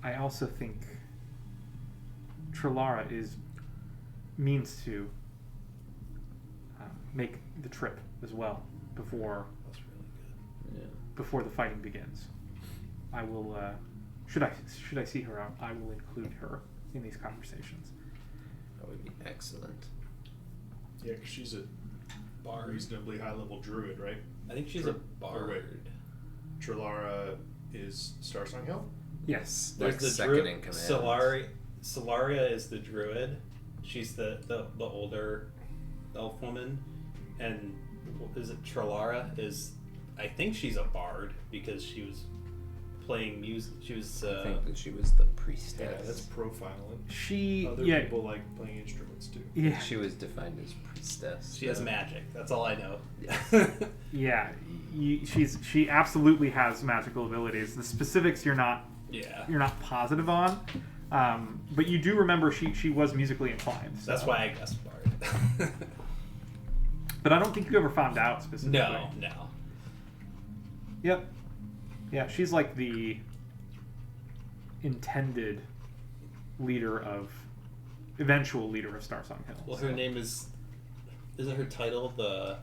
I also think Trilara means to make the trip as well before That's really good. Yeah. before the fighting begins. I will. Should I see her, I will include her in these conversations. That would be excellent. Yeah, because she's a reasonably high-level druid, right? I think she's Sure. a bard. Trilara is Starsong Hill? Yes. Like second in command. Solaria is the druid. She's the older elf woman, and is it Trilara is? I think she's a bard because she was playing music. She was. I think that she was the priestess. Yeah, that's profiling. She. Other yeah. people like playing instruments too. Yeah. She was defined as priestess. She has magic. That's all I know. Yeah. She absolutely has magical abilities. The specifics you're not positive on, but you do remember she was musically inclined. So. That's why I guessed bard. But I don't think you ever found out specifically. No. Yep. Yeah, she's like the intended eventual leader of Starsong Hill. Well, her name isn't her title the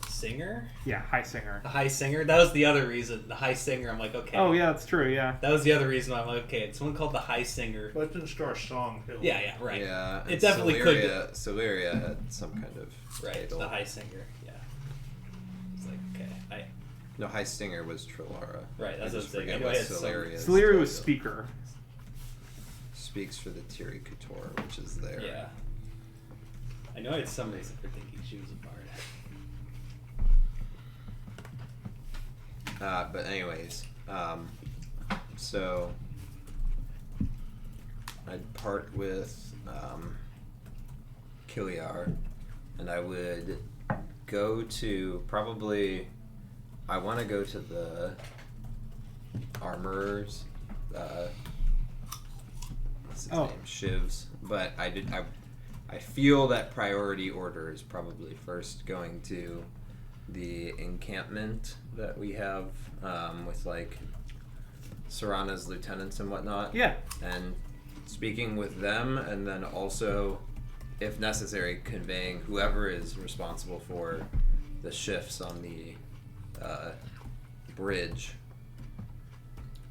singer? Yeah, High Singer. The High Singer? That was the other reason. The High Singer, I'm like, okay. Oh, yeah, that's true, yeah. That was the other reason I'm like, okay, someone called the High Singer. But in Starsong Hill. Yeah, right. Yeah, It definitely could be. Celeria had some kind of Right, title. the High Singer, yeah. It's like, okay, No, High Stinger was Trilara. Right, that's I what just I'm saying. forget I what had some- Celeria's Celeria was title. speaker. Speaks for the Tiri Couture, which is there. yeah. I know I had some reason for thinking she was a bard. But anyways, so I'd part with Kiliar, and I would go to I want to go to the armorers. What's his name? Shivs. But I feel that priority order is probably first going to the encampment that we have with like Serana's lieutenants and whatnot. Yeah. And speaking with them, and then also, if necessary, conveying whoever is responsible for the shifts on the bridge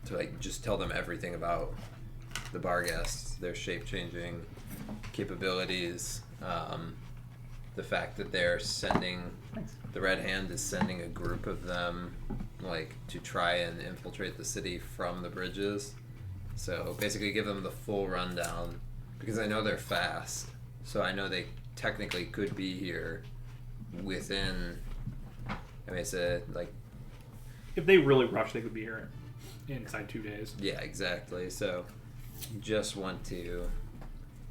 to like just tell them everything about the Barghests, their shape changing capabilities, the fact that they're sending Thanks. the Red Hand is sending a group of them like to try and infiltrate the city from the bridges. So basically give them the full rundown because I know they're fast. So I know they technically could be here within, I mean, it's a, like, If they really rush, they could be here inside 2 days. yeah, exactly. So just want to,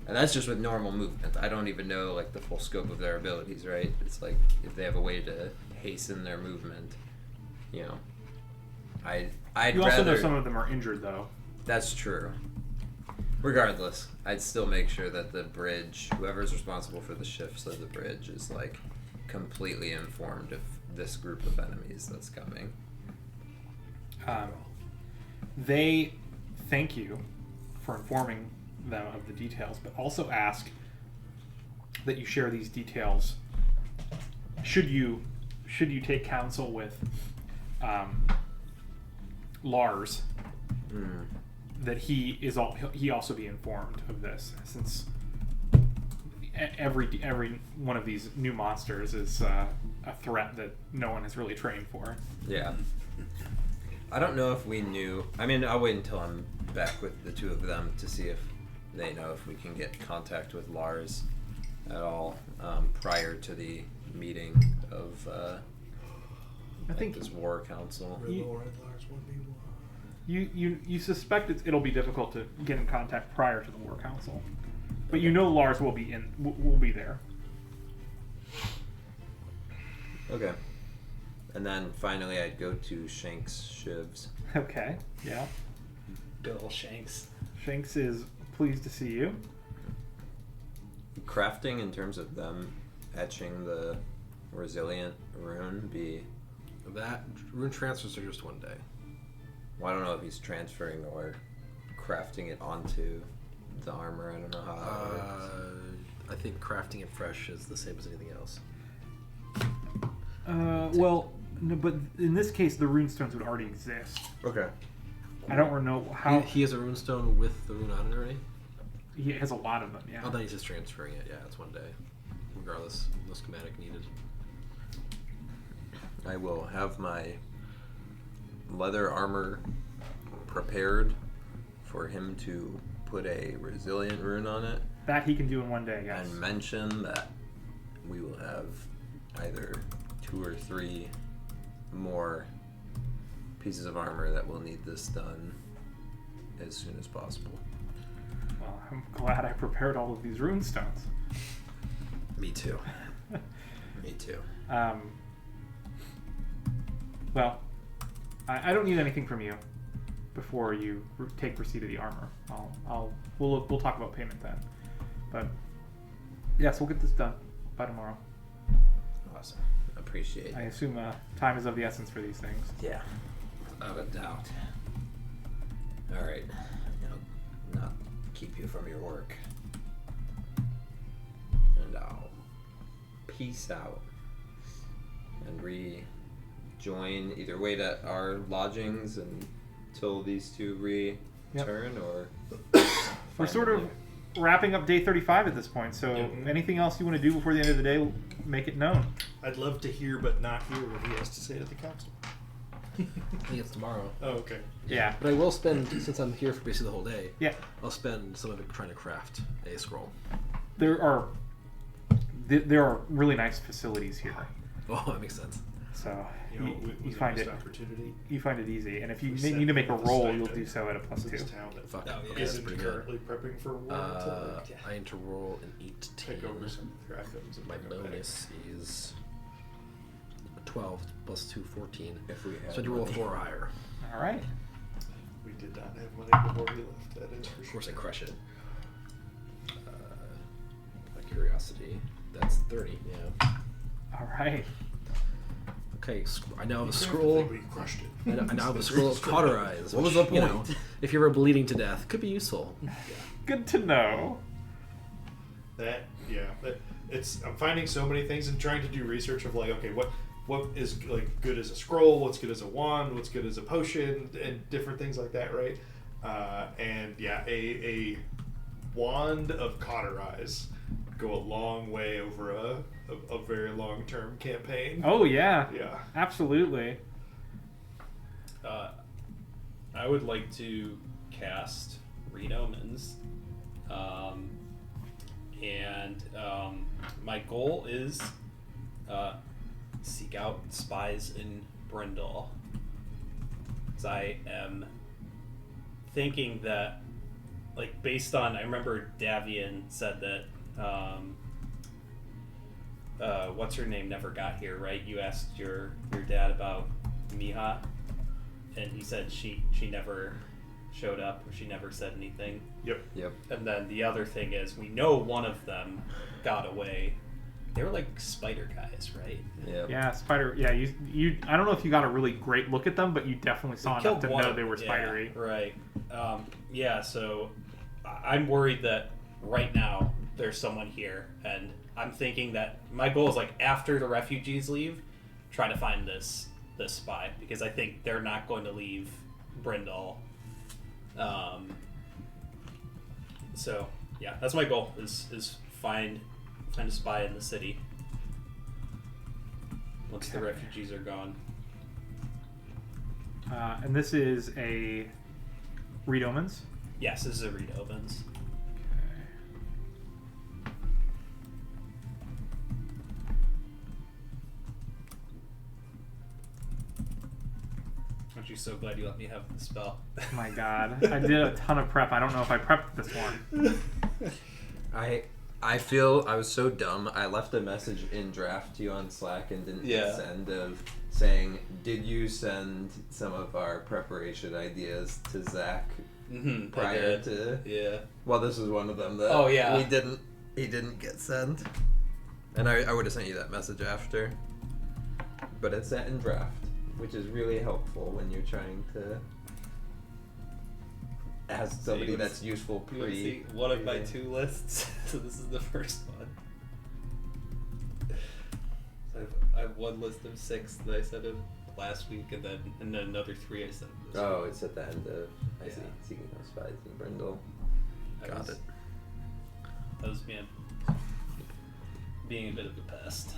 and that's just with normal movement. I don't even know like the full scope of their abilities, right? It's like if they have a way to hasten their movement, you know. I'd You also rather, know some of them are injured, though. That's true. Regardless, I'd still make sure that the bridge, whoever's responsible for the shifts of the bridge, is like completely informed of this group of enemies that's coming. They thank you for informing them of the details, but also ask that you share these details. Should you take counsel with Lars, that he also be informed of this, since every one of these new monsters is a threat that no one has really trained for. Yeah. I don't know if we knew. I mean, I'll wait until I'm back with the two of them to see if they know if we can get contact with Lars at all prior to the meeting of I think this war council. you suspect it'll be difficult to get in contact prior to the war council, but you know Lars will be there. Okay. And then finally, I'd go to Shanks Shivs. Okay, yeah. Bill Shanks. Shanks is pleased to see you. Crafting in terms of them etching the resilient rune be. That rune transfers are just 1 day. Well, I don't know if he's transferring or crafting it onto the armor. I don't know how that works. I think crafting it fresh is the same as anything else. Well, no, but in this case, the rune stones would already exist. Okay. I don't know how He has a rune stone with the rune on it already? he has a lot of them. Yeah. Oh, then he's just transferring it. Yeah, it's 1 day. Regardless, no schematic needed. I will have my leather armor prepared for him to put a resilient rune on it That he can do in 1 day. Yes. and mention that we will have either 2 or 3 more pieces of armor that will need this done as soon as possible. Well, I'm glad I prepared all of these rune stones. Me too. Me too. Well, I don't need anything from you before you take receipt of the armor. We'll talk about payment then. But yes, we'll get this done by tomorrow. Awesome. Appreciate I it. assume time is of the essence for these things. Yeah. Without a doubt. Alright. I'll not keep you from your work. And I'll peace out and rejoin, either wait at our lodgings until these two return, or We're sort of wrapping up day 35 at this point, so Mhm. anything else you want to do before the end of the day, make it known. I'd love to hear, but not hear what he has to say to the council. I think it's tomorrow. Oh, okay. Yeah. But I will spend, since I'm here for basically the whole day, Yeah. I'll spend some of it trying to craft a scroll. There are really nice facilities here, Oh, that makes sense. so You know, you find it opportunity. easy. And if you We need to make a set roll, aside you'll to- do so at a +2. This town that Fuck. Oh, yeah. Okay, that's isn't pretty good. currently prepping for war to I need to roll an 18. take over some of their items. And My bring them back. bonus is a 12 plus 2, 14. if we have So I had to roll a money. 4 or higher. All right. We did not have money before we left. That is for Of course, I sure. crush it. My curiosity. That's 30. Yeah. All right. Okay. I now have a You scroll. think we crushed it. I now have a scroll of cauterize. What was which, the you know, point? if you were bleeding to death, could be useful. Good to know. I'm finding so many things and trying to do research of like, okay, what is like good as a scroll, what's good as a wand, what's good as a potion, and different things like that, right? And yeah, a wand of cauterize go a long way over a very long-term campaign. Oh yeah, Yeah. absolutely. I would like to cast Read Omens. My goal is seek out spies in Brindle. Because I am thinking that, like, based on, I remember Davian said that, what's her name never got here, right? You asked your dad about Miha, and he said she never showed up, or she never said anything. Yep. And then the other thing is, we know one of them got away. They were like spider guys, right? Yep. Yeah, spider. Yeah, you. I don't know if you got a really great look at them, but you definitely saw enough to know they were spidery. Yeah, right. Yeah, so I'm worried that right now there's someone here, and I'm thinking that my goal is, like, after the refugees leave, try to find this spy, because I think they're not going to leave Brindle. So yeah, that's my goal, is find a spy in the city once the refugees are gone. And this is a Read Omens. Yes, this is a Read Omens. Aren't you so glad you let me have the spell? Oh my god, I did a ton of prep. I don't know if I prepped this one. I feel I was so dumb. I left a message in draft to you on Slack and didn't Yeah. send of saying, did you send some of our preparation ideas to Zach Mm-hmm, prior to? Yeah. Well, this was one of them that Oh, yeah. he didn't get sent. And I would have sent you that message after. But it's set in draft, which is really helpful when you're trying to ask somebody you wanna that's useful You want to see one of my 2 lists? So this is the first one. So I have one list of 6 that I sent him last week, and then another 3 I sent him this Oh, week. it's at the end of I see. Yeah. Seeking No Spies in Brindle. I Got was- it. That was being a bit of a pest.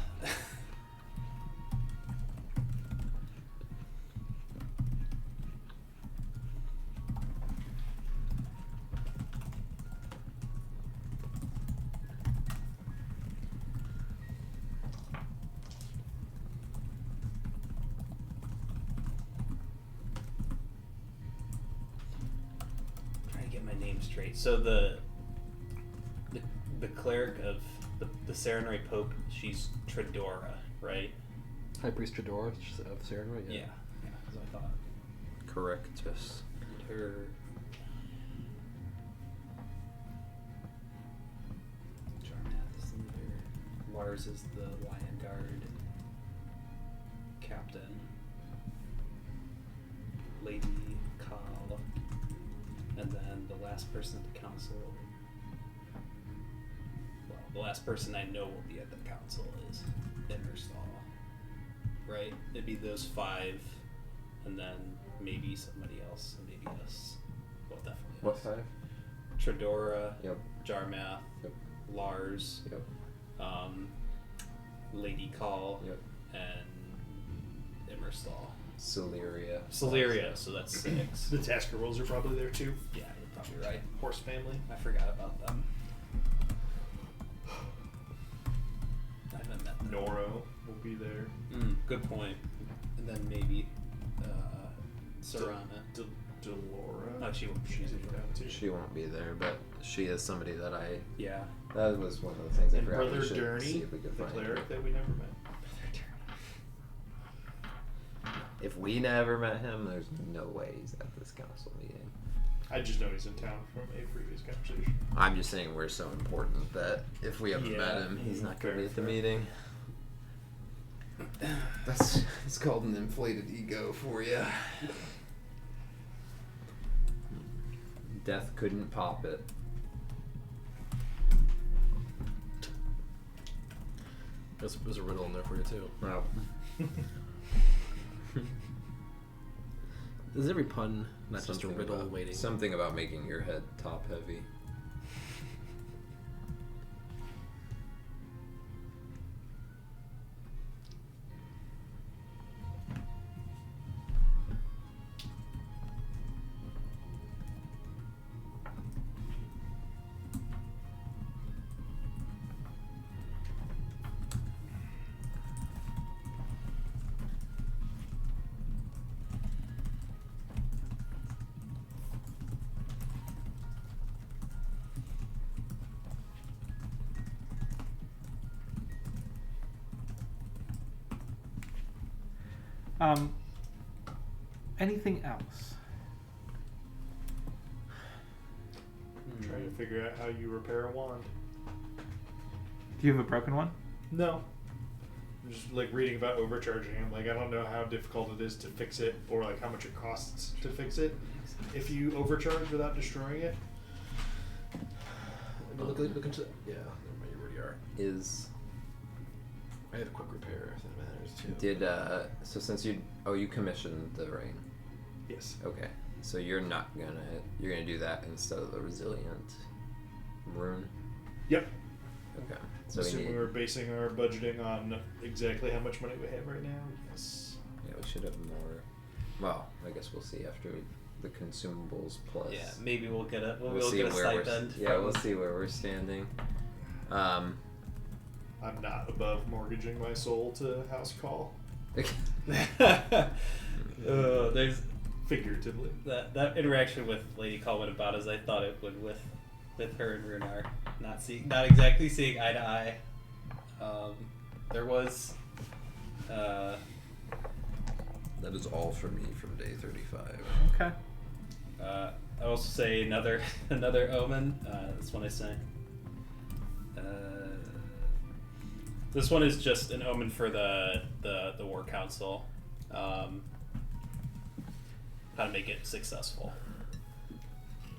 Trying to get my name straight. So the cleric of the Serenray Pope, she's Tredora, right? High Priest Tredora of Serenray. Yeah, that's what I thought. Correctus. Her. Jarnath is the leader. Lars is the Lion Guard captain. Lady Kal. And then the last person at the council. Well, the last person I know will be at the council is Immerstal. Right? It'd be those 5, and then maybe somebody else, and maybe us. Well, definitely What us. 5? Tredora, Yep. Jarmath, Yep. Lars, Yep. Lady Call, Yep. and Immerstal. Celeria. Celeria, so that's 6. The Tasker Wolves are probably there too. Yeah, you're probably right. Horse family. I forgot about them. I haven't met them. Noro will be there. Good point. And then maybe Serana. Delora. Oh, she won't be She's there. in town too. She won't be there, but she is somebody that Yeah. that was one of the things I And forgot Brother we should see Durney, if we could the find cleric her. that we never met. If we never met him, there's no way he's at this council meeting. I just know he's in town from a previous conversation. I'm just saying we're so important that if we haven't met Yeah. him, he's not going to be at the Fair. meeting. That's it's called an inflated ego for you. Death couldn't pop it. There's a riddle in there for you too. Well, Is every pun not just a riddle waiting? Something about making your head top heavy. Anything else? I'm trying to figure out how you repair a wand. Do you have a broken one? No. I'm just like reading about overcharging him. Like I don't know how difficult it is to fix it, or like how much it costs to fix it. If you overcharge without destroying it, Look into yeah. Never mind, you already are. Is I have quick repair if that matters too. did so since you commissioned the ring. yes. Okay, so you're gonna do that instead of the resilient rune. Yep. Okay, so Assuming we're basing our budgeting on exactly how much money we have right now. Yes. yeah, we should have more. Well, I guess we'll see after the consumables plus. Yeah, maybe we'll get a We'll see get a where stipend. we'll see where we're standing. I'm not above mortgaging my soul to house call, There's figuratively. that interaction with Lady Call went about as I thought it would with her and Runar. Not exactly seeing eye to eye. There was That is all for me from day 35. Okay. I also say another omen. This one I say. This one is just an omen for the War Council. How to make it successful.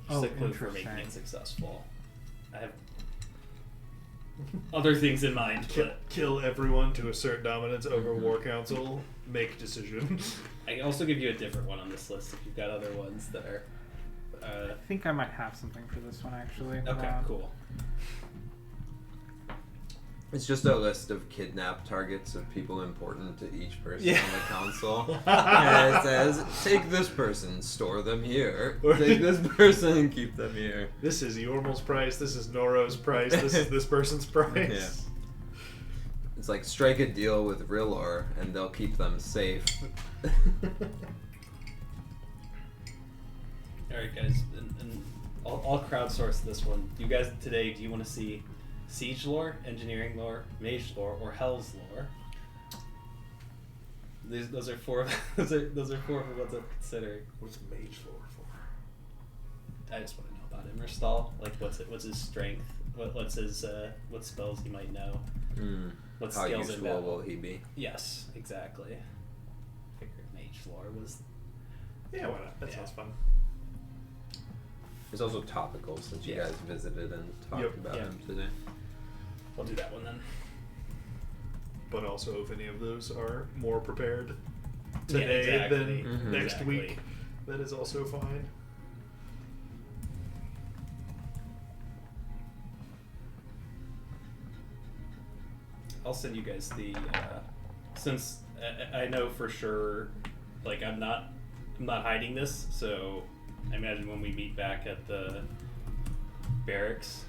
Just Oh, a clue for making interesting. it successful. I have other things in mind, but Kill everyone to assert dominance over Mhm. War Council. Make decision. I can also give you a different one on this list if you've got other ones that are. I think I might have something for this one actually. Okay, cool. It's just a list of kidnap targets of people important to each person Yeah. on the council. And it says, take this person, store them here. Take this person and keep them here. This is Yormal's price. This is Noro's price. This is this person's price. Yeah. It's like strike a deal with Rilor and they'll keep them safe. Alright, guys, and I'll crowdsource this one. You guys today, do you want to see Siege lore, Engineering lore, Mage lore, or Hell's lore? Those are four. Those are four of the ones I'm considering. What's Mage lore for? I just want to know about Immerstal. Like, what's his strength? What's his what spells he might know? What How skills in useful battle? will he be? Yes, exactly. Figured Mage lore was. Yeah, why not? That Yeah. sounds fun. There's also topical since you Yeah. guys visited and talked Yep. about Yeah. him today. I'll do that one then. But also, if any of those are more prepared Yeah, today exactly. than Mhm. next Exactly. week, that is also fine. I'll send you guys the since I know for sure, like I'm not hiding this, so I imagine when we meet back at the barracks,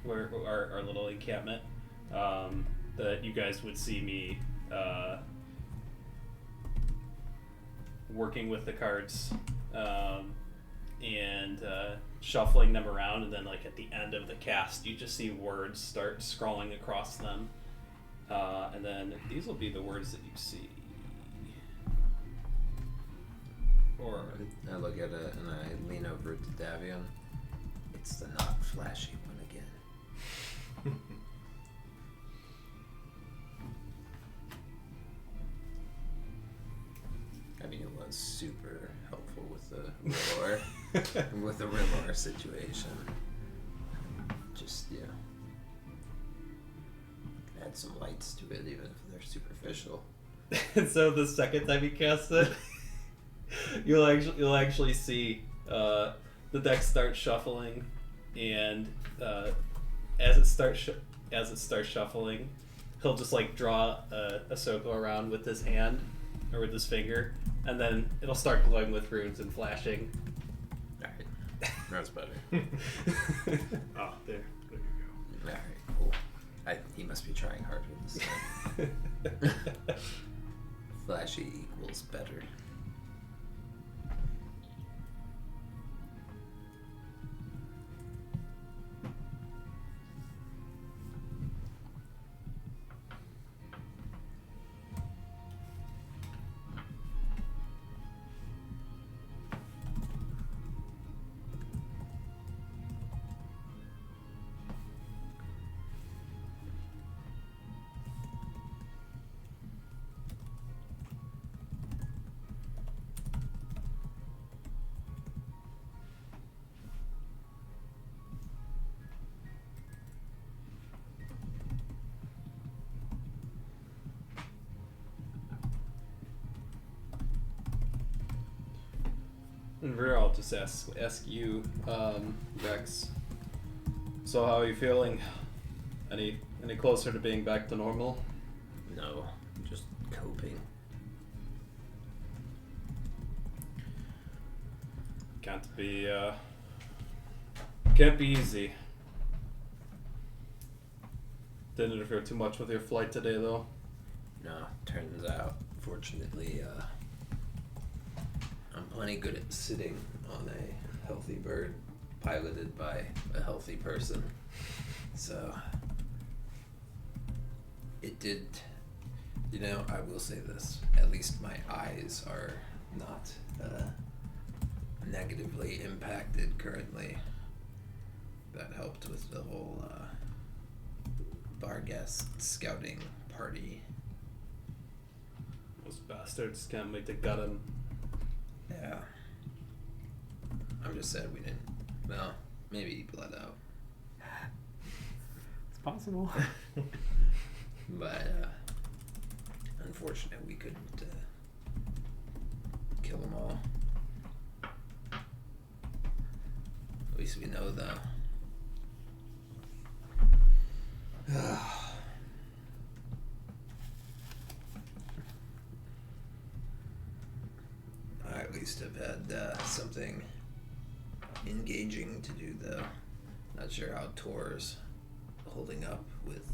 where our little encampment, that you guys would see me working with the cards and shuffling them around, and then like at the end of the cast you just see words start scrawling across them, and then these will be the words that you see, or I look at it and I lean over to Davion. It's the not flashy one again. I mean, it was super helpful with the Rilor, with the Rilor situation. Just, yeah. Add some lights to it, even if they're superficial. and so the second time you cast it, you'll actually see the deck start shuffling, and as it starts shuffling, he'll just like draw a circle around with his hand or with his finger, and then it'll start glowing with runes and flashing. Alright, that's better. Ah, there you go. Alright, cool. He must be trying hard with this. Flashy equals better. And Rhea, I'll just ask you, Rex. So how are you feeling? Any closer to being back to normal? No, just coping. Can't be easy. Didn't interfere too much with your flight today, though. No, turns out, fortunately, I'm plenty good at sitting on a healthy bird piloted by a healthy person. So, it did, I will say this, at least my eyes are not negatively impacted currently. That helped with the whole Barghest scouting party. Those bastards can't wait to gut him. Yeah. I'm just sad we didn't. Well, maybe he bled out. It's possible. But, unfortunate we couldn't kill them all. At least we know, though. I at least have had something engaging to do, though. Not sure how Tor's holding up with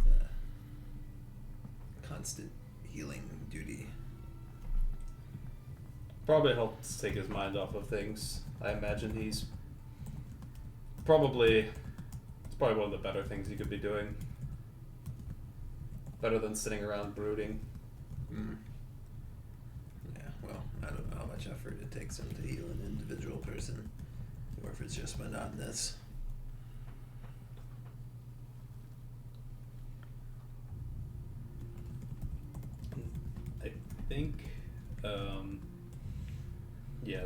constant healing duty. Probably helps take his mind off of things. I imagine it's probably one of the better things he could be doing. Better than sitting around brooding. Yeah, well, I don't know how much effort it takes him to heal an individual person, or if it's just monotonous. I think,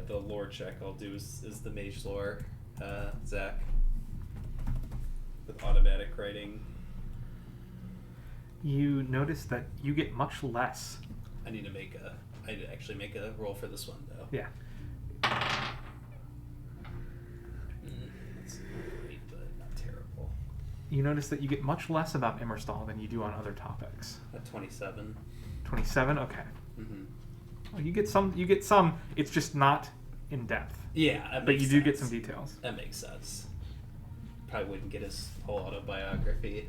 the lore check I'll do is the mage lore, Zach, with automatic writing. You notice that you get much less. I need to actually make a roll for this one, though. Yeah. It's not great, but not terrible. You notice that you get much less about Immerstal than you do on other topics. At 27. 27? Okay. Mm-hmm. Well, you get some. It's just not in depth. Yeah, that But makes you do get sense. some details. That makes sense. Probably wouldn't get his whole autobiography.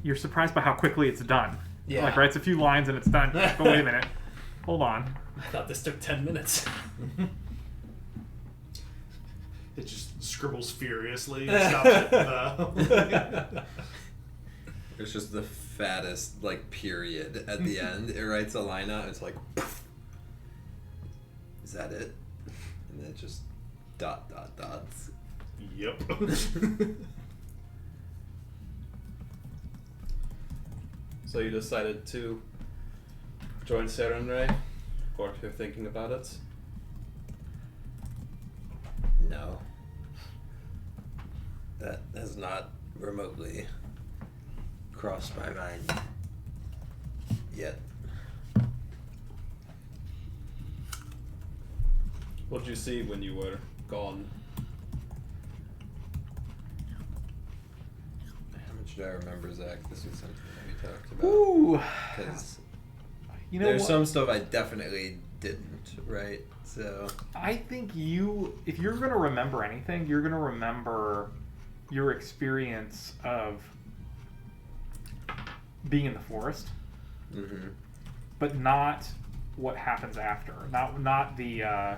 You're surprised by how quickly it's done. Yeah. Like, writes a few lines and it's done. But wait a minute. Hold on. I thought this took 10 minutes. It just scribbles furiously and stops it. It's just the fattest, period at the end. It writes a line out, and it's like, poof. Is that it? And then it just dots. Yep. So you decided to join Sarenrae? Or if you're thinking about it? No. That has not remotely crossed my mind yet. What did you see when you were gone? How much do I remember, Zach? This was something that we talked about. Ooh. Because You know there's what? some stuff I definitely didn't, right? So I think if you're going to remember anything, you're going to remember your experience of being in the forest, but not what happens after. Not the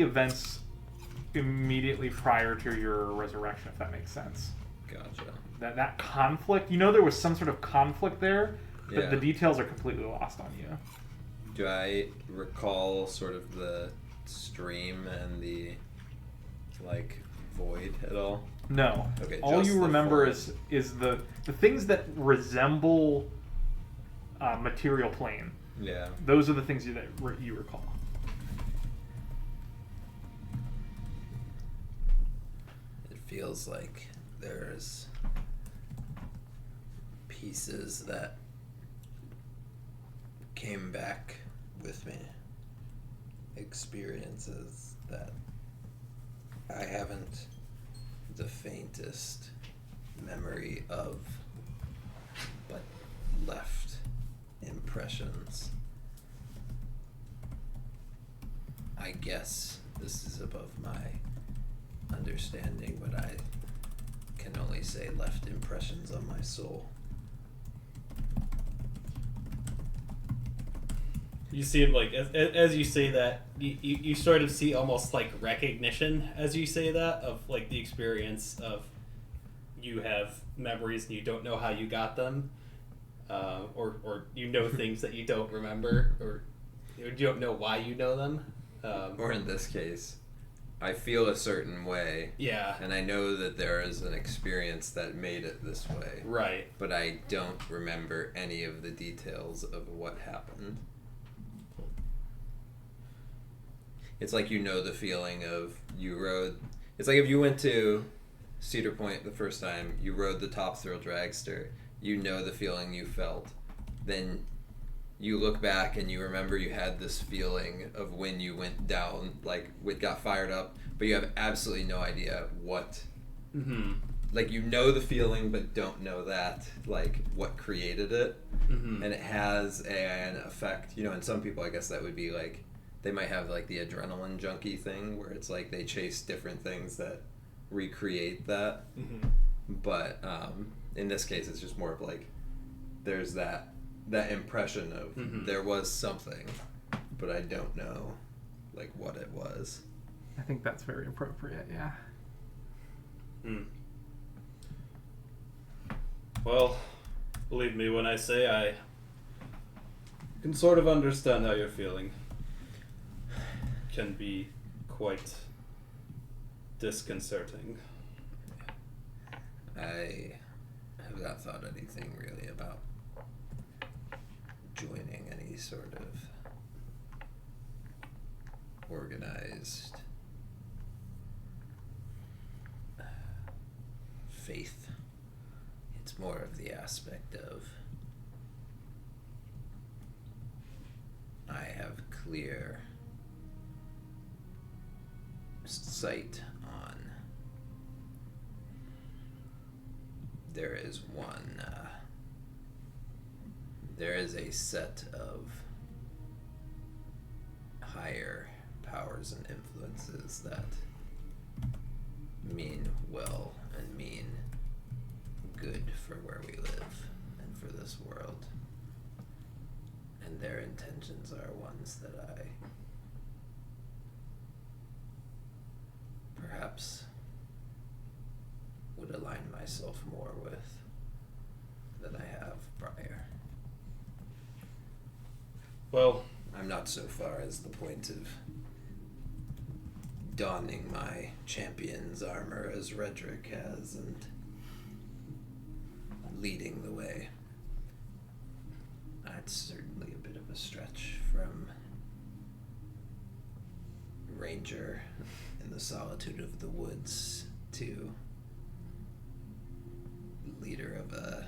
events immediately prior to your resurrection, if that makes sense. gotcha. That conflict, there was some sort of conflict there, but Yeah. the details are completely lost on you. Do I recall sort of the stream and the void at all? No. Okay, All just you the remember forest. is the things that resemble material plane. Yeah. Those are the things that you recall. It feels like there's pieces that came back with me experiences that I haven't the faintest memory of, but left impressions. I guess this is above my understanding, but I can only say left impressions on my soul. You seem like, as you say that, you sort of see almost like recognition as you say that, of like the experience of you have memories and you don't know how you got them, or you know things that you don't remember, or you don't know why you know them. Or in this case, I feel a certain way, Yeah. and I know that there is an experience that made it this way, Right. but I don't remember any of the details of what happened. It's like you know the feeling of you rode. It's like if you went to Cedar Point the first time, you rode the Top Thrill Dragster, you know the feeling you felt. Then you look back and you remember you had this feeling of when you went down, like it got fired up, but you have absolutely no idea what. Mm-hmm. Like you know the feeling, but don't know that, like what created it. Mm-hmm. And it has an effect, and some people, I guess that would be like, they might have like the adrenaline junkie thing where it's like they chase different things that recreate that. Mm-hmm. But in this case, it's just more of like there's that impression of there was something, but I don't know like what it was. I think that's very appropriate, yeah. Well, believe me when I say I can sort of understand how you're feeling. Can be quite disconcerting. I have not thought anything really about joining any sort of organized faith. It's more of the aspect of I have clear sight on there is a set of higher powers and influences that mean well and mean good for where we live and for this world, and their intentions are ones that I perhaps would align myself more with than I have prior. Well, I'm not so far as the point of donning my champion's armor as Redrick has and leading the way. That's certainly a bit of a stretch from ranger in the solitude of the woods to leader of a,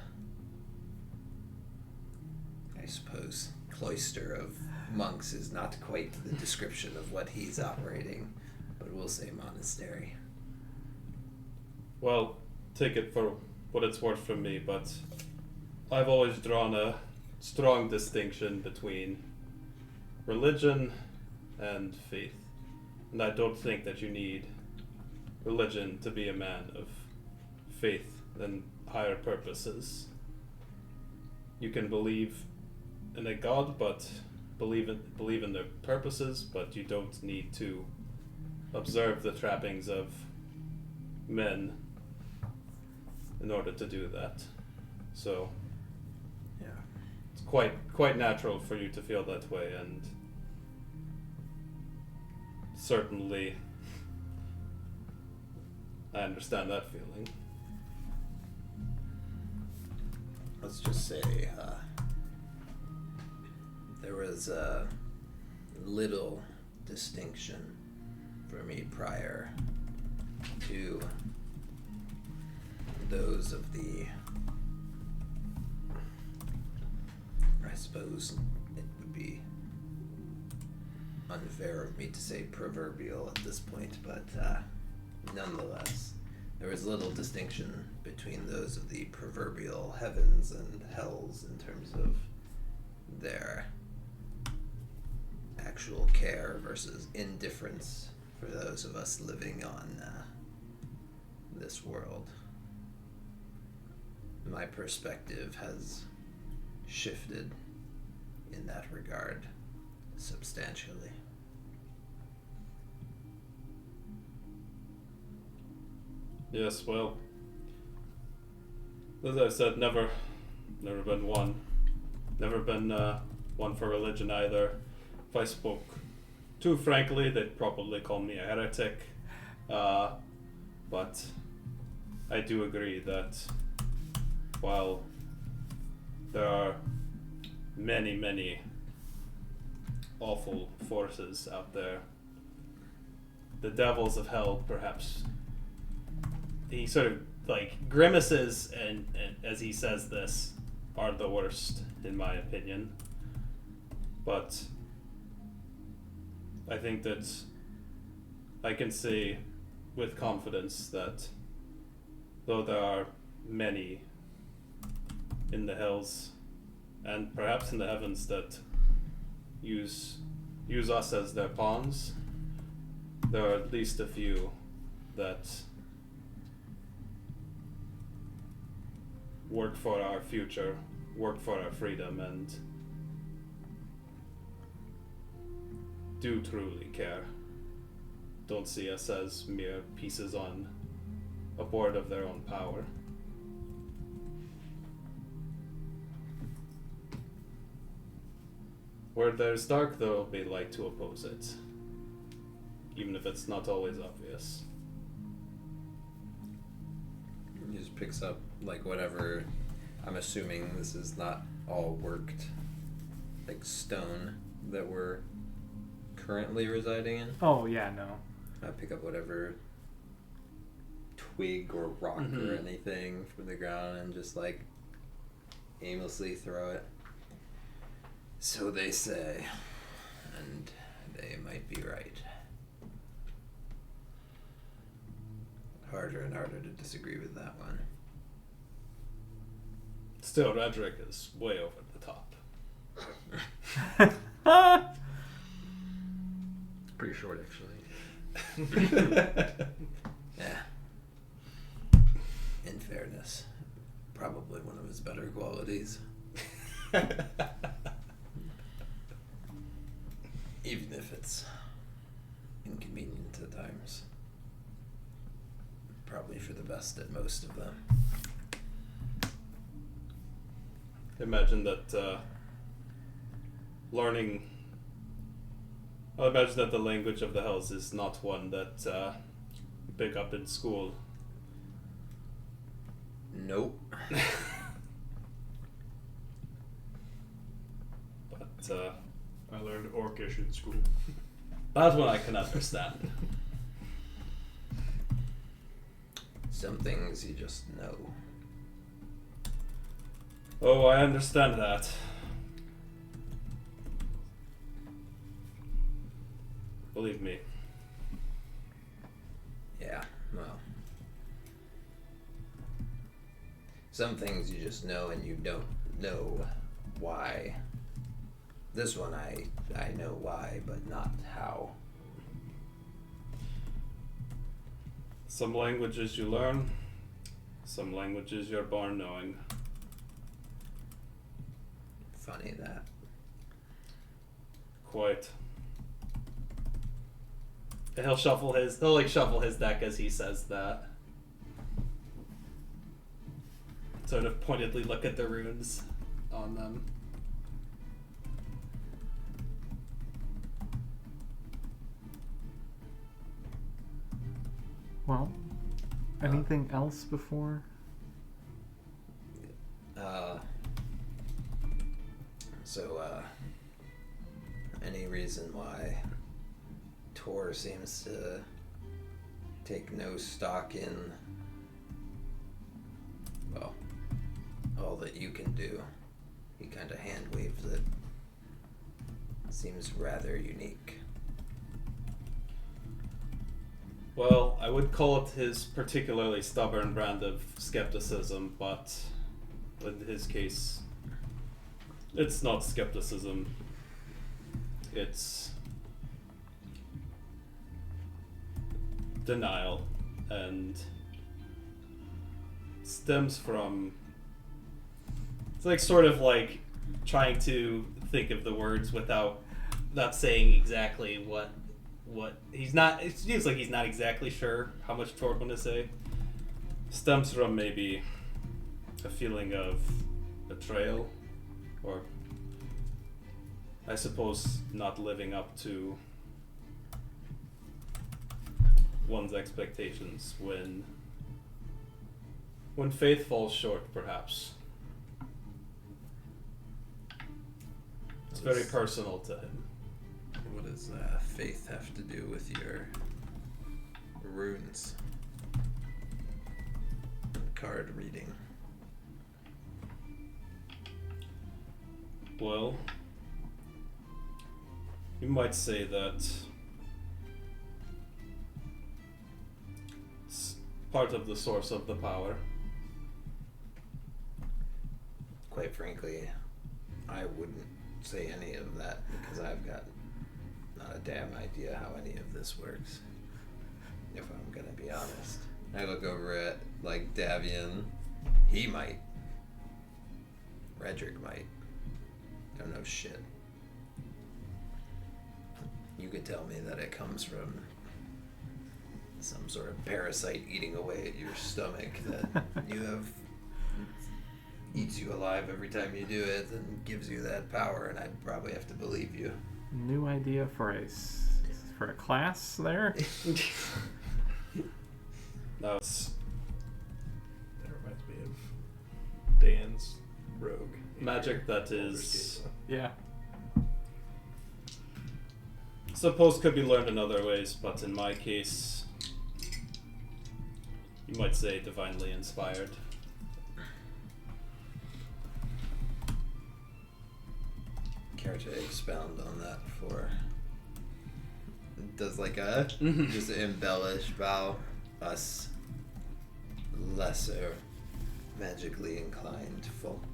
I suppose, cloister of monks is not quite the description of what he's operating, but we'll say monastery. well, take it for what it's worth from me, but I've always drawn a strong distinction between religion and faith. And I don't think that you need religion to be a man of faith and higher purposes. You can believe in a god, but believe in their purposes, but you don't need to observe the trappings of men in order to do that. So Yeah. it's quite natural for you to feel that way, and certainly I understand that feeling. Let's just say there was a little distinction for me prior to those of the, I suppose it would be unfair of me to say proverbial at this point, but nonetheless, there is little distinction between those of the proverbial heavens and hells in terms of their actual care versus indifference for those of us living on this world. My perspective has shifted in that regard substantially. Yes, well, as I said, never been one. Never been one for religion either. If I spoke too frankly, they'd probably call me a heretic. But I do agree that while there are many, many awful forces out there, the devils of hell, perhaps, he sort of like grimaces and as he says this, are the worst in my opinion. But I think that I can say with confidence that though there are many in the hells and perhaps in the heavens that use us as their pawns, there are at least a few that work for our future, work for our freedom, and do truly care. Don't see us as mere pieces on a board of their own power. Where there's dark, there will be light to oppose it, even if it's not always obvious. He just picks up like whatever. I'm assuming this is not all worked like stone that we're currently residing in. Oh yeah, no. I pick up whatever twig or rock or anything from the ground and just like aimlessly throw it. So they say, and they might be right. Harder and harder to disagree with that one. Still, Roderick is way over the top. It's pretty short, actually. Yeah. In fairness, probably one of his better qualities. Even if it's inconvenient at times. Probably for the best at most of them. Imagine that I imagine that the language of the hells is not one that you pick up in school. Nope. But I learned Orcish in school. that's one I can understand. Some things you just know. Oh, I understand that. Believe me. Yeah, well. Some things you just know and you don't know why. This one I know why, but not how. Some languages you learn, some languages you're born knowing. Funny that. Quite. He'll shuffle his deck as he says that. Sort of pointedly look at the runes on them. Well, anything else before? Any reason why Tor seems to take no stock in, well, all that you can do? He kind of hand waves it. Seems rather unique. Well, I would call it his particularly stubborn brand of skepticism, but in his case, it's not skepticism. It's denial, and stems from, it's like sort of like trying to think of the words without not saying exactly what he's not. It seems like he's not exactly sure how much Tord want to say. Stems from maybe a feeling of betrayal, or I suppose not living up to one's expectations when faith falls short, perhaps. It's very personal to him. What does faith have to do with your runes? Card reading. Well, you might say that it's part of the source of the power. Quite frankly, I wouldn't say any of that because I've got not a damn idea how any of this works. If I'm gonna be honest. I look over at like Davian. He might. Redrick might. Don't know shit. You could tell me that it comes from some sort of parasite eating away at your stomach that you have eats you alive every time you do it and gives you that power, and I'd probably have to believe you. New idea for a class there. No, it's That reminds me of Dan's rogue. magic that Baldur's is, Gate. Yeah. suppose could be learned in other ways, but in my case, you might say divinely inspired. Care to expound on that for? Does like a just embellish about us lesser magically inclined folk?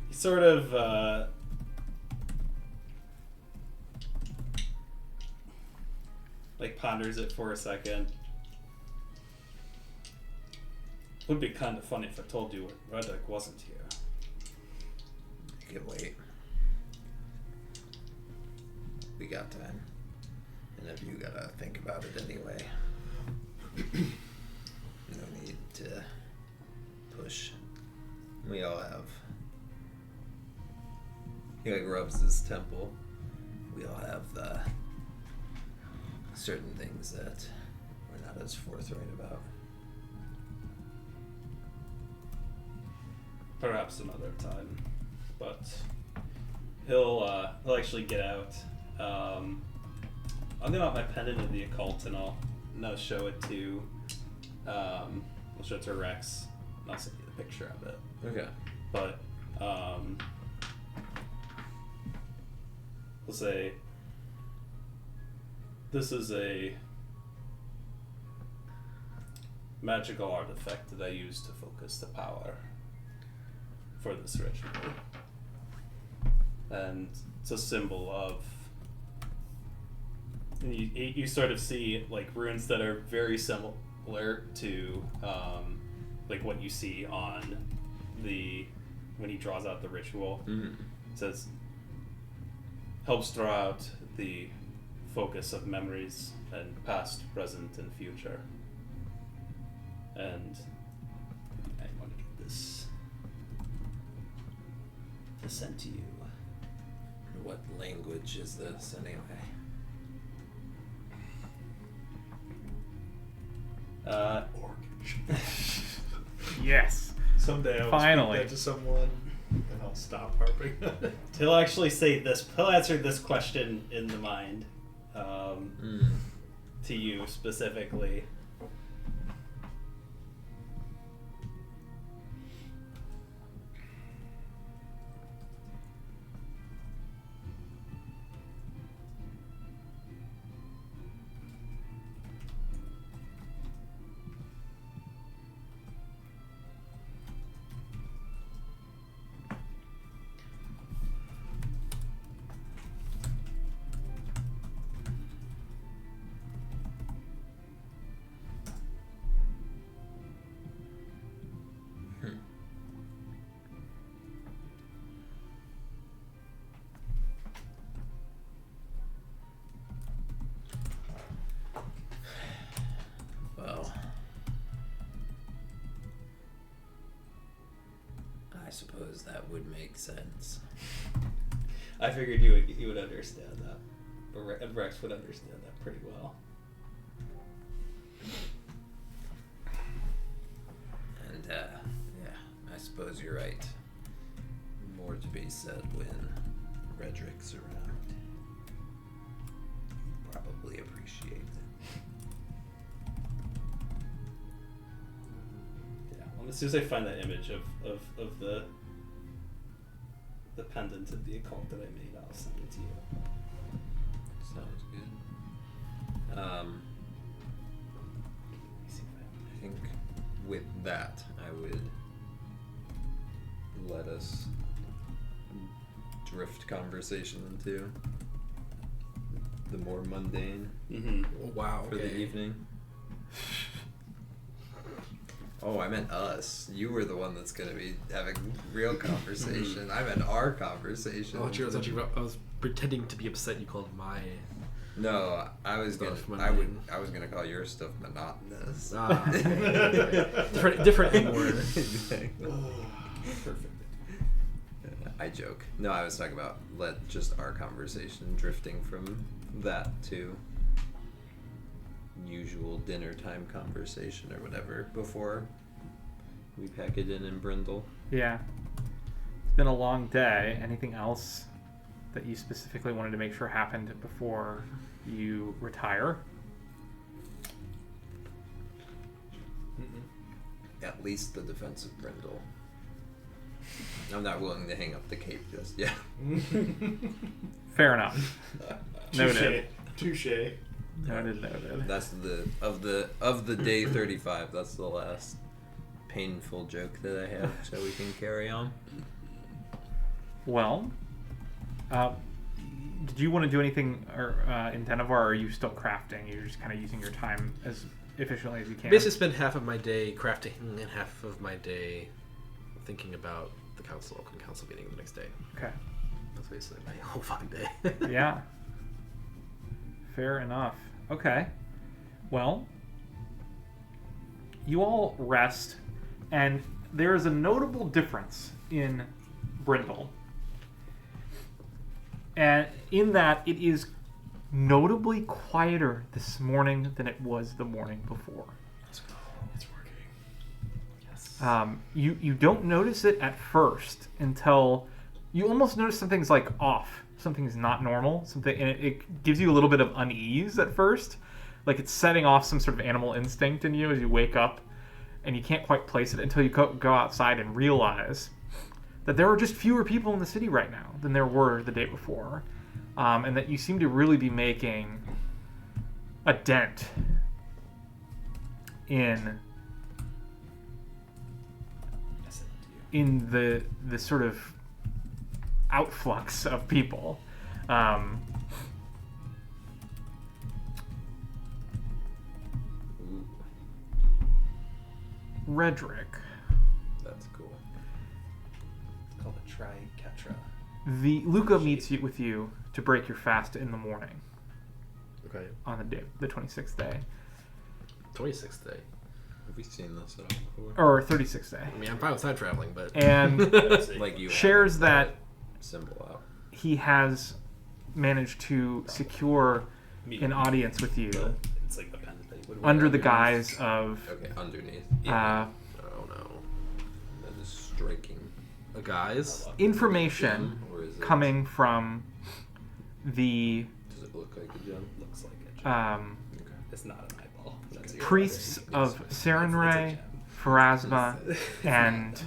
He sort of like ponders it for a second. Would be kind of funny if I told you Reddick wasn't here. You can wait. We got time. And if you gotta think about it anyway. No need to push. We all have. He like rubs his temple. We all have certain things that we're not as forthright about. Perhaps another time, but he'll actually get out. I'll get out my pendant of the occult and I'll show it to I'll show it to Rex and I'll send you the picture of it. Okay. But we'll say this is a magical artifact that I use to focus the power for this ritual. And it's a symbol of, and you sort of see like runes that are very similar to like what you see on when he draws out the ritual. Mm-hmm. It says helps draw out the focus of memories and past, present, and future. And I want to get this sent to you. What language is this anyway? Orcish. Yes. Someday I'll Finally. speak that to someone and I'll stop harping on it. He'll actually say this. He'll answer this question in the mind, to you specifically. I suppose that would make sense. I figured you would understand that. Or Rex would understand that pretty well. And, yeah, I suppose you're right. More to be said when Redrick's around. He'd probably appreciate it. Yeah. Well, as soon as I find that image of the pendant of the occult that I made, I'll send it to you. Sounds good. I think with that, I would let us drift conversation into the more mundane Mm-hmm. Wow. for the evening. Oh, I meant us. You were the one that's going to be having real conversation. I meant our conversation. I was pretending to be upset. You called my. No, I was Stuff gonna. mundane. I was gonna call your stuff monotonous. Different word. Perfect. I joke. No, I was talking about just our conversation drifting from that to usual dinner time conversation or whatever before we pack it in Brindle. Yeah. It's been a long day. Anything else that you specifically wanted to make sure happened before you retire? At least the defense of Brindle. I'm not willing to hang up the cape just yet. Fair enough. Noted. Touche. Noted. That's of the day 35. That's the last painful joke that I have, so we can carry on. Well, did you want to do anything in Denevar, or are you still crafting? You're just kind of using your time as efficiently as you can. Basically, spend half of my day crafting and half of my day thinking about the Oakland Council meeting the next day. Okay. That's basically my whole fucking day. Yeah. Fair enough. Okay. Well, you all rest, and there is a notable difference in Brindle. And in that, it is notably quieter this morning than it was the morning before. It's working. Yes. You don't notice it at first until you almost notice something's like off. Something's not normal. And it gives you a little bit of unease at first, like it's setting off some sort of animal instinct in you as you wake up, and you can't quite place it until you go outside and realize that there are just fewer people in the city right now than there were the day before, and that you seem to really be making a dent in the sort of outflux of people. Ooh, Redrick, that's cool. It's called a triquetra. Luca meets with you to break your fast in the morning Okay. on the 26th day, 26th day. Have we seen this at all before? or 36th day, I mean, I'm fine with time traveling, but and Like you shares have that symbol out. he has managed to secure an audience with you It's like the pendant that you would wear. under the guise of Okay, underneath. oh no, That is striking. a guys. information Or is it? coming from the Does it look like a gem? Looks like it. Okay. It's not an eyeball. That's your priests of Sarenrae, Pharasma, and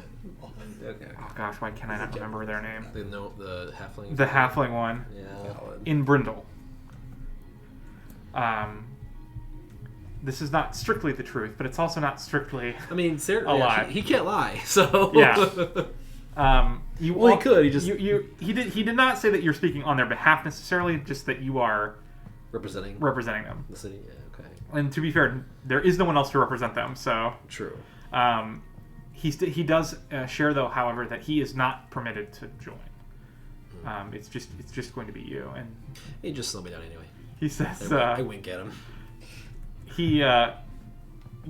Okay. oh gosh, why can I not remember their name? The halfling. The halfling one Yeah. in Brindle. This is not strictly the truth, but it's also not strictly. I mean, A lie. he can't lie. So Yeah. You Well, he all- could, he just- he did not say that you're speaking on their behalf necessarily, just that you are representing representing them. the city. Yeah. Okay. And to be fair, there is no one else to represent them, so. True. He does share, though, however, that he is not permitted to join. It's just going to be you, and He just slowed me down anyway. he says I wink at him. he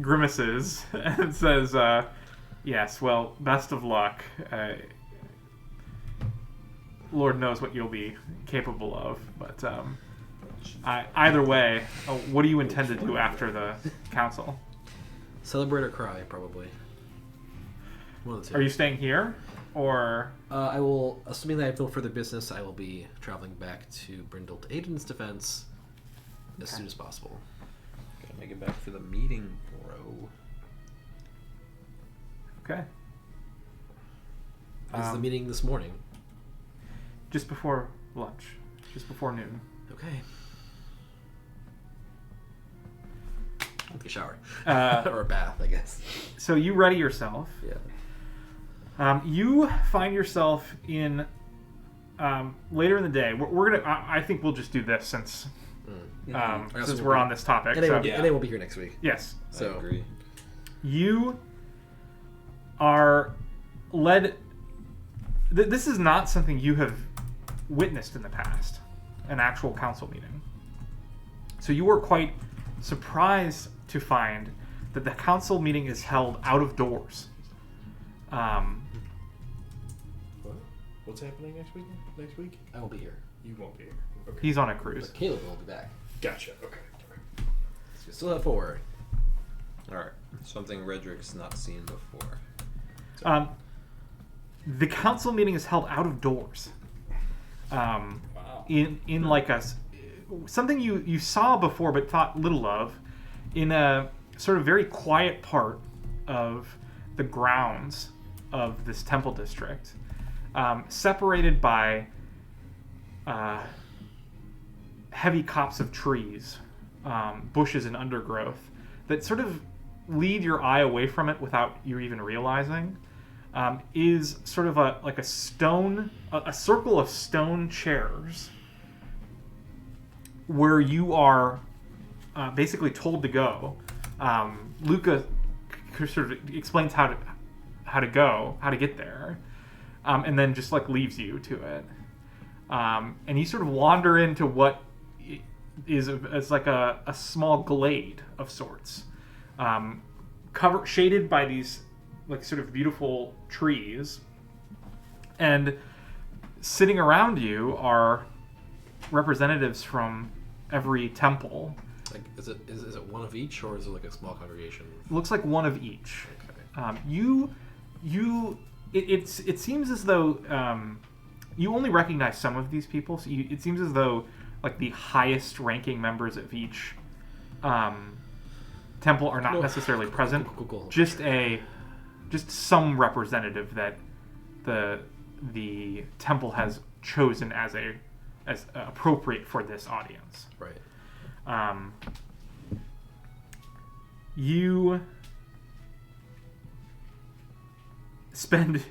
grimaces and says, Yes, well, best of luck. Lord knows what you'll be capable of, but either way, what do you intend to do after the council? Celebrate or cry, probably. One of the two. Are you staying here, or I will, assuming that I have no further business, I will be traveling back to Brindle to aid in its defense as soon as possible. Gotta make it back for the meeting, bro. okay? Is the meeting this morning? Just before lunch, just before noon. Okay. I'll take a shower. Uh, or a bath, I guess. So you ready yourself. Yeah. You find yourself in later in the day. We're gonna. I think we'll just do this since since we're on this topic. And they, So, and they won't be here next week. yes, So I agree. you are led. This is not something you have witnessed in the past, an actual council meeting. So you were quite surprised to find that the council meeting is held out of doors. What? What's happening next week? Next week? I will be here. You won't be here. Okay. He's on a cruise. But Caleb will be back. Gotcha. Okay. So we still have 4. Alright. Something Redrick's not seen before. The council meeting is held out of doors. Wow. In like something you saw before but thought little of, in a sort of very quiet part of the grounds of this temple district, separated by heavy copse of trees, bushes and undergrowth that sort of lead your eye away from it without you even realizing, is sort of a circle of stone chairs where you are basically told to go. Luca sort of explains how to go, how to get there, and then just like leaves you to it. And you sort of wander into what is it's like a small glade of sorts, shaded by these like sort of beautiful trees, and sitting around you are representatives from every temple. Like, is it one of each, or is it like a small congregation? It looks like one of each. Okay. It seems as though you only recognize some of these people. So it seems as though like the highest ranking members of each temple are not necessarily present. Cool. Just some representative that the temple has chosen as appropriate for this audience. Right. You spend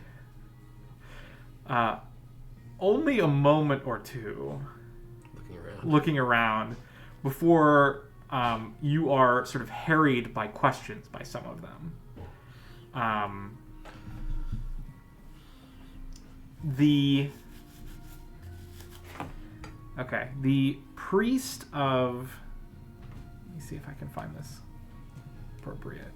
only a moment or two looking around before you are sort of harried by questions by some of them. The priest of... Let me see if I can find this appropriate.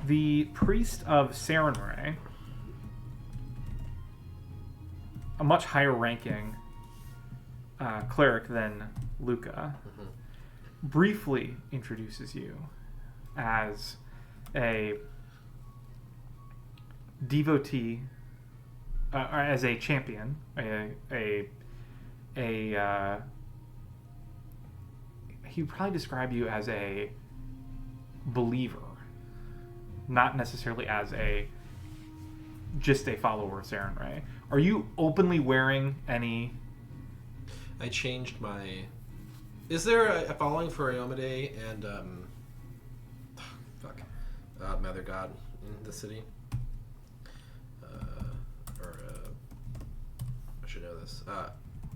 The priest of Sarenrae, a much higher ranking cleric than Luca, briefly introduces you as a devotee, or as a champion, he would probably describe you as a believer, not necessarily as just a follower of Sarenrae. Are you openly wearing any? I changed my... Is there a following for Iomade and Mother God in the city? I should know this.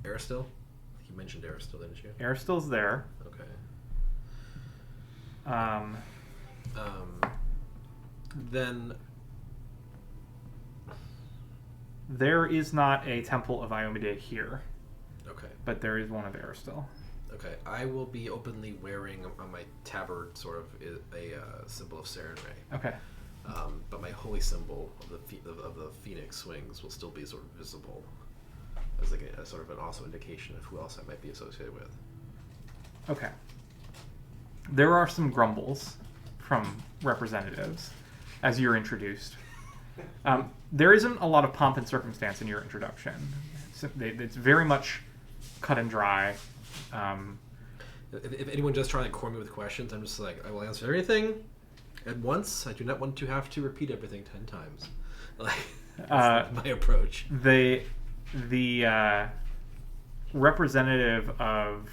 Aristil? You mentioned Aristil, didn't you? Aristil's there. Okay. Um, Then There is not a temple of Iomedae here, Okay. but there is one of Aristil. Okay. I will be openly wearing on my tabard sort of a symbol of Sarenrae. Okay. But my holy symbol of the phoenix wings will still be sort of visible as like a sort of an also indication of who else I might be associated with. Okay. There are some grumbles from representatives as you're introduced. There isn't a lot of pomp and circumstance in your introduction. It's very much cut and dry. If anyone does try to corner me with questions, I'm just like, I will answer everything at once. I do not want to have to repeat everything 10 times. Like, that's my approach. The representative of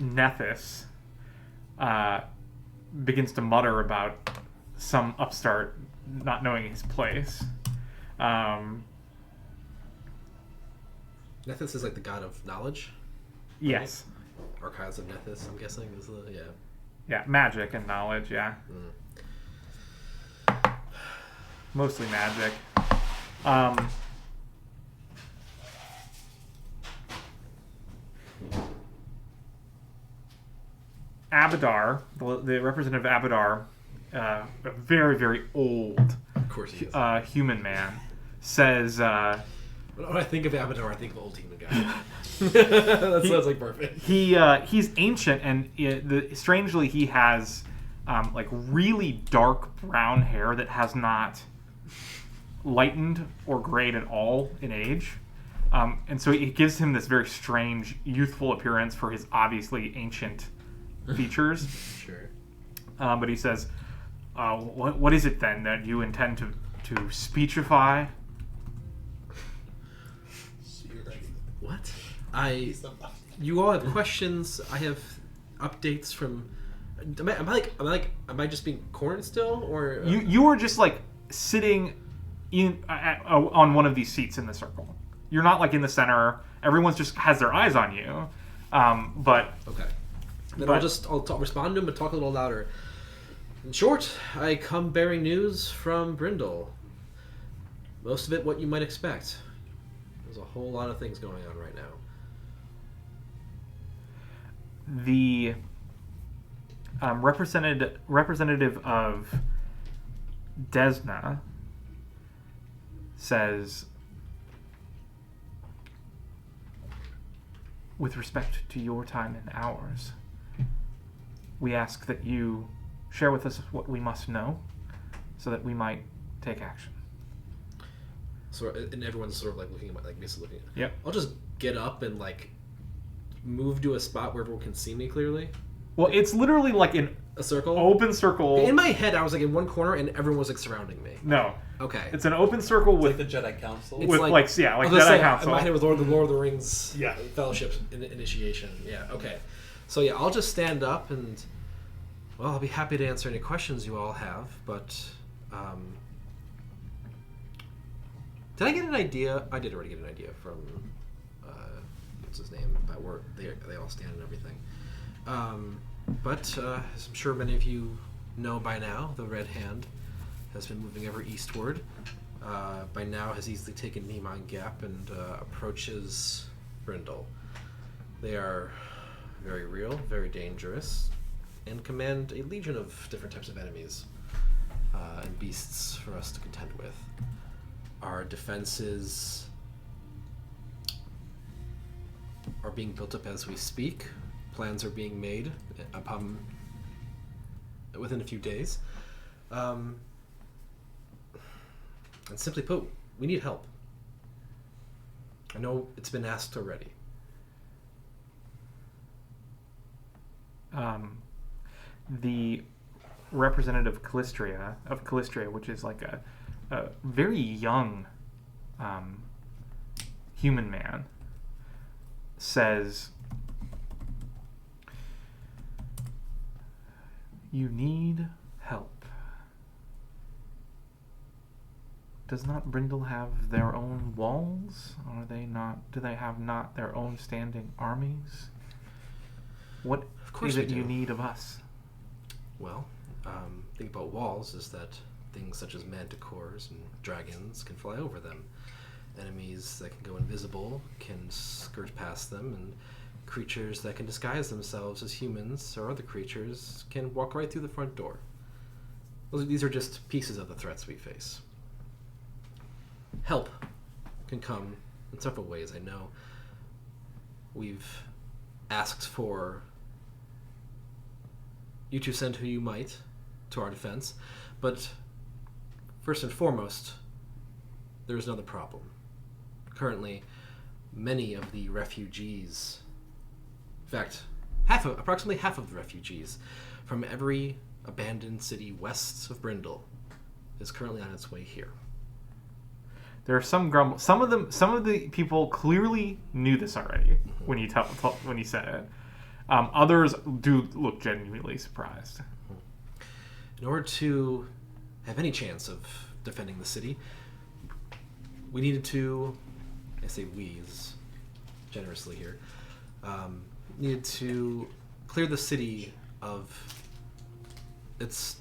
Nethys begins to mutter about some upstart not knowing his place. Nethys is like the god of knowledge. Yes. Archives of Nethys, I'm guessing, is the Yeah, magic and knowledge, yeah. Mostly magic. Abadar, the representative of Abadar, a very, very old Of course he is. human man, says... when I think of Abadar, I think of old human guy. That sounds like perfect. He's ancient, and strangely, he has like really dark brown hair that has not lightened or grayed at all in age, and so it gives him this very strange youthful appearance for his obviously ancient features. Sure. But he says, "What is it then that you intend to speechify?" What? You all have questions. I have updates from. Am I just being cornered still, or You were just like sitting on one of these seats in the circle. You're not like in the center. Everyone's just has their eyes on you. But okay? Then but- I'll respond to him, but talk a little louder. In short, I come bearing news from Brindle. Most of it, what you might expect. There's a whole lot of things going on right now. the representative of Desna says, with respect to your time and ours, we ask that you share with us what we must know so that we might take action. So, and everyone's sort of like looking at like basically looking. Yep. I'll just get up and like move to a spot where everyone can see me clearly. Well, it's literally like an A circle. open circle. In my head, I was like in one corner, and everyone was like surrounding me. No, Okay. it's an open circle Like with the Jedi Council. It's with like- like I Jedi was gonna say, Council. in my head was Lord of the Rings. Yeah. Fellowship initiation. Yeah. Okay. So yeah, I'll just stand up and, well, I'll be happy to answer any questions you all have. But, did I get an idea? I did already get an idea from, what's his name? About where they all stand and everything. But as I'm sure many of you know by now, the Red Hand has been moving ever eastward. By now has easily taken Niman Gap and approaches Brindle. They are very real, very dangerous, and command a legion of different types of enemies and beasts for us to contend with. Our defenses are being built up as we speak. Plans are being made within a few days. And simply put, we need help. I know it's been asked already. The representative of Callistria, which is like a very young human man, says, "You need help. Does not Brindle have their own walls? Are they not? Do they have not their own standing armies? What Of course is it we you do. need of us?" Well, thing about walls is that Things such as manticores and dragons can fly over them. Enemies that can go invisible can skirt past them, and creatures that can disguise themselves as humans or other creatures can walk right through the front door. These are just pieces of the threats we face. Help can come in several ways. I know we've asked for you to send who you might to our defense, but first and foremost, there is another problem. Currently, many of the refugees, in fact, approximately half of the refugees from every abandoned city west of Brindle is currently on its way here. There are some grumble. Some of the people clearly knew this already when you when you said it. Others do look genuinely surprised. In order to have any chance of defending the city, we needed to, I say we is generously here, needed to clear the city of its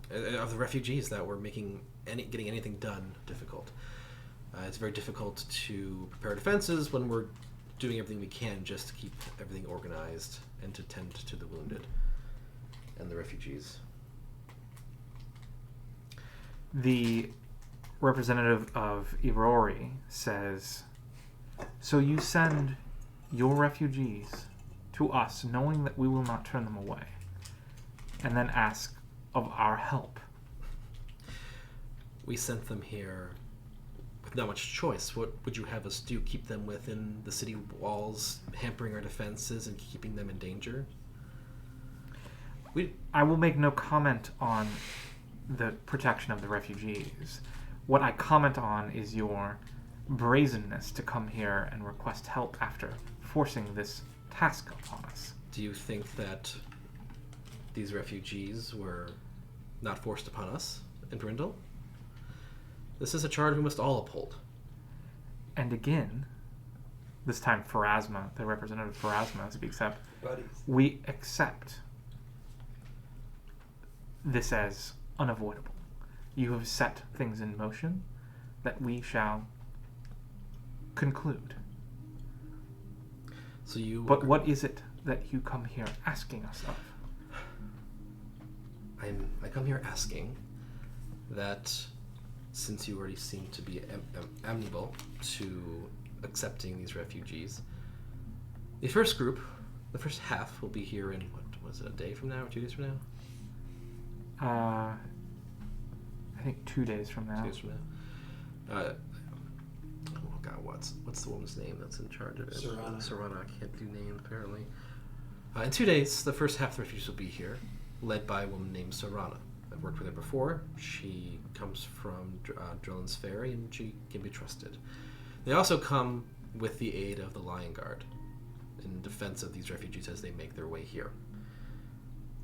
the refugees that were making getting anything done difficult. It's very difficult to prepare defenses when we're doing everything we can just to keep everything organized and to tend to the wounded and the refugees. The representative of Irori says, "So you send your refugees to us knowing that we will not turn them away, and then ask of our help." We sent them here with not much choice. What would you have us do? Keep them within the city walls, hampering our defenses and keeping them in danger? I will make no comment on the protection of the refugees. What I comment on is your brazenness to come here and request help after forcing this task upon us. Do you think that these refugees were not forced upon us in Brindle? This is a charge we must all uphold. And again, this time Pharasma, the representative Pharasma speaks up. Buddies. We accept this as unavoidable. You have set things in motion that we shall conclude. So you. But what is it that you come here asking us of? I come here asking that, since you already seem to be amenable to accepting these refugees, the first group, the first half, will be here in, what was it, a day from now or 2 days from now? I think 2 days from now. 2 days from now. Oh God, what's the woman's name that's in charge of it? Serana. I can't do names apparently. In 2 days, the first half of the refugees will be here, led by a woman named Serana. I've worked with her before. She comes from Drillin's Ferry, and she can be trusted. They also come with the aid of the Lion Guard in defense of these refugees as they make their way here.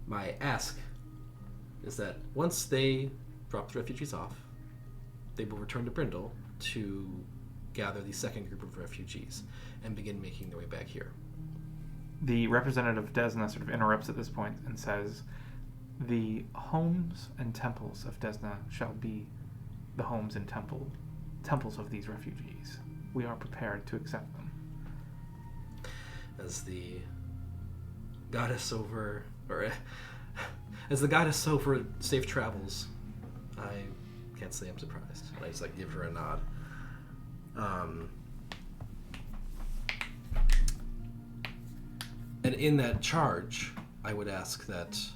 My ask is that once they drop the refugees off, they will return to Brindle to gather the second group of refugees and begin making their way back here. The representative of Desna sort of interrupts at this point and says, "The homes and temples of Desna shall be the homes and temples of these refugees. We are prepared to accept them." As the goddess over safe travels, I can't say I'm surprised. And I just give her a nod. And in that charge, I would ask that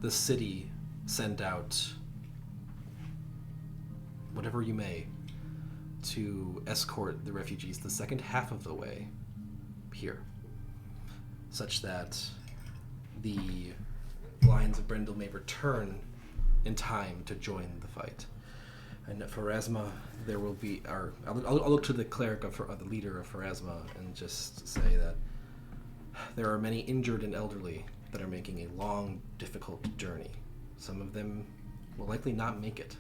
the city send out whatever you may to escort the refugees the second half of the way here, such that the Lions of Brindle may return in time to join the fight. And for Pharasma, there will be I'll look to the cleric the leader of Pharasma and just say that there are many injured and elderly that are making a long, difficult journey. Some of them will likely not make it.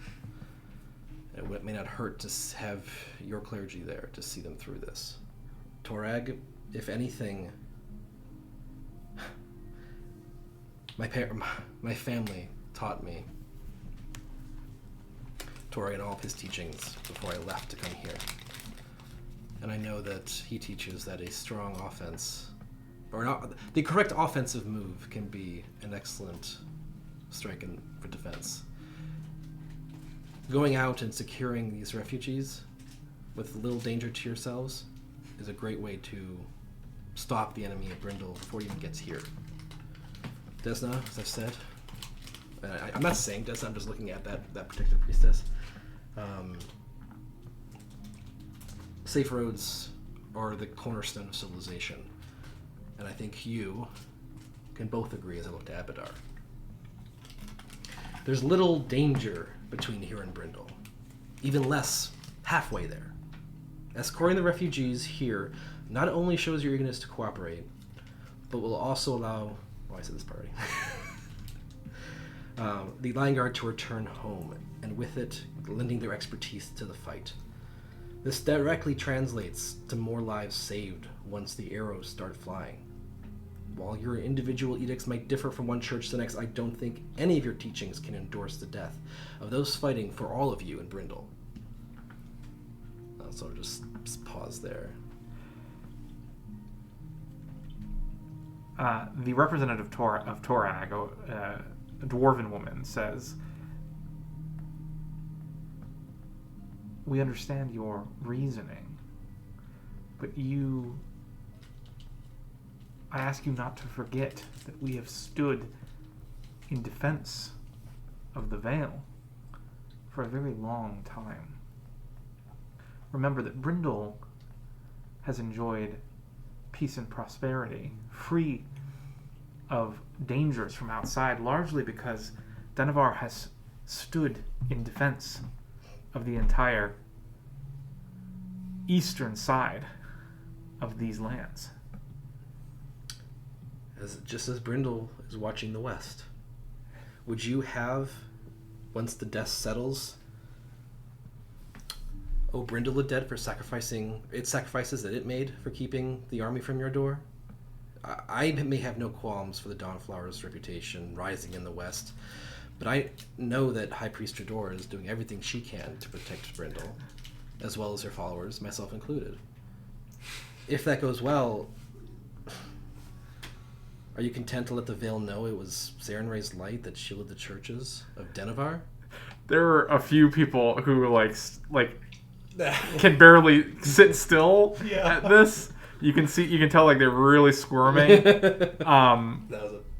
It may not hurt to have your clergy there to see them through this. Torag, if anything, my family taught me Tori and all of his teachings before I left to come here. And I know that he teaches that a strong offense, or not, the correct offensive move can be an excellent strike for defense. Going out and securing these refugees with little danger to yourselves is a great way to stop the enemy of Brindle before he even gets here. Desna, as I've said, I'm not saying Desna, I'm just looking at that particular priestess. Safe roads are the cornerstone of civilization, and I think you can both agree as I look to Abadar. There's little danger between here and Brindle, even less halfway there. Escorting the refugees here not only shows your eagerness to cooperate, but will also allow, I said this part already, the Lion Guard to return home, and with it, lending their expertise to the fight. This directly translates to more lives saved once the arrows start flying. While your individual edicts might differ from one church to the next, I don't think any of your teachings can endorse the death of those fighting for all of you in Brindle. So just pause there. The representative of Torag, a dwarven woman, says, "We understand your reasoning, but I ask you not to forget that we have stood in defense of the Vale for a very long time. Remember that Brindle has enjoyed peace and prosperity, free of dangers from outside, largely because Denevar has stood in defense of the entire eastern side of these lands." Just as Brindle is watching the west, would you have, once the dust settles, Brindle the dead for sacrificing its sacrifices that it made for keeping the army from your door? I may have no qualms for the Dawnflower's reputation rising in the west, but I know that High Priest Tredor is doing everything she can to protect Brindle, as well as her followers, myself included. If that goes well, are you content to let the Vale know it was Sarenrae's light that shielded the churches of Denevar? There are a few people who like can barely sit still at this. You can tell like they're really squirming. That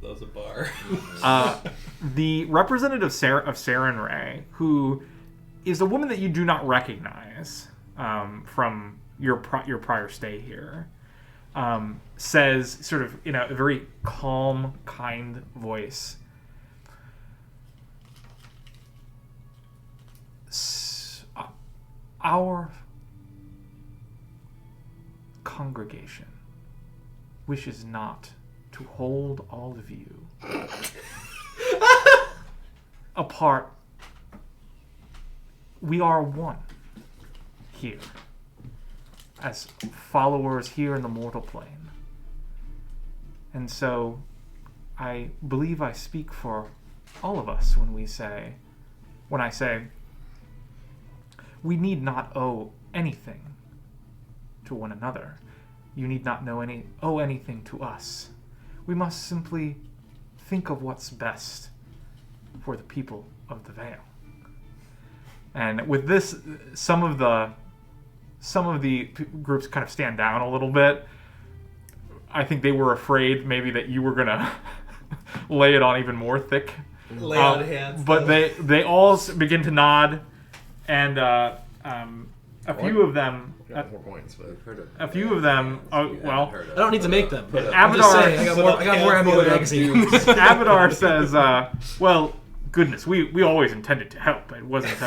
was a bar. The representative of Sarenrae, who is a woman that you do not recognize from your prior stay here, says, sort of in a very calm, kind voice, "Our congregation wishes not to hold all of you apart. We are one here, as followers here in the mortal plane. And so I believe I speak for all of us when I say we need not owe anything to one another. You need not owe anything to us. We must simply think of what's best for the people of the Vale." And with this, some of the groups kind of stand down a little bit. I think they were afraid maybe that you were gonna lay it on even more thick. Lay on hands. But they all begin to nod, and a few of them. More points, but A few of them. Oh well. I don't need to make them. Abadar, I'm just saying, I got more ammo in the magazine. Abadar says, "Well, goodness, we always intended to help. It wasn't.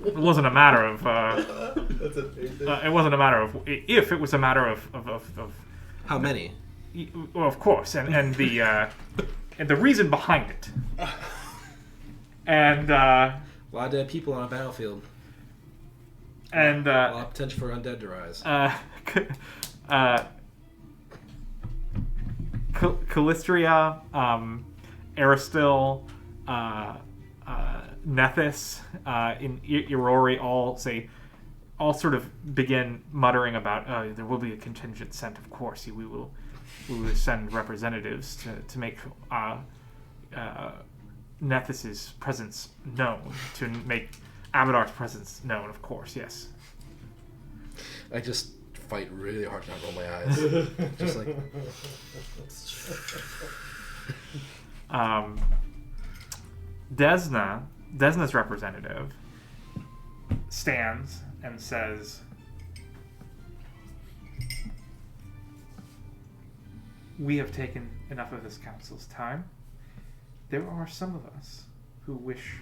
It wasn't a matter of. That's amazing. It wasn't a matter of if. It was a matter of How many? Well, of course, and the reason behind it. And A lot of dead people on a battlefield. And a lot of potential for undead to rise. Callistria, Aristil, Nethys, in Irori all sort of begin muttering about, there will be a contingent sent, of course. We will send representatives to make Nethys's presence known, to make Abadar's presence known, of course, yes. I just fight really hard to not roll my eyes. Just like... Desna's representative stands and says, "We have taken enough of this council's time. There are some of us who wish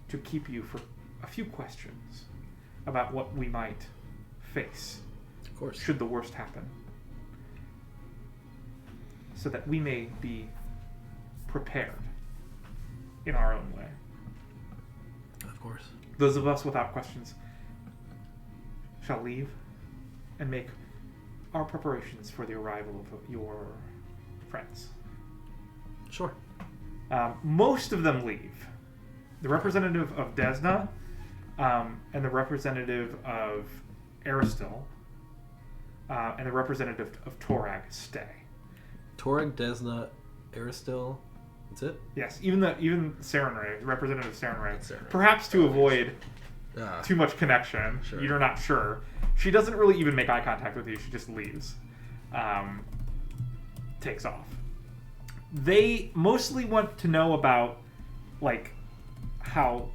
to keep you for a few questions about what we might face, Of course. should the worst happen, so that we may be prepared in our own way. Of course. Those of us without questions shall leave and make our preparations for the arrival of your friends." Sure. Most of them leave. The representative of Desna and the representative of Aristil and the representative of Torag stay. Torag, Desna, Aristil. That's it? Yes, even Sarenrae, the representative of Sarenrae, Sarenrae. perhaps to avoid Ah, too much connection. Sure. You're not sure. She doesn't really even make eye contact with you. She just leaves. Takes off. They mostly want to know about, like, how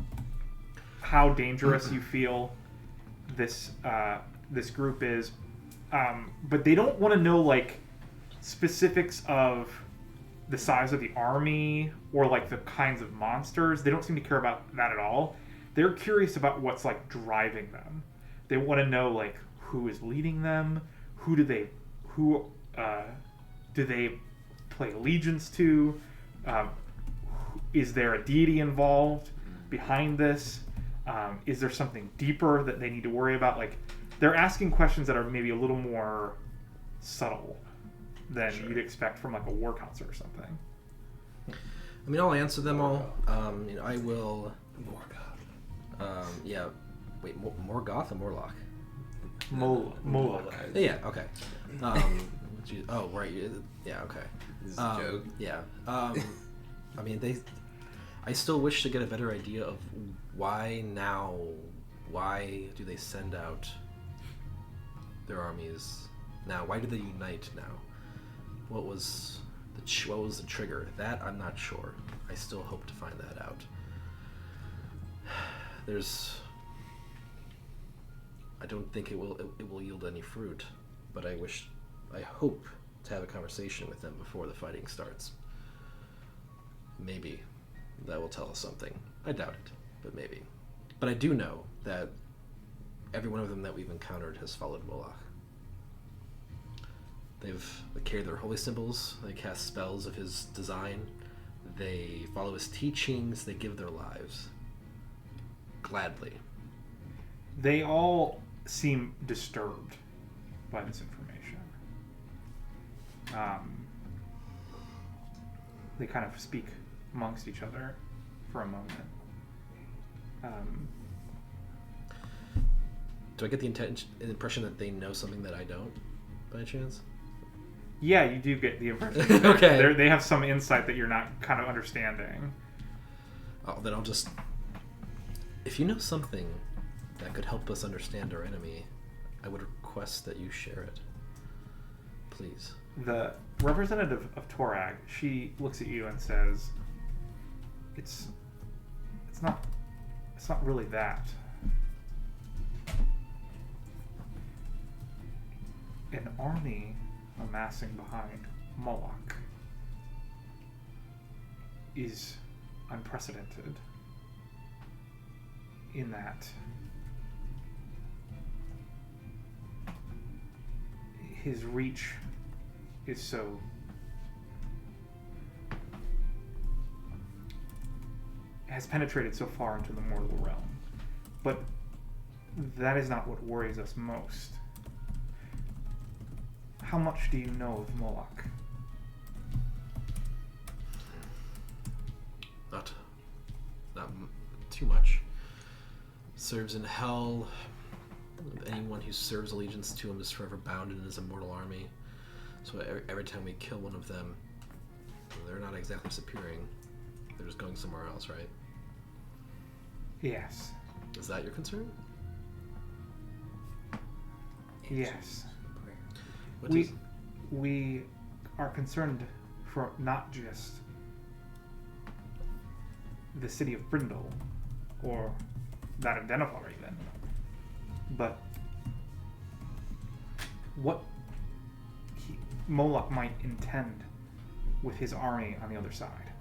dangerous you feel this group is, but they don't want to know, like, specifics of the size of the army or, like, the kinds of monsters. They don't seem to care about that at all. They're curious about what's, like, driving them. They want to know, like, who is leading them, who do they play allegiance to, is there a deity involved behind this, is there something deeper that they need to worry about. Like, they're asking questions that are maybe a little more subtle than you'd expect from, like, a war council or something. I mean, I'll answer them all. I will... yeah. Wait, Morgoth or Morlock? Moloch. Yeah, okay. Oh, right. Yeah, okay. This is a joke. Yeah. I mean, I still wish to get a better idea of why now. Why do they send out their armies now? Why do they unite now? What was the trigger? That I'm not sure. I still hope to find that out. I don't think it will yield any fruit, but I hope to have a conversation with them before the fighting starts. Maybe that will tell us something. I doubt it, but maybe. But I do know that every one of them that we've encountered has followed Moloch. They carry their holy symbols, they cast spells of his design, they follow his teachings, they give their lives. Gladly. They all seem disturbed by this information. They kind of speak amongst each other for a moment. Do I get the impression that they know something that I don't, by chance? Yeah, you do get the impression. Okay. They have some insight that you're not kind of understanding. Oh, then I'll just... If you know something that could help us understand our enemy, I would request that you share it. Please. The representative of Torag, she looks at you and says, It's not really that. An army amassing behind Moloch is unprecedented in that his reach is so has penetrated so far into the mortal realm. But that is not what worries us most. How much do you know of Moloch? not too much. Serves in hell. Anyone who serves allegiance to him is forever bound in his immortal army. So every time we kill one of them, they're not exactly disappearing. They're just going somewhere else, right? Yes. Is that your concern? Yes. What We is- we are concerned for not just the city of Brindle or that of Denethor even, but what Moloch might intend with his army on the other side.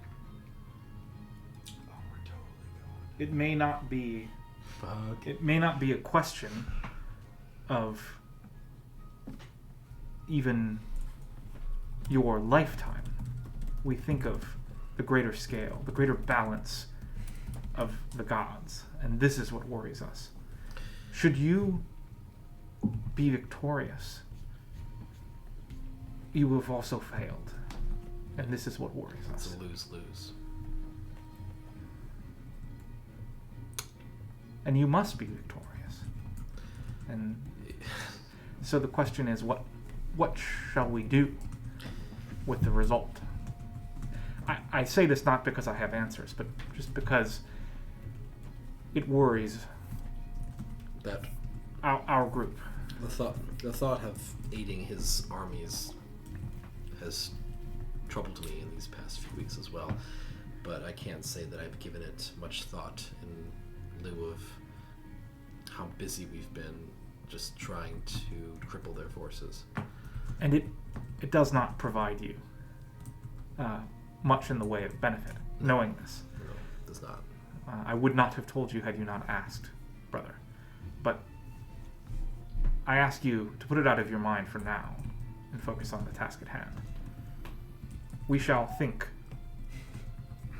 Oh, we're totally going. It may not be Fuck. It may not be a question of even your lifetime. We think of the greater scale, the greater balance of the gods, and this is what worries us. Should you be victorious, you have also failed, and this is what worries It's us. a lose-lose. And you must be victorious. And so the question is, what shall we do with the result? I say this not because I have answers, but just because it worries That our group. the thought of aiding his armies has troubled me in these past few weeks as well. But I can't say that I've given it much thought in lieu of how busy we've been just trying to cripple their forces. And it does not provide you much in the way of benefit, knowing this. No, it does not. I would not have told you had you not asked, brother. But I ask you to put it out of your mind for now and focus on the task at hand. We shall think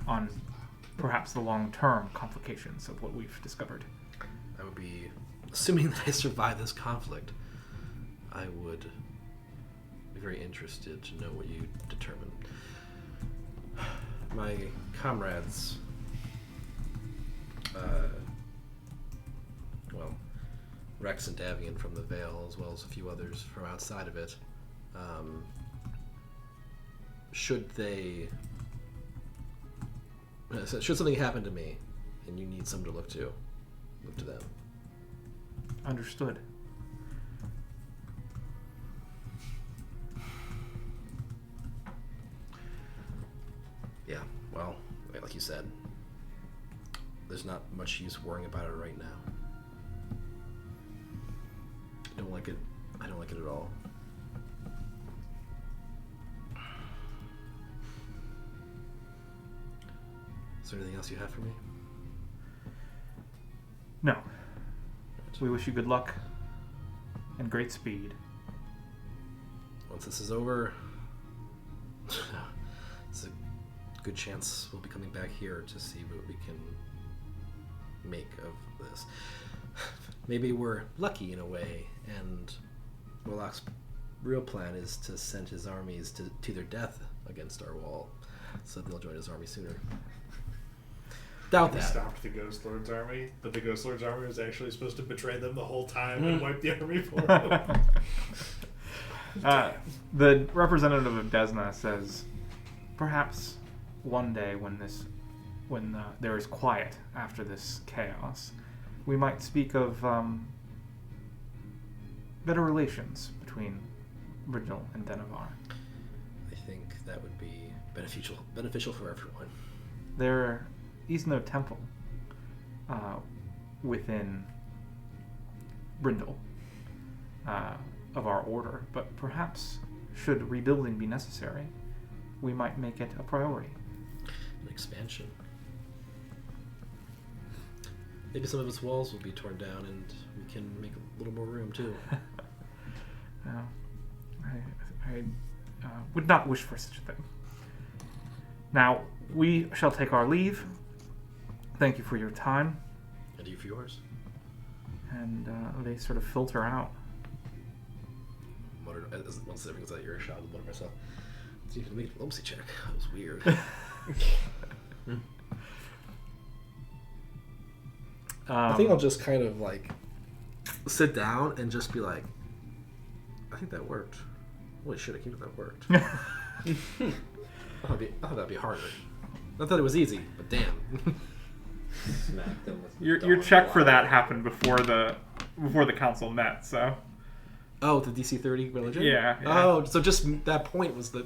on perhaps the long-term complications of what we've discovered. I would be, assuming that I survive this conflict, I would be very interested to know what you determine. My comrades, well, Rex and Davian from the Vale, as well as a few others from outside of it, should something happen to me and you need someone to look to them. Understood. Yeah, well, like you said, there's not much use worrying about it right now. I don't like it at all. Is there anything else you have for me? No. We wish you good luck and great speed. Once this is over, it's a good chance we'll be coming back here to see what we can make of this. Maybe we're lucky in a way, and Moloch's real plan is to send his armies to their death against our wall, so they'll join his army sooner. Doubt We that. stopped the Ghost Lord's army, but the Ghost Lord's army was actually supposed to betray them the whole time and wipe the army for them. The representative of Desna says, perhaps one day when there is quiet after this chaos, we might speak of better relations between Brindle and Denethor. I think that would be beneficial for everyone. There is no temple within Brindle of our order, but perhaps should rebuilding be necessary, we might make it a priority. An expansion. Maybe some of its walls will be torn down and we can make a little more room too. I would not wish for such a thing. Now, we shall take our leave. Thank you for your time. And you for yours. And they sort of filter out. Once everything's out your shot, I'll mutter myself. See if you can make a diplomacy check. That was weird. I think I'll just kind of like sit down and just be like, I think that worked. Holy shit, I can't believe that worked. I thought that'd be harder. I thought it was easy, but damn. Smack them with Your dawn check for that light. happened before the council met, so Oh, the DC 30 religion? Yeah. Oh, so just that point was the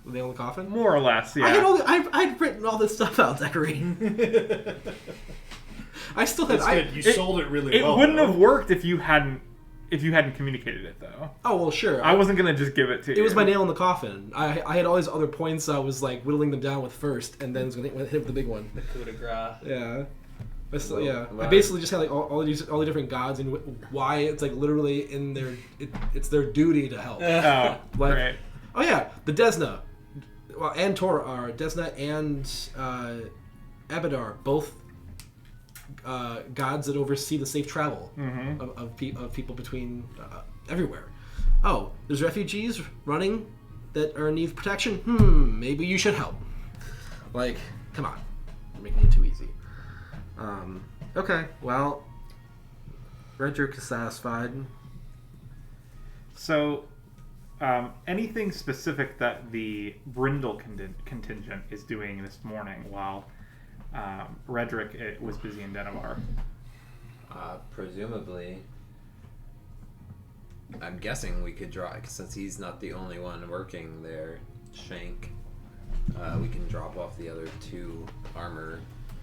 nail in the coffin? more or less, yeah. I'd written all this stuff out, Zachary. I still had. That's good. You sold it really It well. wouldn't though. have worked if you hadn't communicated it though. Oh well, sure. I wasn't gonna just give it to you. It was my nail in the coffin. I had all these other points I was like whittling them down with first, and then was gonna hit with the big one. The coup de grace. Yeah. But still, yeah. Well, I basically just had like all the different gods and why it's like literally in their it's their duty to help. Oh, Like- right. Oh yeah, the Desna, well, and Tor are Desna and Abadar, both gods that oversee the safe travel of people between everywhere. Oh, there's refugees running that are in need of protection. Maybe you should help. Like, come on, you're making it too easy. Okay, well, Redrick is satisfied. So, anything specific that the Brindle contingent is doing this morning while Redrick was busy in Denivar? Presumably, I'm guessing we could draw, since he's not the only one working there, Shank. We can drop off the other 2 armor.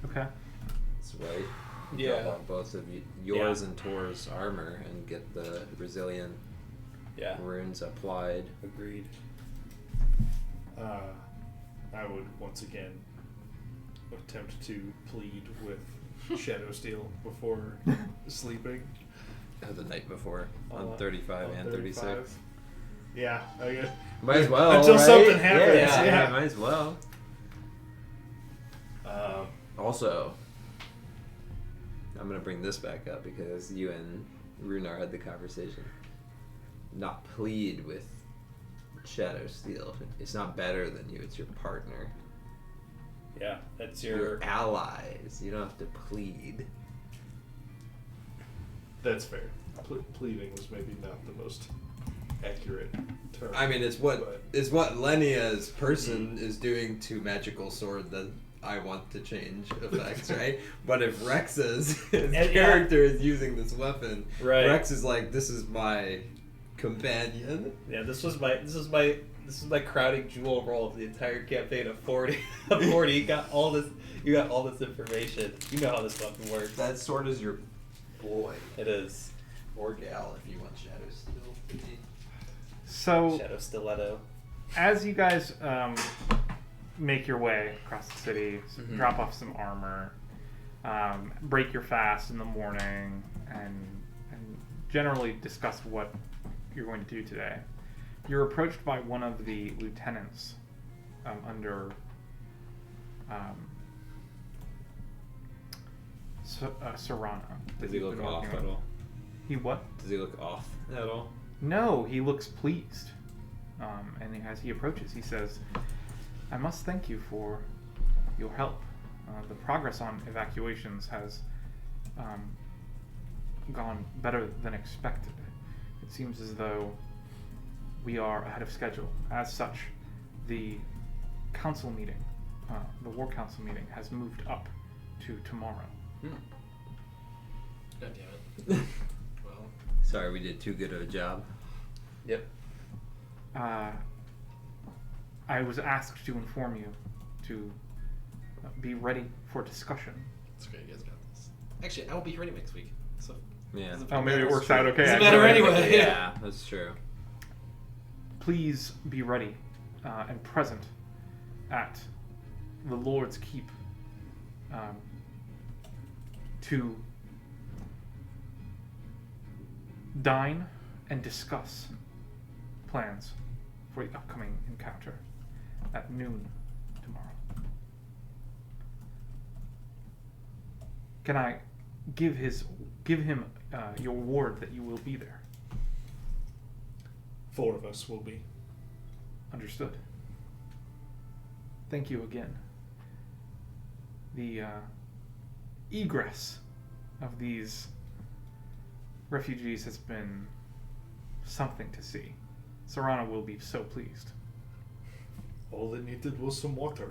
Okay. That's right. Yeah. Drop off both of yours and Tor's armor and get the resilient Yeah. runes applied. Agreed. I would once again attempt to plead with Shadow Steel before sleeping. The night before on On 35 and 36. 35. Yeah, I guess. Might as well. Until right? something happens, Yeah, yeah. might as well. Um, Also, I'm gonna bring this back up because you and Runar had the conversation. Not plead with Shadow Steel. It's not better than you. It's your partner. Yeah. That's Your your. allies. You don't have to plead. that's fair. Pleading was maybe not the most accurate term. I mean, it's what Lenia's person is doing to Magical Sword that I want to change effects, right? But if Rex's character is using this weapon, Right. Rex is like, this is my companion. Yeah. This is my crowning jewel roll of the entire campaign of 40. Of 40. You got all this information. You know how this weapon works. That sword is your boy. It is. Or gal, if you want Shadow Steel to be. So, Shadow Stiletto. as you guys make your way across the city, Mhm. drop off some armor, break your fast in the morning, and generally discuss what you're going to do today, you're approached by one of the lieutenants under Serrano. Does he look off at all? He what? Does he look off at all? No, he looks pleased. And as he approaches, he says, I must thank you for your help. The progress on evacuations has gone better than expected. It seems as though we are ahead of schedule. As such, the council meeting, the war council meeting, has moved up to tomorrow. God damn it. Well, Sorry, we did too good of a job. Yep. I was asked to inform you to be ready for discussion. it's okay, you guys got this. Actually, I won't be here anyway next week. So Yeah. doesn't Oh, maybe it matter. works out okay. Doesn't matter actually. anyway. Yeah, that's true. Please be ready and present at the Lord's Keep to dine and discuss plans for the upcoming encounter at noon tomorrow. Can I give him your word that you will be there? 4 of us will be. Understood. Thank you again. The egress of these refugees has been something to see. Serrano will be so pleased. All they needed was some water.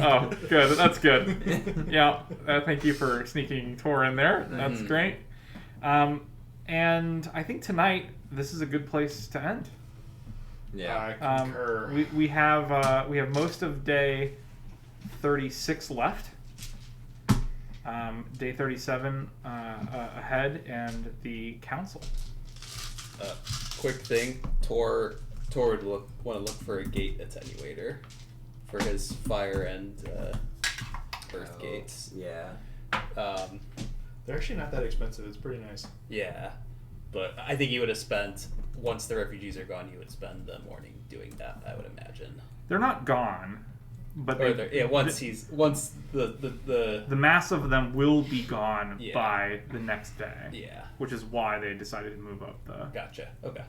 Oh, good. That's good. Yeah. Thank you for sneaking Tor in there. That's great. And I think tonight this is a good place to end. Yeah. I concur. We have most of day 36 left. Day 37 ahead, and the council. Quick thing, Tor would want to look for a gate attenuator for his fire and earth gates. Yeah. They're actually not that expensive. It's pretty nice. Yeah, but I think you would have spent, once the refugees are gone, you would spend the morning doing that, I would imagine. They're not gone, but Or once the mass of them will be gone Yeah. by the next day. yeah. Which is why they decided to move up the. Gotcha. Okay.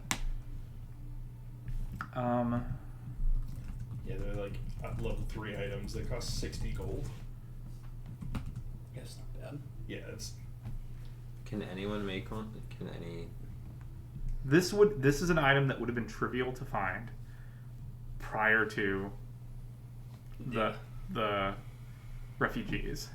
Yeah, they're like level 3 items. They cost 60 gold. Yeah, it's not bad. Yeah, it's Can anyone make one? Can any? This is an item that would have been trivial to find prior to the refugees.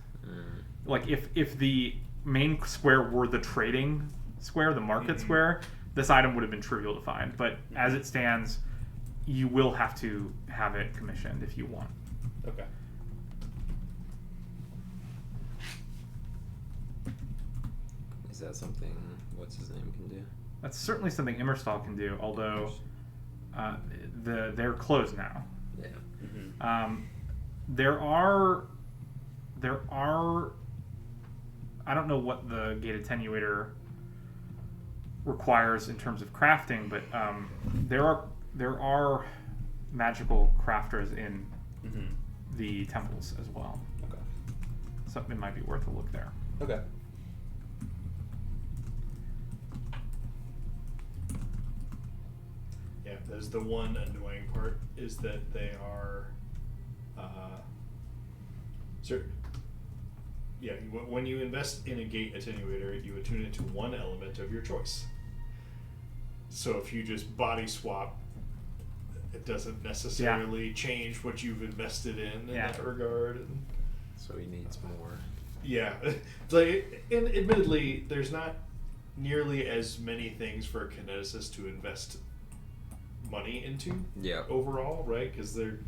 Like if the main square were the trading square, the market square, this item would have been trivial to find. But as it stands, you will have to have it commissioned if you want. Okay. Is that something? What's his name can do? That's certainly something Immerstal can do, although they're closed now. Yeah. Mm-hmm. There are I don't know what the gate attenuator requires in terms of crafting, but there are magical crafters in Mm-hmm. the temples as well. Okay. So it might be worth a look there. Okay. yeah. There's the one annoying part is that they are, yeah. When you invest in a gate attenuator, you attune it to one element of your choice. So if you just body swap, it doesn't necessarily change what you've invested in that regard. And So he needs more. yeah, it's like, and admittedly, there's not nearly as many things for a kineticist to invest money into Yeah. overall, right? Because they're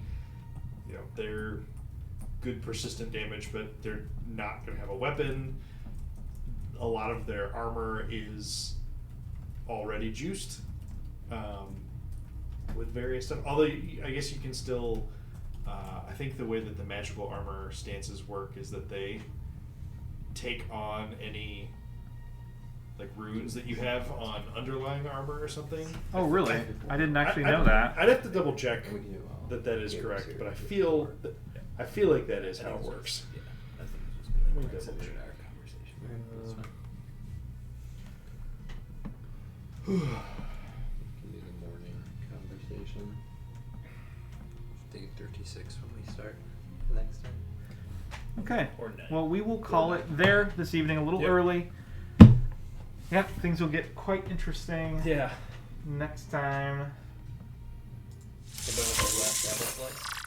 good persistent damage, but they're not going to have a weapon. A lot of their armor is already juiced with various stuff. Although I guess you can still, I think the way that the magical armor stances work is that they take on any like runes that you have on underlying armor or something. Oh, really? I didn't actually know I'd that. have to double check We can do all. that is Yeah, correct, so- but I feel like that is how it works. Yeah. I think it's just good. Let me Like, double check. our conversation. That's fine. We can do the morning conversation. Day 36 when we start next time. Okay. Or night. Well, we will call it there this evening a little Yep. early. Yeah, things will get quite interesting Yeah. next time. We're done with our last battle slice.